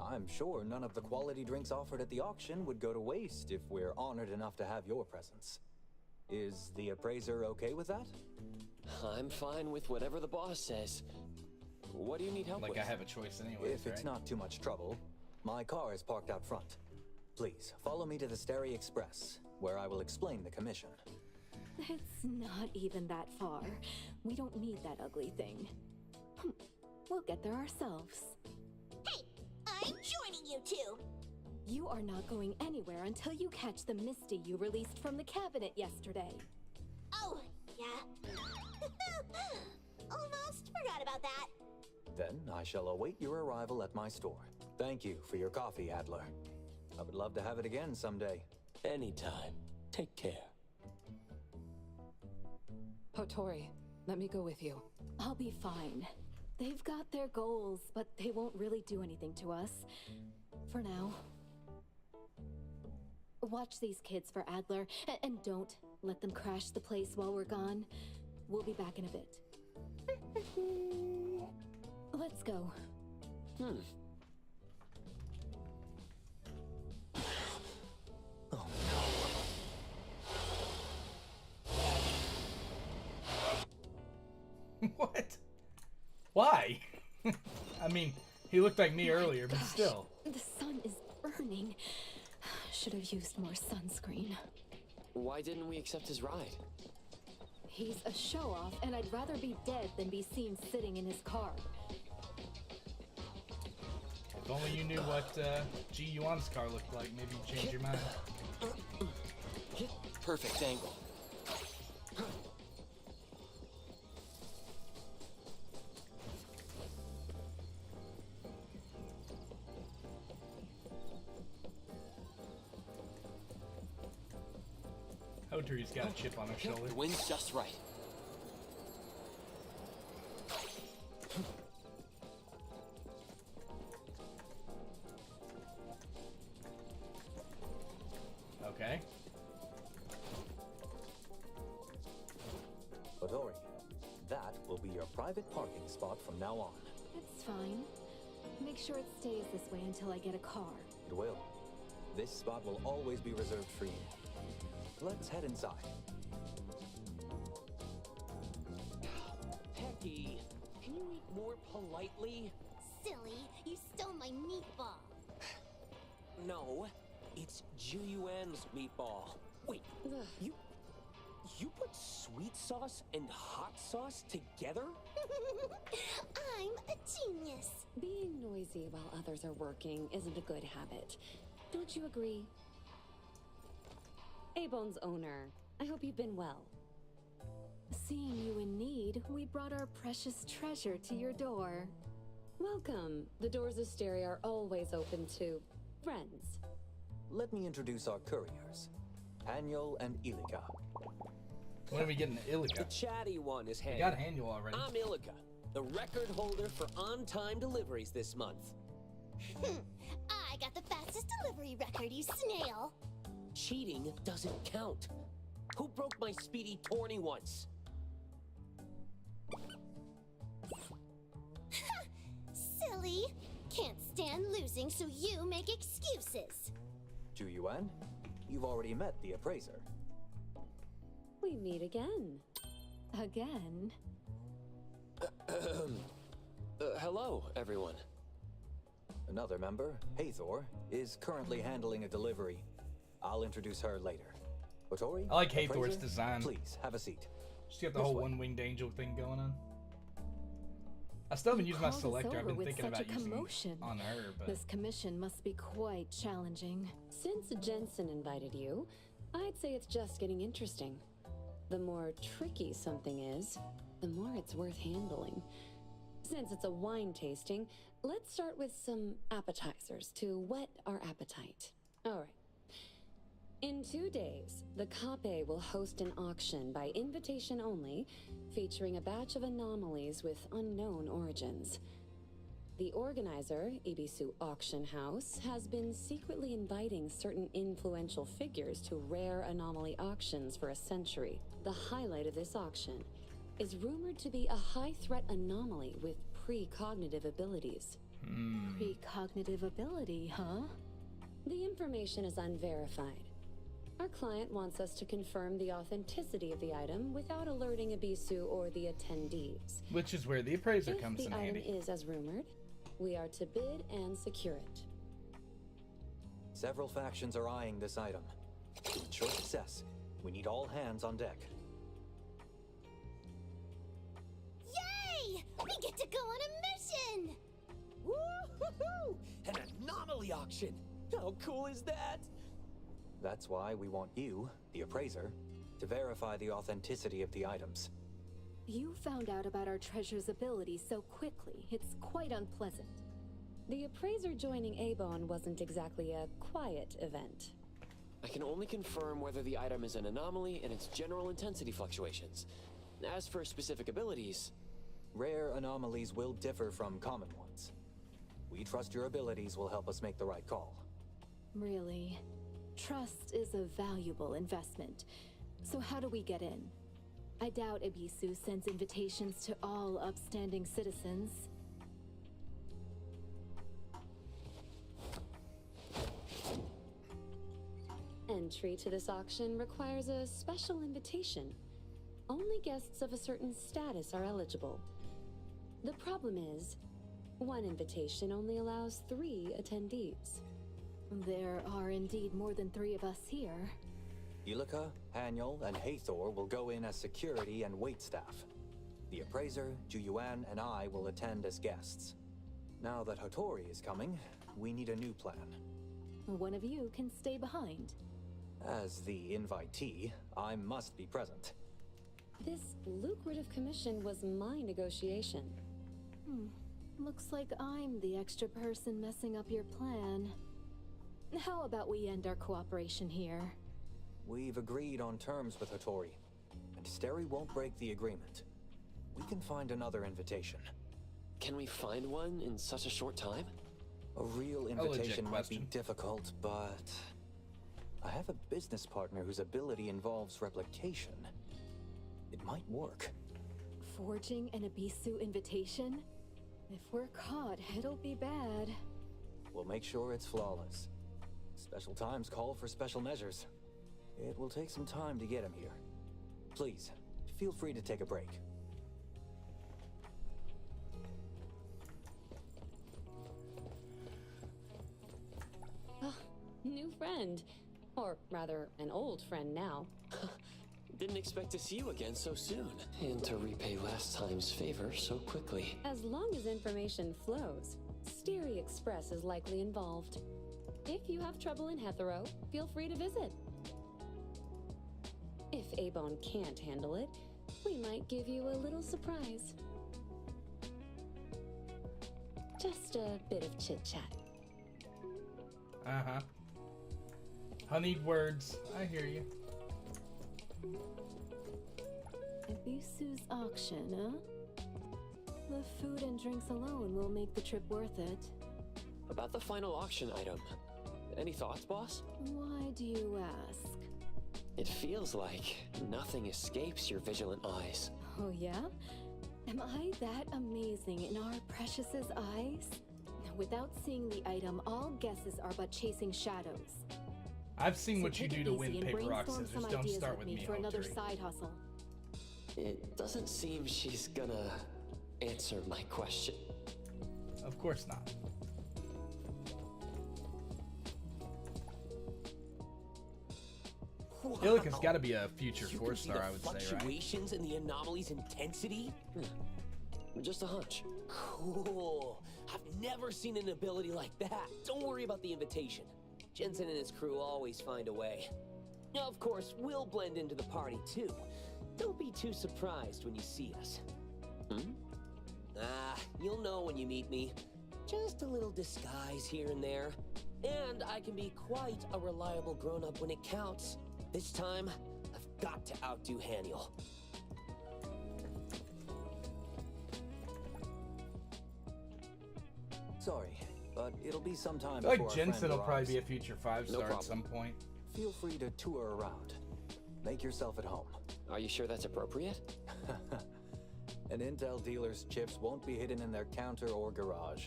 I'm sure none of the quality drinks offered at the auction would go to waste if we're honored enough to have your presence. Is the appraiser okay with that? I'm fine with whatever the boss says. What do you need help Like with? I have a choice anyway. If it's not too much trouble, my car is parked out front. Please, follow me to the Stereo Express, where I will explain the commission. It's not even that far. We don't need that ugly thing. We'll get there ourselves. Hey, I'm joining you two. You are not going anywhere until you catch the Misty you released from the cabinet yesterday. Oh, yeah. Almost forgot about that. Then I shall await your arrival at my store. Thank you for your coffee, Adler. I would love to have it again someday. Anytime. Take care. Hotori, let me go with you. I'll be fine. They've got their goals, but they won't really do anything to us. For now. Watch these kids for Adler, and don't let them crash the place while we're gone. We'll be back in a bit. Let's go. Oh Right? What? Why? I mean, he looked like me earlier, but still. The sun is burning. Should have used more sunscreen. Why didn't we accept his ride? He's a show-off, and I'd rather be dead than be seen sitting in his car. If only you knew what Ji Yuan's car looked like, maybe you'd change your mind. Perfect angle. Hotori's got a chip on her shoulder. The wind's just right. Okay. Hotori, that will be your private parking spot from now on. It's fine. Make sure it stays this way until I get a car. It will. This spot will always be reserved for you. Let's head inside. Taki, can you eat more politely? Silly, you stole my meatball. No, it's Juyuan's meatball. Wait, you put sweet sauce and hot sauce together? I'm a genius. Being noisy while others are working isn't a good habit. Don't you agree? Abone's owner, I hope you've been well. Seeing you in need, we brought our precious treasure to your door. Welcome. The doors of Stereo are always open to friends. Let me introduce our couriers, Haniel and Ilika. When are we getting to The Ilika? chatty one is We Haniel. got Haniel already. I'm Ilika, the record holder for on-time deliveries this month. I got the fastest delivery record, you snail. Cheating doesn't count. Who broke my speedy tourney once? Silly. Can't stand losing, so you make excuses. Juyuan, you've already met the appraiser. We meet again. Again? Hello, everyone. Another member, Hathor, is currently handling a delivery. I'll introduce her later. Otori, I like Hathor's appraiser, design. Please, have a seat. She's got the This whole way. one-winged angel thing going on. I still haven't used my Called us selector. I've over been with thinking such about a using commotion. on her, but This commission must be quite challenging. Since Jensen invited you, I'd say it's just getting interesting. The more tricky something is, the more it's worth handling. Since it's a wine tasting, let's start with some appetizers to whet our appetite. All right. In 2 days, the Kape will host an auction by invitation only, featuring a batch of anomalies with unknown origins. The organizer, Ibisu Auction House, has been secretly inviting certain influential figures to rare anomaly auctions for a century. The highlight of this auction is rumored to be a high-threat anomaly with precognitive abilities. Precognitive ability, huh? The information is unverified. Our client wants us to confirm the authenticity of the item without alerting Ibisu or the attendees. which is where the appraiser If comes the in item handy. is as rumored, we are to bid and secure it. Several factions are eyeing this item. To ensure success, we need all hands on deck. Yay! We get to go on a mission! Woo-hoo-hoo! An anomaly auction! How cool is that? That's why we want you, the appraiser, to verify the authenticity of the items. You found out about our treasure's abilities so quickly, it's quite unpleasant. The appraiser joining Abon wasn't exactly a quiet event. I can only confirm whether the item is an anomaly and its general intensity fluctuations. As for specific abilities, Rare anomalies will differ from common ones. We trust your abilities will help us make the right call. Really? Trust is a valuable investment. So how do we get in? I doubt Ibisu sends invitations to all upstanding citizens. Entry to this auction requires a special invitation. Only guests of a certain status are eligible. The problem is, one invitation only allows 3 attendees. There are indeed more than 3 of us here. Ilika, Haniel, and Hathor will go in as security and wait staff. The appraiser, Juyuan, and I will attend as guests. Now that Hattori is coming, we need a new plan. One of you can stay behind. As the invitee, I must be present. This lucrative commission was my negotiation. Looks like I'm the extra person messing up your plan. How about we end our cooperation here? We've agreed on terms with Hattori, and Steri won't break the agreement. We can find another invitation. can we find one in such a short time? A real legit invitation might be question. difficult, but I have a business partner whose ability involves replication. It might work. Forging an Ibisu invitation? If we're caught, it'll be bad. We'll make sure it's flawless. Special times call for special measures. It will take some time to get him here. Please, feel free to take a break. New friend. Or rather, an old friend now. Didn't expect to see you again so soon. And to repay last time's favor so quickly. As long as information flows, Steri Express is likely involved. If you have trouble in Hetero, feel free to visit. If Abon can't handle it, we might give you a little surprise. Just a bit of chit-chat. Uh-huh. Honeyed words. I hear you. Abisu's auction, huh? The food and drinks alone will make the trip worth it. About the final auction item. Any thoughts, boss? Why do you ask? It feels like nothing escapes your vigilant eyes. Oh yeah? Am I that amazing in our Precious's eyes? Without seeing the item, all guesses are but chasing shadows. I've seen So what you take do it to easy win and paper, rock, brainstorm scissors. some Don't ideas start with me, for another Hawktree. side hustle. It doesn't seem she's gonna answer my question. Of course not. Wow. Ilika's got to be a future You can see 4-star, the I would say, right? fluctuations in the anomaly's intensity? Just a hunch. Cool. I've never seen an ability like that. Don't worry about the invitation. Jensen and his crew always find a way. Of course, we'll blend into the party too. Don't be too surprised when you see us. You'll know when you meet me. Just a little disguise here and there. And I can be quite a reliable grown-up when it counts. This time, I've got to outdo Haniel. Sorry, but it'll be some time I before feel like our Jensen friend will probably arrives. be a future 5-star at problem. some point. Feel free to tour around. Make yourself at home. Are you sure that's appropriate? An intel dealer's chips won't be hidden in their counter or garage.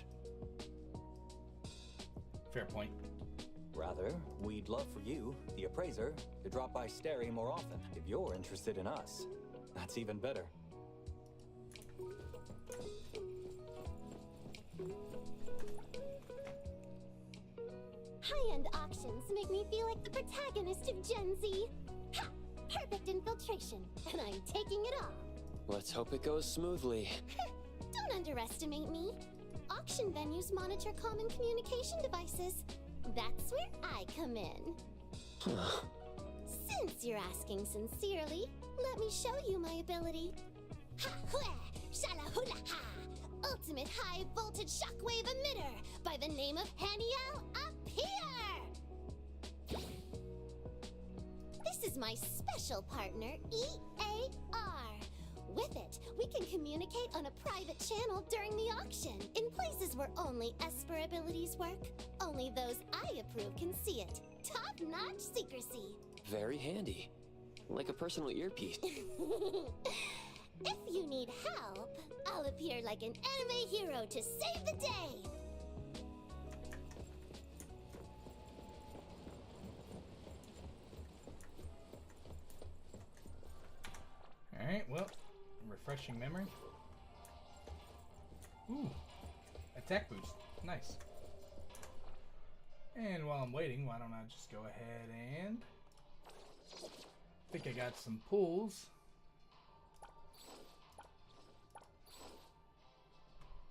Fair point. Rather, we'd love for you, the appraiser, to drop by Steri more often. If you're interested in us, that's even better. High-end auctions make me feel like the protagonist of Gen Z. Ha! Perfect infiltration, and I'm taking it all. Let's hope it goes smoothly. Don't underestimate me. Auction venues monitor common communication devices. That's where I come in. Since you're asking sincerely, let me show you my ability. Ha hweh! Shalahula ha! Ultimate high voltage shockwave emitter by the name of Haniel Appear! This is my special partner, EAR. With it, we can communicate on a private channel during the auction, in places where only Esper abilities work. Only those I approve can see it. Top-notch secrecy. Very handy. Like a personal earpiece. If you need help, I'll appear like an anime hero to save the day. Alright, well, refreshing memory. Ooh, attack boost. Nice. And while I'm waiting, why don't I just go ahead and... I think I got some pulls.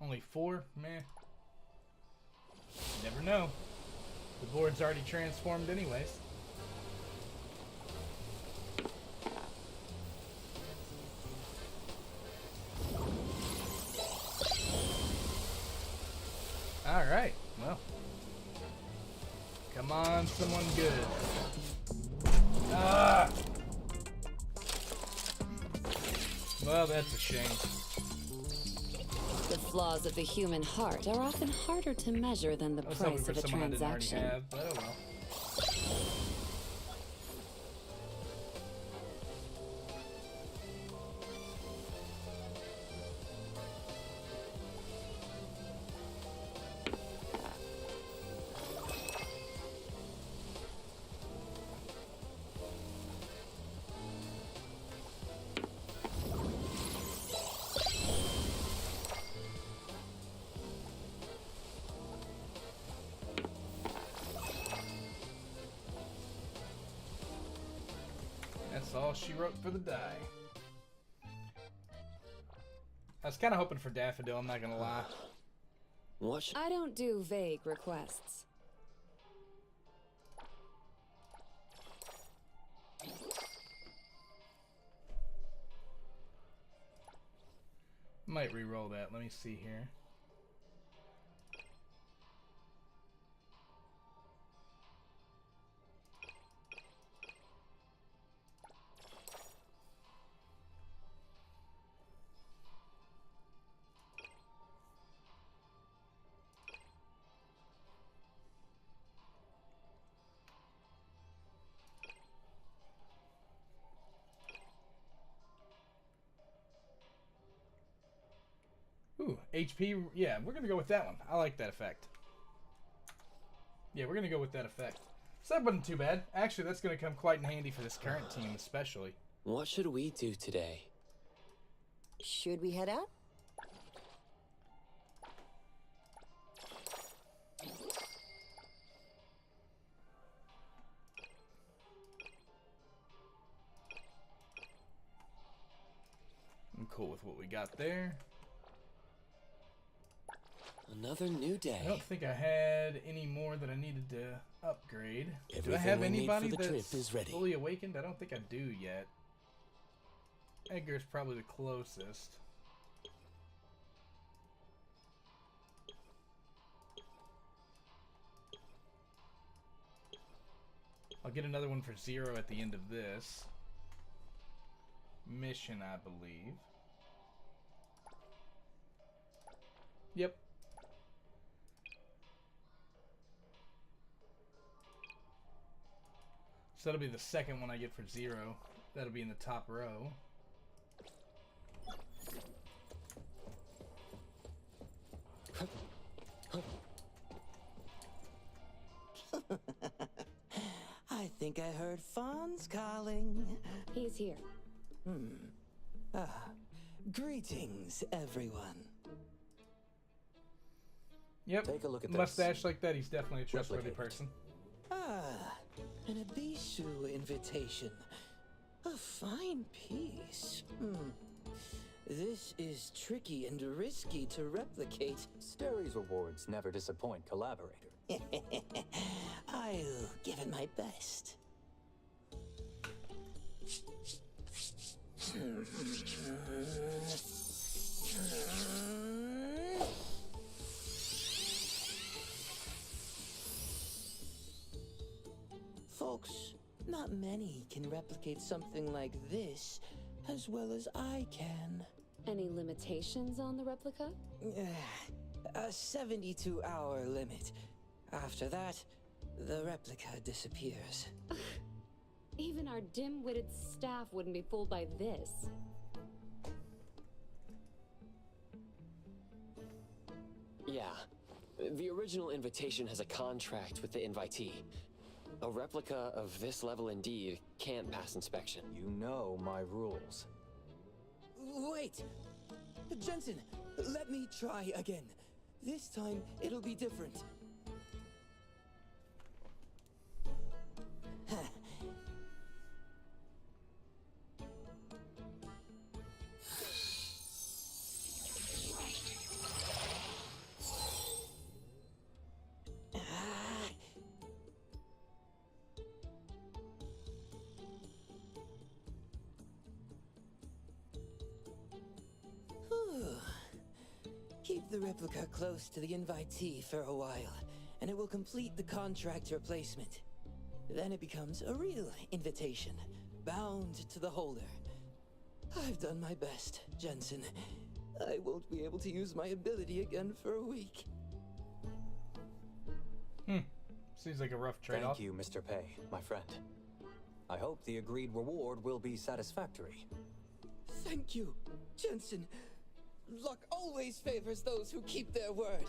Only 4? Meh. Never know. The board's already transformed anyways. Alright, well. Come on, someone good. Ah! Well, that's a shame. The flaws of the human heart are often harder to measure than the I was hoping price for of a someone I didn't already transaction. have, but oh well. That's all she wrote for the die. I was kind of hoping for Daffodil, I'm not gonna lie. What? I don't do vague requests. Might re-roll that. Let me see here. Ooh, HP. Yeah, we're gonna go with that one. I like that effect. Yeah, we're gonna go with that effect. So that wasn't too bad. Actually, that's gonna come quite in handy for this current team, especially. What should we do today? Should we head out? I'm cool with what we got there. Another new day. I don't think I had any more that I needed to upgrade. Do I Everything have we need anybody for the trip that's is ready. fully awakened? I don't think I do yet. Edgar's probably the closest. I'll get another one for 0 at the end of this mission, I believe. Yep. So that'll be the second one I get for 0. That'll be in the top row. I think I heard Fawn's calling. He's here. Greetings, everyone. Yep. Take a look at this. Mustache like that, he's definitely a trustworthy Replicate. person. An Abishu invitation. A fine piece. This is tricky and risky to replicate. Steri's rewards never disappoint collaborator. I'll give it my best. Folks, not many can replicate something like this as well as I can. Any limitations on the replica? A 72-hour limit. After that, the replica disappears. Even our dim-witted staff wouldn't be fooled by this. Yeah. The original invitation has a contract with the invitee. A replica of this level indeed can't pass inspection. You know my rules. Wait! Jensen, let me try again. This time, it'll be different. Keep the replica close to the invitee for a while, and it will complete the contract replacement. Then it becomes a real invitation, bound to the holder. I've done my best, Jensen. I won't be able to use my ability again for a week. Seems like a rough trade-off. Thank you, Mr. Pei, my friend. I hope the agreed reward will be satisfactory. Thank you, Jensen. Luck always favors those who keep their word.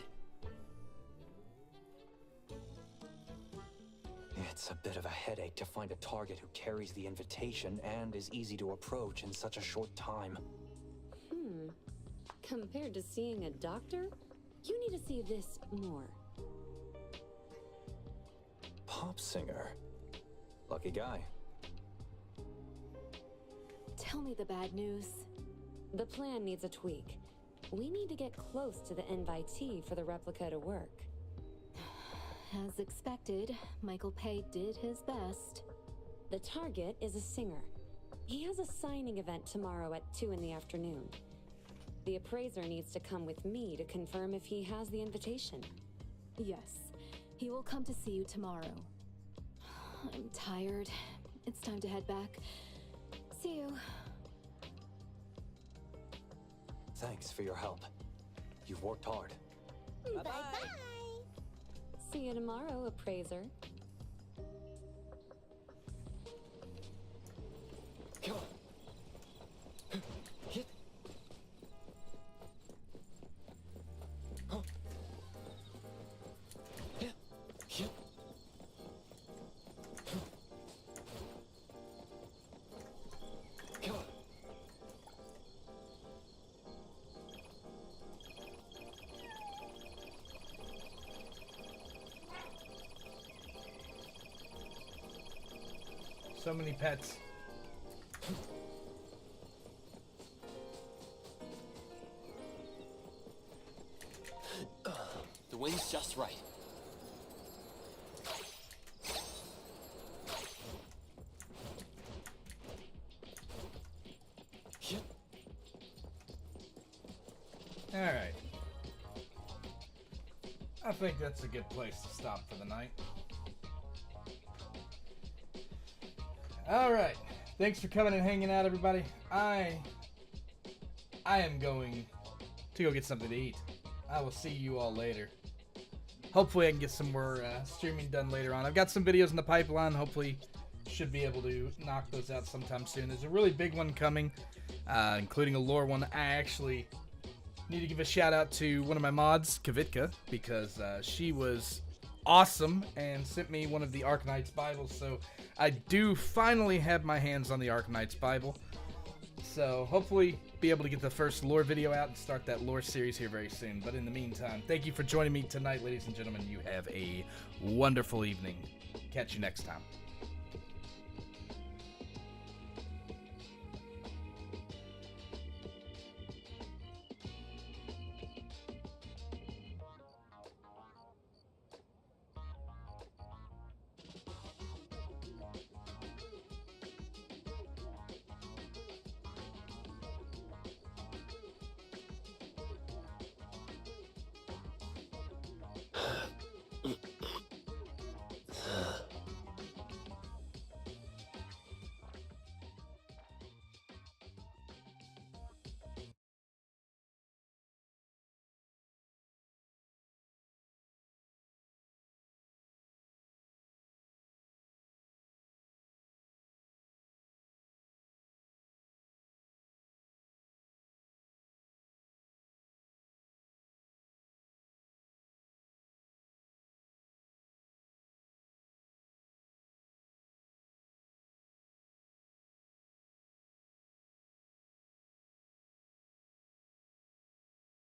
It's a bit of a headache to find a target who carries the invitation and is easy to approach in such a short time. Compared to seeing a doctor, you need to see this more. Pop singer. Lucky guy. Tell me the bad news. The plan needs a tweak. We need to get close to the invitee for the replica to work. As expected, Michael Pay did his best. The target is a singer. He has a signing event tomorrow at 2 in the afternoon. The appraiser needs to come with me to confirm if he has the invitation. Yes, he will come to see you tomorrow. I'm tired. It's time to head back. See you. Thanks for your help. You've worked hard. Bye-bye. See you tomorrow, appraiser. Come on. Hit. Huh. Yeah. Hit. Come on. So many pets. The wind's just right. All right. I think that's a good place to stop for the night. All right. Thanks for coming and hanging out, everybody. I am going to go get something to eat. I will see you all later. Hopefully I can get some more streaming done later on. I've got some videos in the pipeline. Hopefully should be able to knock those out sometime soon. There's a really big one coming, including a lore one. I actually need to give a shout out to one of my mods, Kavitka, because she was awesome and sent me one of the Arknights Bibles. So I do finally have my hands on the Arknights Bible. So hopefully be able to get the first lore video out and start that lore series here very soon. But in the meantime, thank you for joining me tonight, ladies and gentlemen. You have a wonderful evening. Catch you next time.